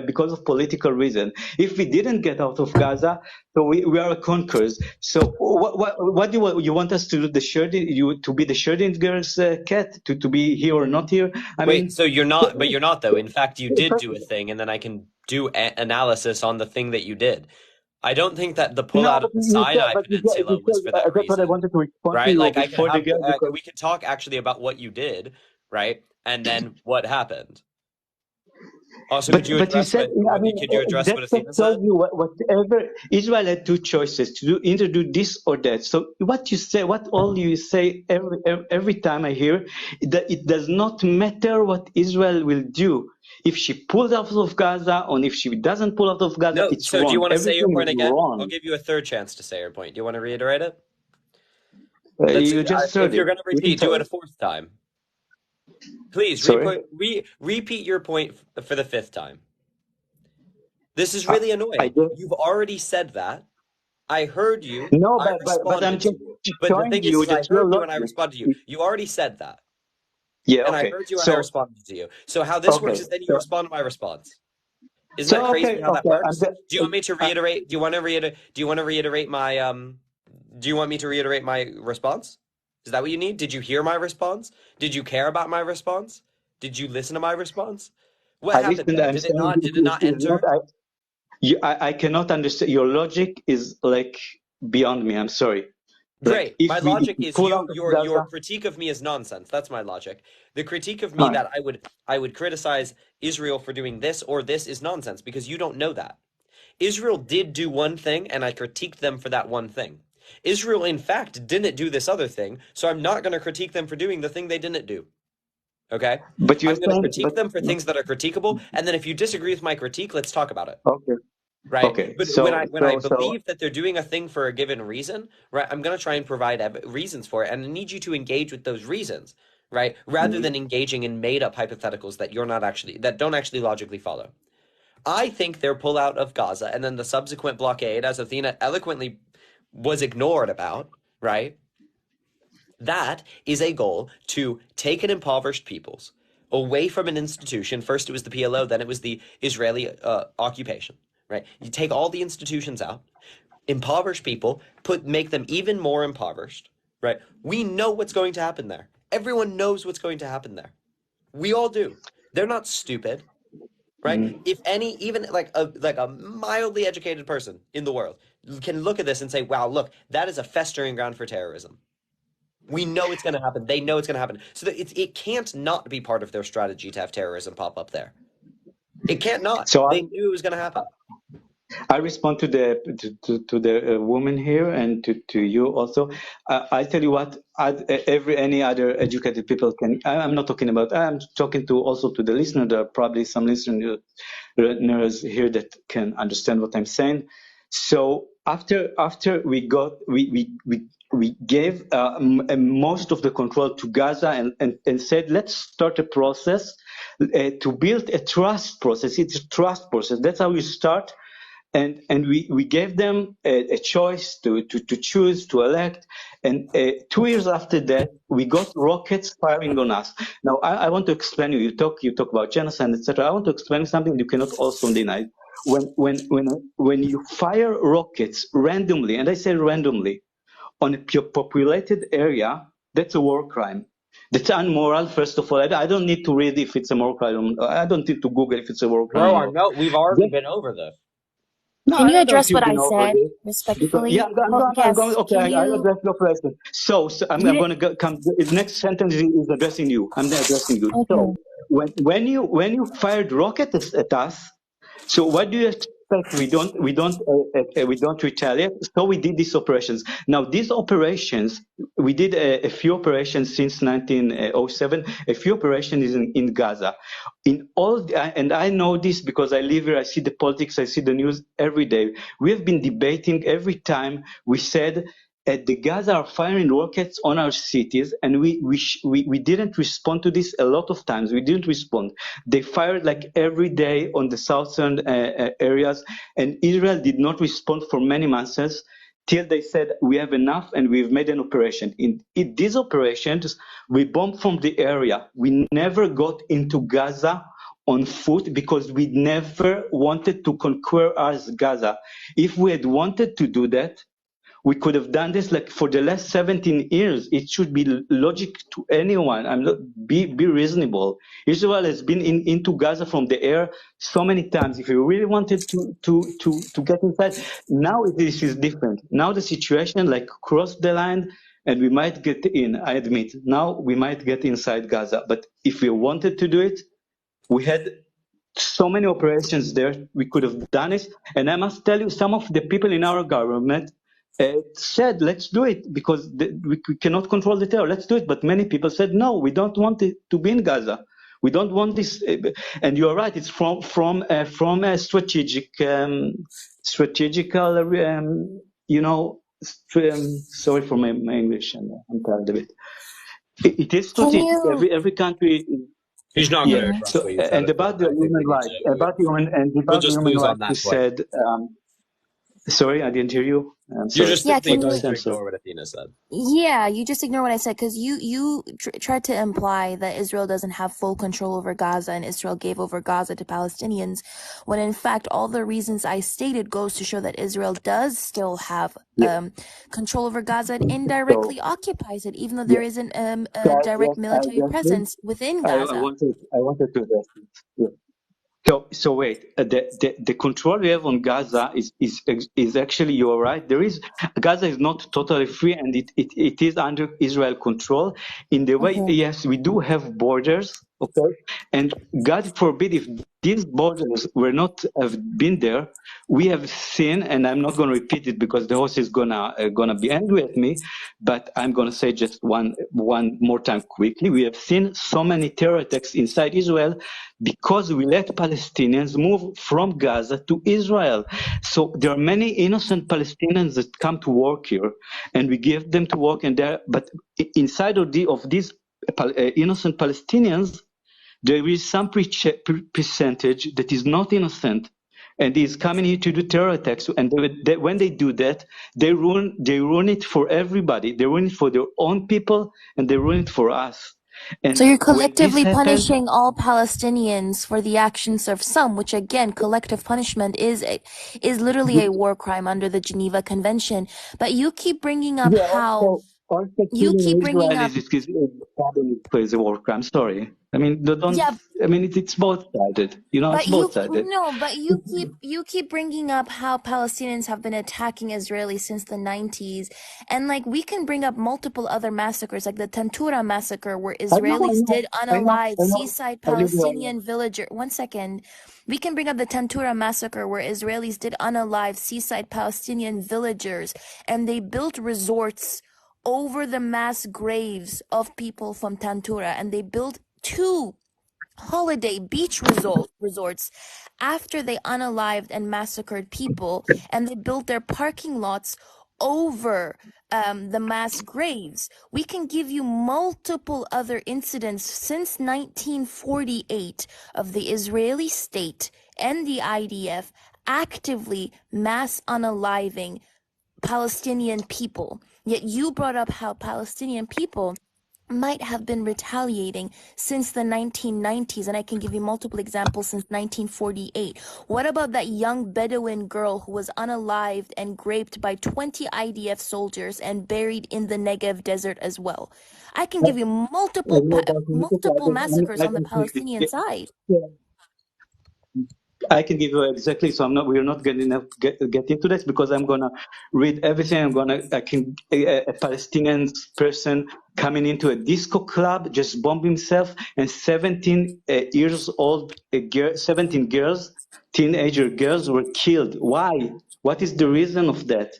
because of political reason. If we didn't get out of Gaza, so we are conquerors. So what do you want us to do? To be the Schrödinger's cat to be here or not here? I Wait, mean. so you're not though. In fact, you did do a thing, and then I can do analysis on the thing that you did. I don't think that the No, pullout of but the you said, Sinai but Peninsula you was for said, that that's what I reason, wanted to respond to right? you Like I can before the have, girl, because we can talk actually about what you did, right? And then what happened. Also, could you But you address said, what? I mean, Could you address that what just Athena said? tells you whatever Israel had two choices to do, either do this or that. So what you say, what all you say every time I hear, that it does not matter what Israel will do. If she pulls out of Gaza, or if she doesn't pull out of Gaza, No. it's So, do you wrong. want to say your Everything is point again? I'll wrong. give you a third chance to say your point. Do you want to reiterate it? Let's. You just If heard you're it. going to You can repeat, do tell it a it. fourth time. Please Sorry? repeat your point for the fifth time. This is I, really I annoying. just, You've already said that. I heard you. no, I but I'm responded to just you. But the showing thing you is I that your heard you and I logic. responded to you. You already said that. Yeah, And I okay. heard you and I So, responded to you. So how this okay. works is then you So, respond to my response. Isn't that so crazy how that okay. works? Do you want me to reiterate? Do you want to reiterate? Do you want to reiterate my Do you want me to reiterate my response? Is that what you need? Did you hear my response? Did you care about my response? Did you listen to my response? What I happened listened. there? I'm Did it saying not? Did it not is not. enter? I cannot understand. Your logic is like beyond me. I'm sorry. Like Great. My if logic we is pull out of your Gaza, critique of me is nonsense. That's my logic. The critique of me no. that I would criticize Israel for doing this or this is nonsense because you don't know that. Israel did do one thing and I critiqued them for that one thing. Israel in fact didn't do this other thing, so I'm not going to critique them for doing the thing they didn't do. Okay? But you're I'm going to saying, critique them for things that are critiquable, and then if you disagree with my critique, let's talk about it. okay, Right? okay. But when I believe that they're doing a thing for a given reason, right, I'm going to try and provide reasons for it, and I need you to engage with those reasons, right? Rather than engaging in made up hypotheticals that don't actually logically follow. I think their pullout of Gaza and then the subsequent blockade, as Athena eloquently was ignored about, right? That is a goal to take an impoverished peoples away from an institution. First it was the PLO, then it was the Israeli occupation, right? You take all the institutions out, impoverish people, make them even more impoverished, right? We know what's going to happen there. Everyone knows what's going to happen there. We all do. They're not stupid, right? If any, even like a mildly educated person in the world can look at this and say, wow, look, that is a festering ground for terrorism. We know it's going to happen. They know it's going to happen. So that it can't not be part of their strategy to have terrorism pop up there. It can't not. So They knew it was going to happen. I respond to the woman here and to you also. I tell you what, any other educated people can. I'm not talking about. I'm talking to also to the listener. There are probably some listeners here that can understand what I'm saying. So after we gave most of the control to Gaza and said, let's start a process to build a trust process. It's a trust process. That's how you start. And we gave them a choice to choose, to elect. And 2 years after that, we got rockets firing on us. Now, I want to explain you. You talk about genocide, etc. I want to explain something you cannot also deny. When you fire rockets randomly, and I say randomly, on a populated area, that's a war crime. That's unmoral, first of all. I don't need to read if it's a war crime. I don't need to Google if it's a war crime Bro, or I not. know we've already Just been over this. no, Can I you don't know if address what you've I been over said this. Because, yeah, respectfully? I'm Yes. going, okay, Can I'll you? address your question. I'm You did. going to come, the next sentence is addressing you. I'm addressing you. So Okay. when you fired rockets at us, so what do you expect? We don't retaliate. So we did these operations. Now these operations, we did a few operations since 1907. A few operations in Gaza. And I know this because I live here. I see the politics. I see the news every day. We have been debating every time we said the Gaza are firing rockets on our cities, and we didn't respond to this a lot of times. We didn't respond. They fired like every day on the southern areas, and Israel did not respond for many months till they said we have enough and we've made an operation. In these operations, we bombed from the area. We never got into Gaza on foot because we never wanted to conquer as Gaza. If we had wanted to do that, we could have done this like for the last 17 years. It should be logic to anyone. Be reasonable. Israel has been into Gaza from the air so many times. If you really wanted to get inside, now this is different. Now the situation like crossed the line and we might get in. I admit now we might get inside Gaza. But if we wanted to do it, we had so many operations there. We could have done it. And I must tell you, some of the people in our government said, let's do it because we cannot control the terror. Let's do it. But many people said, no, we don't want it to be in Gaza. We don't want this. And you're right. It's from a strategical, sorry for my English. I'm tired of it. It is Can strategic. you? Every country. He's not going to Yeah. Mhm. trust So, what you said. and about the I think human we need rights, to. We'll about the just human lose on rights, you that point. said. Sorry, I didn't hear you. I'm You're sorry. just Yeah, simply can What did you you? going say? to I'm sorry. ignore what Athena said. Yeah, you just ignore what I said because you tried to imply that Israel doesn't have full control over Gaza and Israel gave over Gaza to Palestinians, when in fact all the reasons I stated goes to show that Israel does still have Yeah. control over Gaza and So, indirectly occupies it, even though yeah. there isn't So a direct military presence within Gaza. I wanted to address this. Yeah. So wait, the control we have on Gaza is actually, you're right. Gaza is not totally free, and it is under Israel control. In the way, Okay. yes, we do have borders, okay, and God forbid if these borders were not have been there, we have seen, and I'm not going to repeat it because the host is gonna be angry at me, but I'm going to say just one more time quickly. We have seen so many terror attacks inside Israel because we let Palestinians move from Gaza to Israel. So there are many innocent Palestinians that come to work here, and we give them to work, but inside of these innocent Palestinians, there is some percentage that is not innocent and is coming here to do terror attacks. And when they do that, they ruin it for everybody. They ruin it for their own people, and they ruin it for us. So And you're when this collectively happens, punishing all Palestinians for the actions of some, which again, collective punishment is literally a war crime under the Geneva Convention. But you keep bringing up yeah, how also you killing keep bringing up, Israelis is a war crime. Sorry, I mean don't. yeah, I mean it's both sided. It's but both sided. you keep bringing up how Palestinians have been attacking Israelis since the 90s, and like we can bring up multiple other massacres, like the Tantura massacre, where Israelis did unalive I know. seaside I really Palestinian villager. One second, we can bring up the Tantura massacre, where Israelis did unalive seaside Palestinian villagers, and they built resorts over the mass graves of people from Tantura, and they built two holiday beach resorts after they unalived and massacred people, and they built their parking lots over the mass graves. We can give you multiple other incidents since 1948 of the Israeli state and the IDF actively mass unaliving Palestinian people. Yet you brought up how Palestinian people might have been retaliating since the 1990s, and I can give you multiple examples since 1948. What about that young Bedouin girl who was unalived and raped by 20 IDF soldiers and buried in the Negev desert as well? I can give you multiple massacres on the Palestinian side. I can give you exactly. So we're not going to get into this because I'm gonna read everything. A Palestinian person coming into a disco club just bomb himself, and 17 years old, 17 girls, teenager girls were killed. Why? What is the reason of that?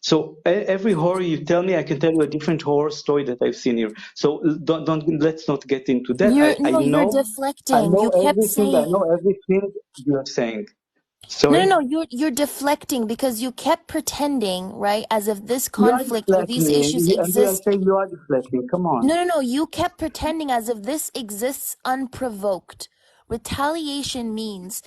So every horror you tell me, I can tell you a different horror story that I've seen here. So don't let's not get into that. You're deflecting. You kept I know saying everything you're saying. Sorry? no, you're deflecting because you kept pretending, right, as if this You are conflict or these deflecting. issues And I exist. say you are deflecting. Come on. No. You kept pretending as if this exists unprovoked. Retaliation means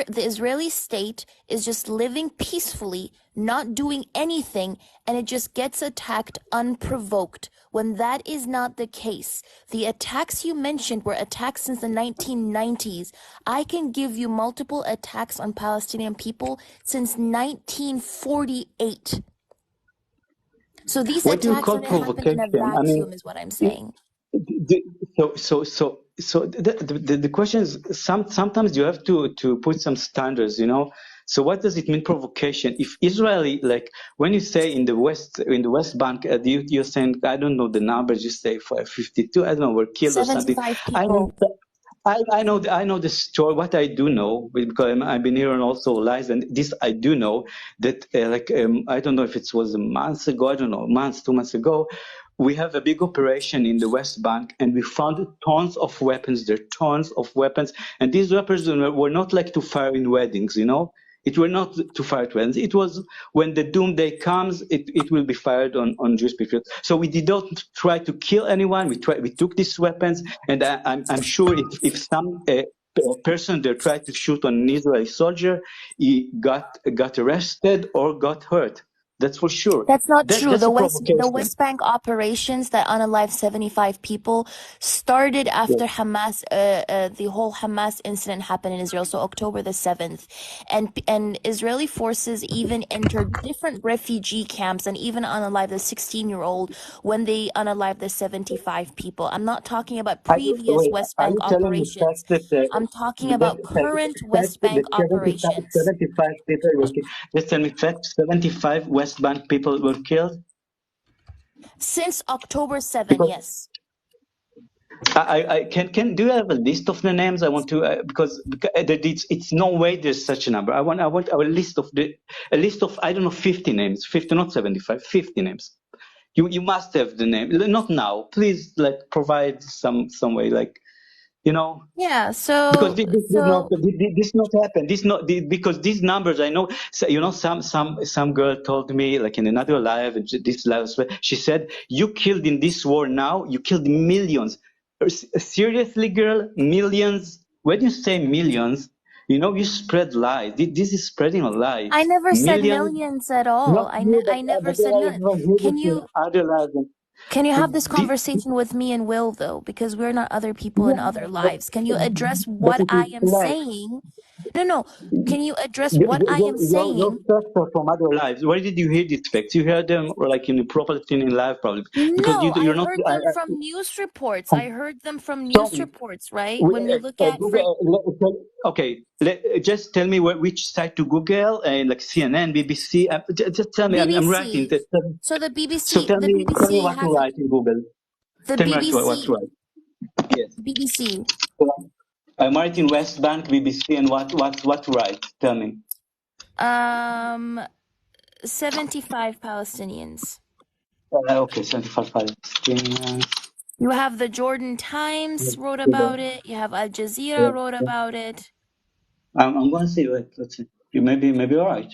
the Israeli state is just living peacefully, not doing anything, and it just gets attacked unprovoked. When that is not the case, the attacks you mentioned were attacks since the 1990s. I can give you multiple attacks on Palestinian people since 1948. So these What do you attacks call didn't happen in a provocation? I vacuum, mean, is what I'm it- saying. so the question is, sometimes you have to put some standards, you know. So what does it mean provocation? If Israeli, like when you say in the West Bank, you're saying, I don't know the numbers, you say 52, I don't know, were killed or something. 75 I people. I know the story. What I do know, because I've been hearing also lies, and this I do know that I don't know if it was a month ago, I don't know, months, 2 months ago, we have a big operation in the West Bank, and we found tons of weapons. There are tons of weapons, and these weapons were not like to fire in weddings, you know. It were not to fire at weddings. It was when the doomsday comes, it will be fired on Jewish people. So we did not try to kill anyone. We took these weapons, and I'm sure if some person there tried to shoot on an Israeli soldier, he got arrested or got hurt. That's for sure. That's not true. That's a The provocation. West Bank operations that unalived 75 people started Yes. after Hamas, the whole Hamas incident happened in Israel, so October the 7th. And Israeli forces even entered different refugee camps and even unalived the 16-year-old when they unalived the 75 people. I'm not talking about previous West Are Bank you telling the fact operations. that I'm talking about current West the Bank operations 75 people were killed? Just tell me fact, 75 West Bank people were killed? since October 7, Because yes. I can do you have a list of the names? I want to because it's no way there's such a number. I want a list of a list of I don't know 50 names, 50 not 75, 50 names. You must have the name. Not now, please. Like provide some way, like you know. Yeah, Because so this not happen. Because these numbers I know. So, you know, some girl told me like in another live, this live, she said you killed in this war now. You killed millions. Seriously, girl, millions. When you say millions, you know you spread lies. This is spreading a lie. I never said Millions, millions at not all. you, I never but said I millions. even heard Can it in you other lives. can you have this This, conversation with me and Will though? Because we're not other people in yeah, other lives. Can you address but what it I is am flat. saying? No. Can you address what I am Your saying? facts are from other lives. Where did you hear these facts? You heard them like in a proper thing in live, probably because No, I you're not. heard them from news reports. I heard them from news Sorry, reports, right? When we look at for Google. Okay, just tell me which site to Google and like CNN, BBC. Just tell me. I'm writing. BBC. So So the tell me BBC what to has write in Google. the Tell me what to BBC write. Yes. BBC. So, I'm writing West Bank, BBC, and what to write. Tell me. 75 Palestinians. Okay, 75 Palestinians. You have the Jordan Times wrote about it. You have Al Jazeera wrote about it. I'm going to see. Wait, let's see. Maybe you're right.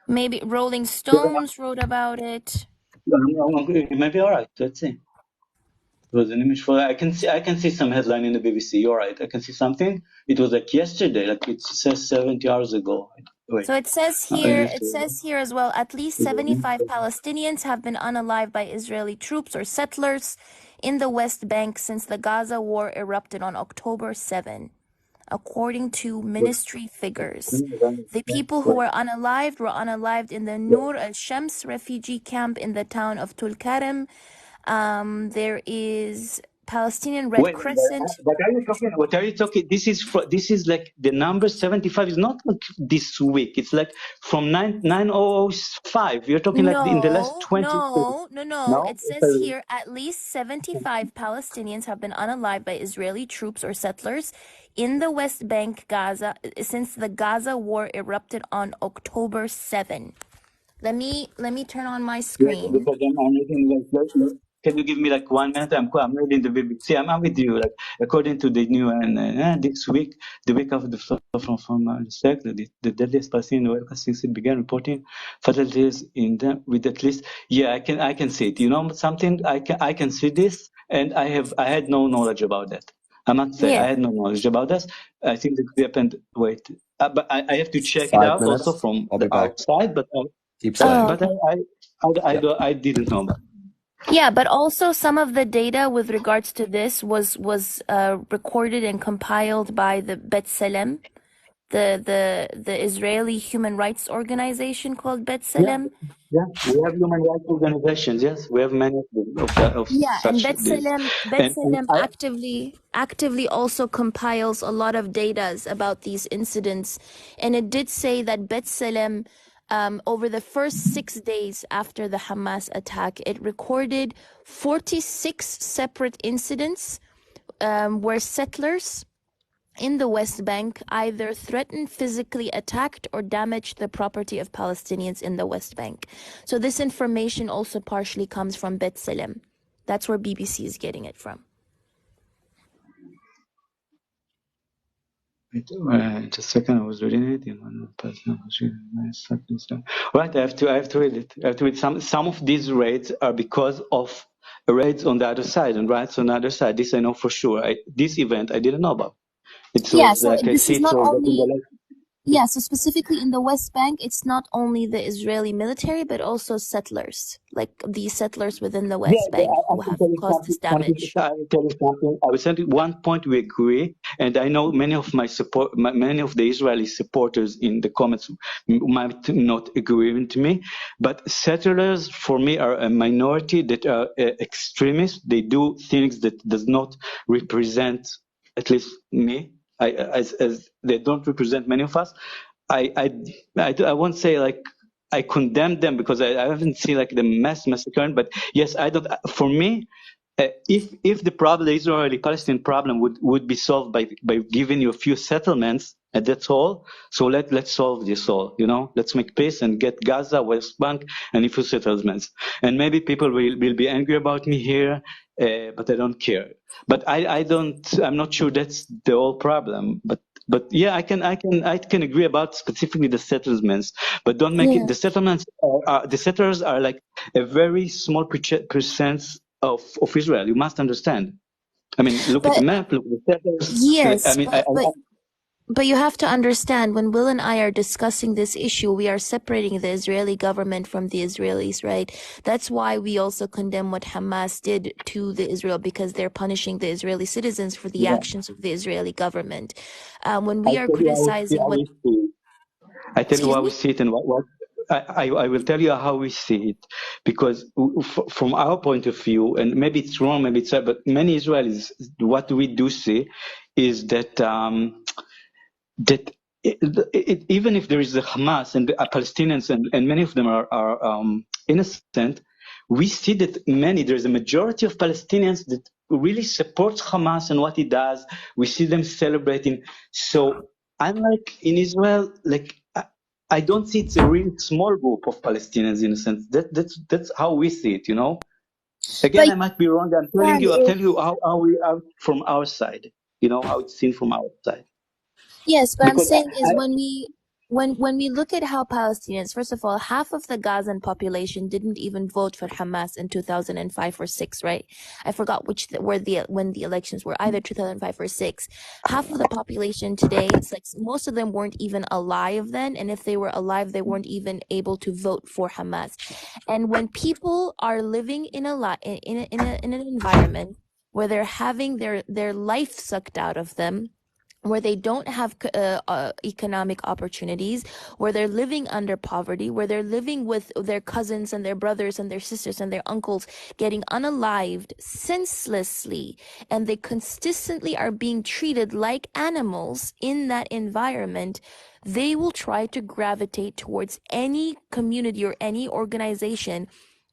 Maybe Rolling Stones wrote about it. Maybe you're right. Let's see. It was an image for. I can see some headline in the BBC. You're right. I can see something. It was like yesterday. Like it says 70 hours ago. Wait. So it says here as well, at least 75 Palestinians have been unalived by Israeli troops or settlers in the West Bank since the Gaza war erupted on October 7. According to ministry figures, the people who were unalived in the Nur al-Shams refugee camp in the town of Tulkarem. There is Palestinian Red Wait, Crescent. but are you talking? What are you talking? This is like the number 75 is not like this week. It's like from 9005. You're talking like in the last 20. No. It says here at least 75 Palestinians have been unalived by Israeli troops or settlers in the West Bank, Gaza, since the Gaza war erupted on October 7. Let me turn on my screen. Because I'm reading can you give me like 1 minute? I'm reading the BBC. I'm with you. Like according to the new and this week, the week of the from the deadliest Palestinian war since it began reporting fatalities in them with at least I can see it. You know something? I can see this, and I had no knowledge about that. I must say I had no knowledge about this. I think this happened. Wait, but I have to check it 5 out also minutes. from I'll the be back. outside. But Keep studying. but I didn't know about. Yeah, but also some of the data with regards to this was recorded and compiled by the B'Tselem, the Israeli human rights organization called B'Tselem. Yeah, we have human rights organizations. Yes, we have many of Yeah, and such these. B'Tselem actively also compiles a lot of data about these incidents, and it did say that B'Tselem, over the first 6 days after the Hamas attack, it recorded 46 separate incidents where settlers in the West Bank either threatened, physically attacked, or damaged the property of Palestinians in the West Bank. So this information also partially comes from Bet Salem. That's where BBC is getting it from. Just a second, I was reading it. Right, I have to read it. I have to read some of these raids are because of raids on the other side and raids on the other side. This I know for sure. This event I didn't know about. It Yeah, was so like I this see is it not was in only, the yeah, so specifically in the West Bank, it's not only the Israeli military, but also settlers, like the settlers within the yeah, West Bank I who can have tell you caused something. this damage. I will tell you something. I will tell you one point we agree, and I know many of many of the Israeli supporters in the comments might not agree with me, but settlers for me are a minority that are extremists. They do things that does not represent, at least me. As they don't represent many of us. I won't say like I condemn them because I haven't seen like the mass massacre, but yes, I don't. For me, if the problem, the Israeli-Palestinian problem, would be solved by giving you a few settlements, and that's all. So let's solve this all. You know, let's make peace and get Gaza, West Bank, and a few settlements. And maybe people will be angry about me here, but I don't care. But I don't. I'm not sure that's the whole problem. But yeah, I can agree about specifically the settlements, but don't make it. Yeah. The settlements, the settlers are like a very small percent of Israel. You must understand. I mean, look at the But map. Look at the settlers. I yes, mean, but you have to understand, when Will and I are discussing this issue, we are separating the Israeli government from the Israelis, right? That's why we also condemn what Hamas did to the Israel, because they're punishing the Israeli citizens for the yeah, actions of the Israeli government. When I we are tell you criticizing how what, we see it. I tell you excuse how we me? see it, and what I will tell you how we see it, because from our point of view, and maybe it's wrong, maybe it's right, but many Israelis, what we do see is that. That even if there is a Hamas and the Palestinians and many of them are innocent, we see that there's a majority of Palestinians that really supports Hamas and what he does. We see them celebrating. So unlike in Israel, like I don't see it's a really small group of Palestinians in a sense. That's how we see it, you know. Again, But I might be wrong. I'll tell you how we are from our side, you know, how it's seen from our side. yes, but I'm Because saying is when we look at how Palestinians, first of all, half of the Gazan population didn't even vote for Hamas in 2005 or 6, right? I forgot when the elections were, either 2005 or 6. Half of the population today, it's like most of them weren't even alive then, and if they were alive, they weren't even able to vote for Hamas. And when people are living in an environment where they're having their life sucked out of them, where they don't have economic opportunities, where they're living under poverty, where they're living with their cousins and their brothers and their sisters and their uncles getting unalived senselessly, and they consistently are being treated like animals in that environment, they will try to gravitate towards any community or any organization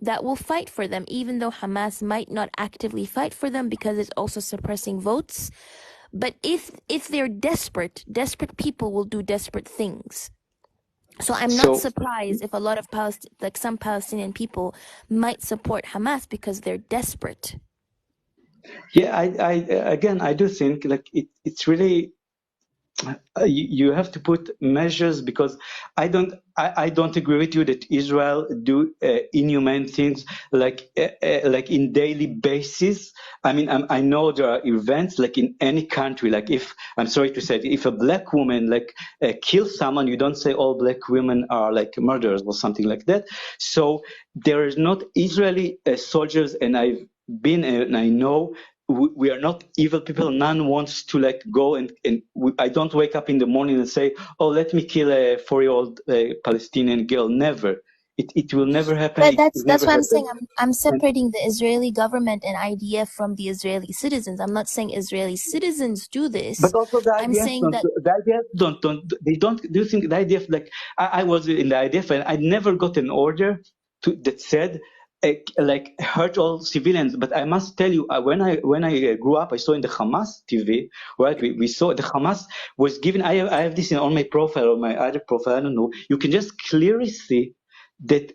that will fight for them, even though Hamas might not actively fight for them because it's also suppressing votes. But if they're desperate people will do desperate things. So I'm not so surprised if a lot of some Palestinian people might support Hamas because they're desperate. yeah, I do think like it's really you have to put measures, because I don't agree with you that Israel do inhumane things like in daily basis. I mean, I know there are events like in any country, like if I'm sorry to say, if a black woman like kills someone, you don't say all black women are like murderers or something like that. So there is not Israeli soldiers, and I've been and I know we are not evil people. None wants to like go I don't wake up in the morning and say, oh, let me kill a 4-year-old Palestinian girl. Never. It will never happen. But It will that's never what I'm happen. saying. I'm And, separating the Israeli government and IDF from the Israeli citizens. I'm not saying Israeli citizens do but this. also the I'm IDF saying that don't do you think the IDF, like I was in the IDF and I never got an order that said like hurt all civilians. But I must tell you, when I grew up, I saw in the Hamas TV, right? We saw the Hamas was given. I have this on my profile or my other profile. I don't know. You can just clearly see that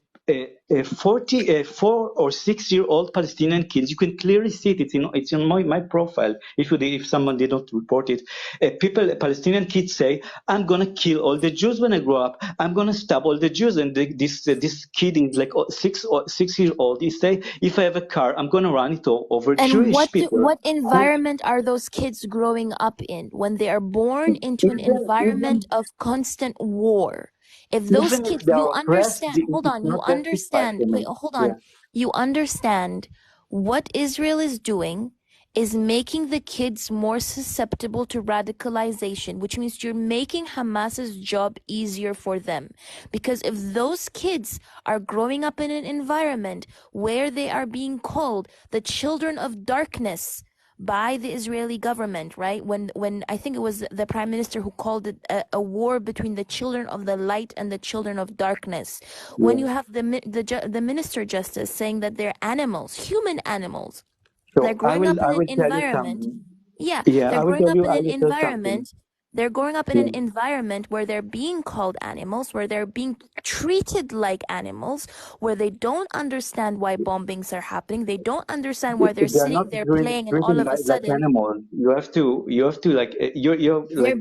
4 or 6 year old Palestinian kids. You can clearly see it. It's in my profile. If someone did not report it, Palestinian kids say, "I'm gonna kill all the Jews when I grow up. I'm gonna stab all the Jews." And this kid is like 6 year old. He say, "If I have a car, I'm gonna run it over And Jewish people." what environment are those kids growing up in when they are born into an environment of constant war? If those Even if kids, they you are oppressed, understand, hold it's on, you not justified understand, for wait, me. hold Yeah. on, you understand what Israel is doing is making the kids more susceptible to radicalization, which means you're making Hamas's job easier for them. Because if those kids are growing up in an environment where they are being called the children of darkness by the Israeli government, right? When I think it was the prime minister who called it a war between the children of the light and the children of darkness. When you have the minister justice saying that they're animals, human animals, they're So growing up in I an will tell you environment. something. Yeah, Yeah, they're I will growing tell up you. in I an will tell something. environment. They're growing up in an Yeah. environment where they're being called animals, where they're being treated like animals, where they don't understand why bombings are happening. They don't understand why they're They are not sitting there playing, and all treated of a like sudden animals. You have to like you're they're like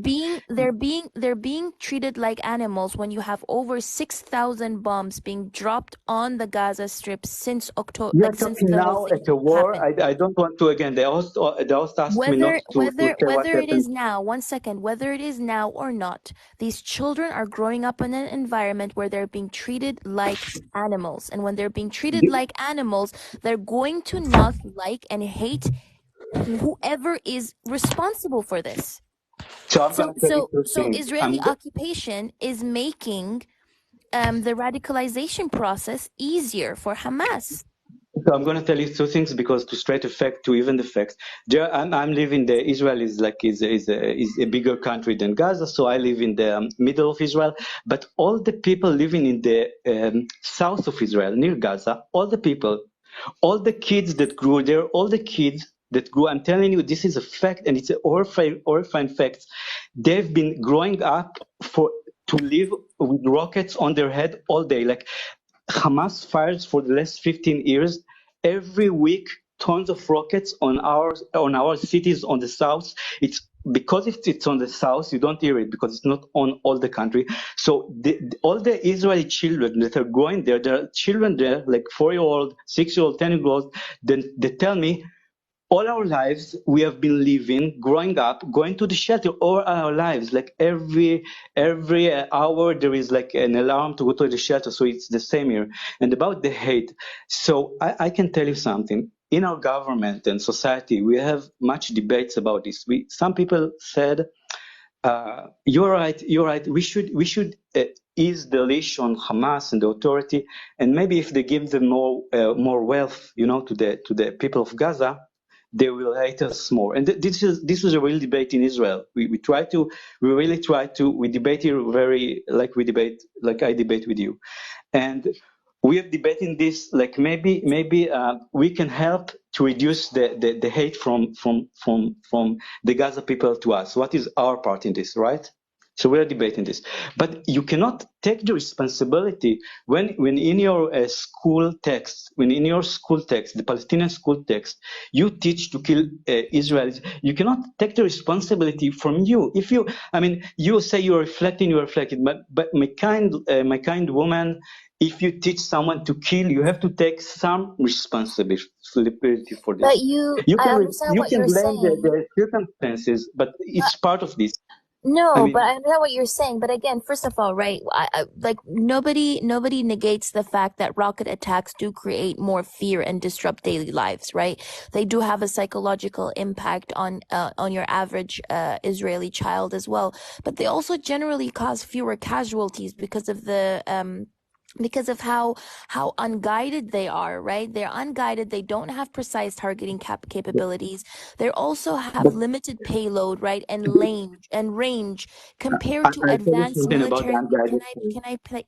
being treated like animals when you have over 6,000 bombs being dropped on the Gaza Strip since October, you are like since talking the whole now thing at a war. happened. I don't want to again. They also asked me not to say what Whether it happened. is now, one second, whether it is now or not, these children are growing up in an environment where they're being treated like animals. And when they're being treated like animals, they're going to not like and hate whoever is responsible for this. So I'm So gonna tell you two so things. Israeli occupation is making the radicalization process easier for Hamas. So I'm going to tell you two things because to straight effect to even the facts. There, I'm living there. Israel is a bigger country than Gaza, so I live in the middle of Israel. But all the people living in the south of Israel, near Gaza, all the kids that grew there, all the kids that grew. I'm telling you, this is a fact, and it's a horrifying fact. They've been growing up to live with rockets on their head all day, like. Hamas fires for the last 15 years every week tons of rockets on our cities on the south. It's because if it's on the south, you don't hear it because it's not on all the country. So all the Israeli children that are going there, there are children there, like 4-year-old, 6-year-old, 10-year-old, then they tell me all our lives we have been living growing up going to the shelter all our lives, like every hour there is like an alarm to go to the shelter, so it's the same here. And about the hate, so I can tell you something. In our government and society we have much debates about this. Some people said you're right. We should ease the leash on Hamas and the authority, and maybe if they give them more wealth, to the people of Gaza, they will hate us more. And this is a real debate in Israel. We really try to we debate here very like I debate with you, and we are debating this like maybe we can help to reduce the hate from the Gaza people to us. What is our part in this, right? So we are debating this, but you cannot take the responsibility when in your school text, the Palestinian school text, you teach to kill Israelis. You cannot take the responsibility from you. If you, I mean, you say you're reflecting, but my kind woman, if you teach someone to kill, you have to take some responsibility for But this. I understand You what can you're blame saying. the circumstances, but it's part of this. I No, but mean, I know what you're saying. But again, first of all, right? Like nobody negates the fact that rocket attacks do create more fear and disrupt daily lives, right? They do have a psychological impact on your average Israeli child as well. But they also generally cause fewer casualties because of how unguided they are, right? They're unguided. They don't have precise targeting capabilities. They also have but limited payload, right, and range compared to I tell you advanced something about the military. unguided thing.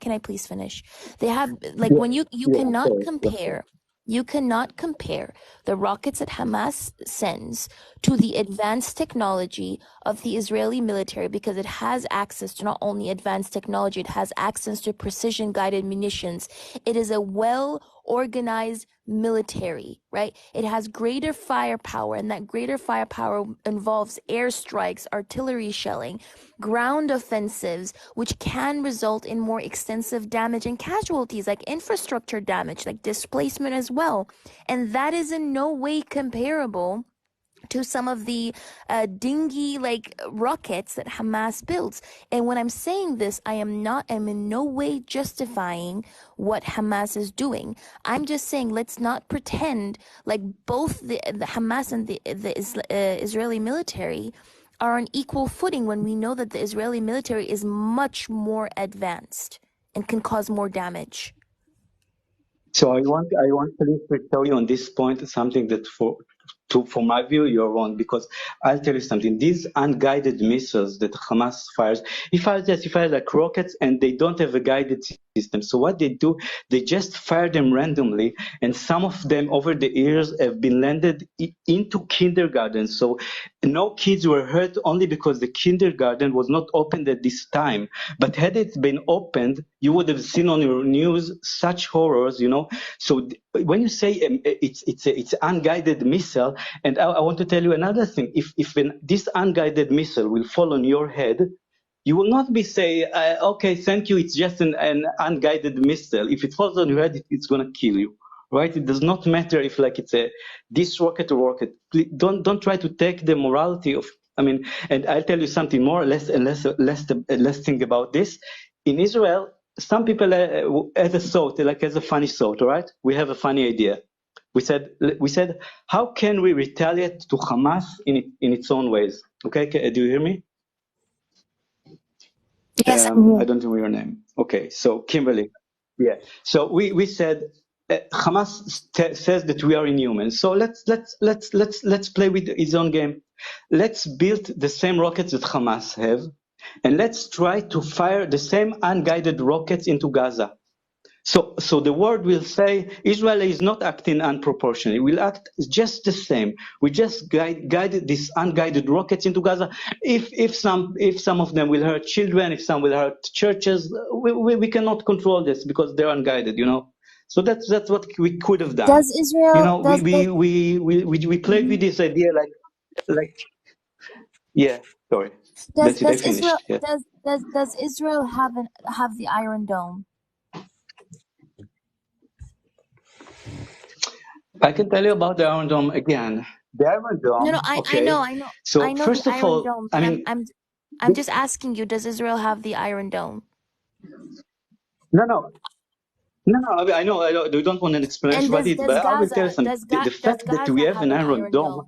Can I please finish? They have like Yeah, when you yeah, cannot sorry. Yeah, sorry. compare. You cannot compare the rockets that Hamas sends to the advanced technology of the Israeli military, because it has access to not only advanced technology, it has access to precision-guided munitions. It is a well-organized military, right? It has greater firepower, and that greater firepower involves airstrikes, artillery shelling, ground offensives, which can result in more extensive damage and casualties, like infrastructure damage, like displacement as well. And that is in no way comparable to some of the dingy rockets that Hamas builds. And when I'm saying this, I'm in no way justifying what Hamas is doing. I'm just saying, let's not pretend like both the Hamas and the Israeli military are on equal footing, when we know that the Israeli military is much more advanced and can cause more damage. So I want to tell you on this point something that from my view you're wrong, because I'll tell you something. These unguided missiles that Hamas fires, it fires like rockets, and they don't have a guided system. So what they do, they just fire them randomly, and some of them over the years have been landed into kindergartens. So no kids were hurt, only because the kindergarten was not opened at this time. But had it been opened, you would have seen on your news such horrors, So when you say it's unguided missile, and I want to tell you another thing. If this unguided missile will fall on your head, you will not be say, okay, thank you, it's just an unguided missile. If it falls on your head, it's going to kill you, right? It does not matter if it's this rocket or rocket. Please, don't try to take the morality of, and I'll tell you something more, less think about this. In Israel, some people as a thought, like as a funny thought, all right? We have a funny idea. We said, how can we retaliate to Hamas in its own ways? Okay, do you hear me? Yes. I don't know your name. Okay, so Kimberly. Yeah. So we said Hamas says that we are inhuman. So let's play with his own game. Let's build the same rockets that Hamas have, and let's try to fire the same unguided rockets into Gaza. So the world will say Israel is not acting unproportionately. We'll act just the same. We just guided these unguided rockets into Gaza. If some of them will hurt children, if some will hurt churches, we cannot control this because they're unguided. So that's what we could have done. Does Israel We played with this idea like yeah. Sorry. That's it. I finished. Yeah. does Israel have the Iron Dome? I can tell you about the Iron Dome again. The Iron Dome. No, Okay. I know. So I know first the of Iron all, Dome. But I'm just asking you, does Israel have the Iron Dome? No. I know. You don't want an explanation And what it is, but I will tell you something. The does fact that we Gaza have have an an Iron Iron Dome. Dome?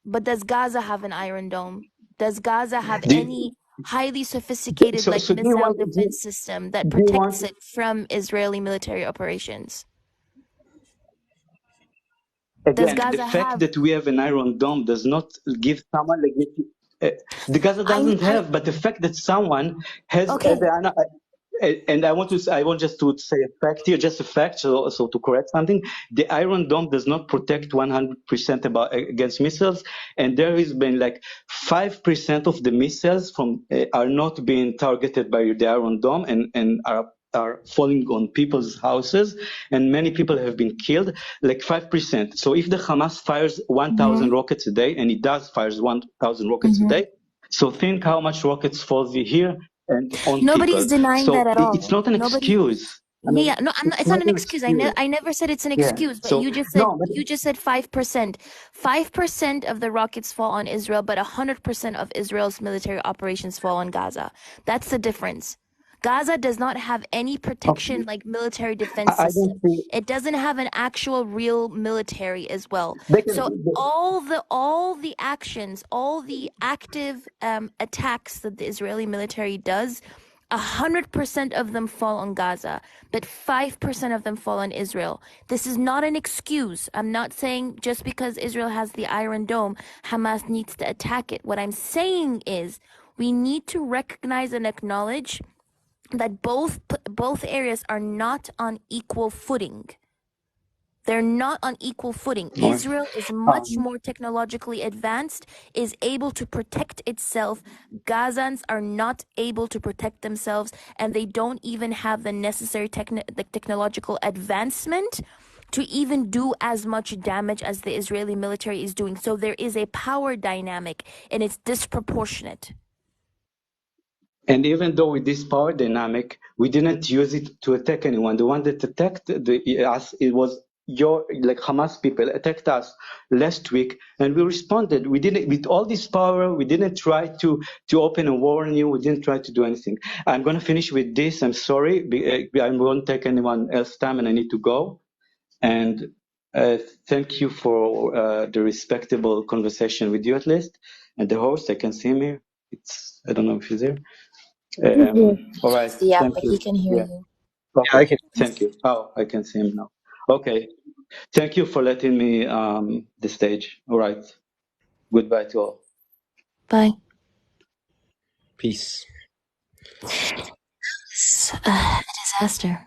But does Gaza have an Iron Dome? Does Gaza have Do any highly sophisticated so do you missile want? defense system that Do you protects want? it from Israeli military operations? Does Again, the Gaza fact have? that we have an Iron Dome does not give someone the Gaza doesn't have, but the fact that someone has Okay. and I want just to say a fact here, just a fact, so to correct something. The Iron Dome does not protect 100% against missiles, and there has been 5% of the missiles are not being targeted by the Iron Dome and are falling on people's houses, and many people have been killed, 5%. So if the Hamas fires 1,000 rockets a day, and it does fires 1,000 rockets a day, so think how much rockets falls here and on Nobody's people. denying that So at it's all. not an excuse. Yeah, no, it's not an An excuse. excuse. I never said it's an Yeah. excuse, but So you just no, but 5%. 5% of the rockets fall on Israel, but 100% of Israel's military operations fall on Gaza. That's the difference. Gaza does not have any protection like military defense I system. don't see. It doesn't have an actual real military as well. They can. So all the actions, all the active attacks that the Israeli military does, 100% of them fall on Gaza, but 5% of them fall on Israel. This is not an excuse. I'm not saying just because Israel has the Iron Dome, Hamas needs to attack it. What I'm saying is we need to recognize and acknowledge that both areas are not on equal footing. They're not on equal footing. All right. Israel is much more technologically advanced, is able to protect itself. Gazans are not able to protect themselves, and they don't even have the necessary technological advancement to even do as much damage as the Israeli military is doing. So there is a power dynamic, and it's disproportionate. And even though with this power dynamic, we didn't use it to attack anyone. The one that attacked us, it was Hamas people attacked us last week, and we responded. We didn't, with all this power, we didn't try to open a war on you. We didn't try to do anything. I'm going to finish with this. I'm sorry. I won't take anyone else's time, and I need to go. And thank you for the respectable conversation with you, at least. And the host, I can see him here. I don't know if he's here. All right. Yeah, Thank but you. he can hear Yeah. you. Okay. I can. Thank you. Oh, I can see him now. Okay. Thank you for letting me the stage. All right. Goodbye to all. Bye. Peace. It's a disaster.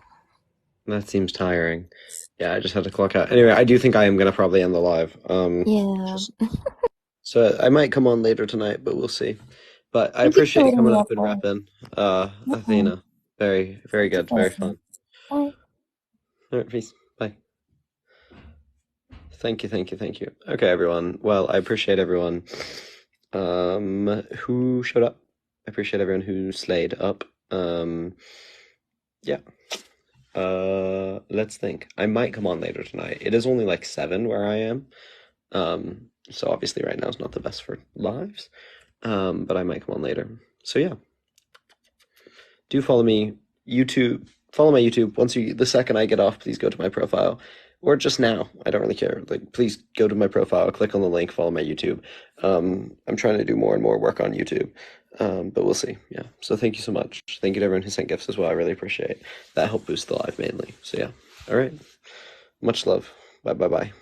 That seems tiring. Yeah, I just had to clock out. Anyway, I do think I am gonna probably end the live. Yeah. So I might come on later tonight, but we'll see. But I Thank you appreciate for you letting coming me up and up. repping. Athena. Very, very good. Very fun. Bye. All right, peace. Bye. Thank you. Okay, everyone. Well, I appreciate everyone who showed up. I appreciate everyone who slayed up. Yeah. Let's think. I might come on later tonight. It is only like 7 where I am. So obviously right now is not the best for lives. But I might come on later. So yeah. Do follow me. YouTube. Follow my YouTube. The second I get off, please go to my profile. Or just now. I don't really care. Like, please go to my profile, click on the link, follow my YouTube. I'm trying to do more and more work on YouTube. But we'll see. Yeah. So thank you so much. Thank you to everyone who sent gifts as well. I really appreciate it. That helped boost the live mainly. So yeah. All right. Much love. Bye.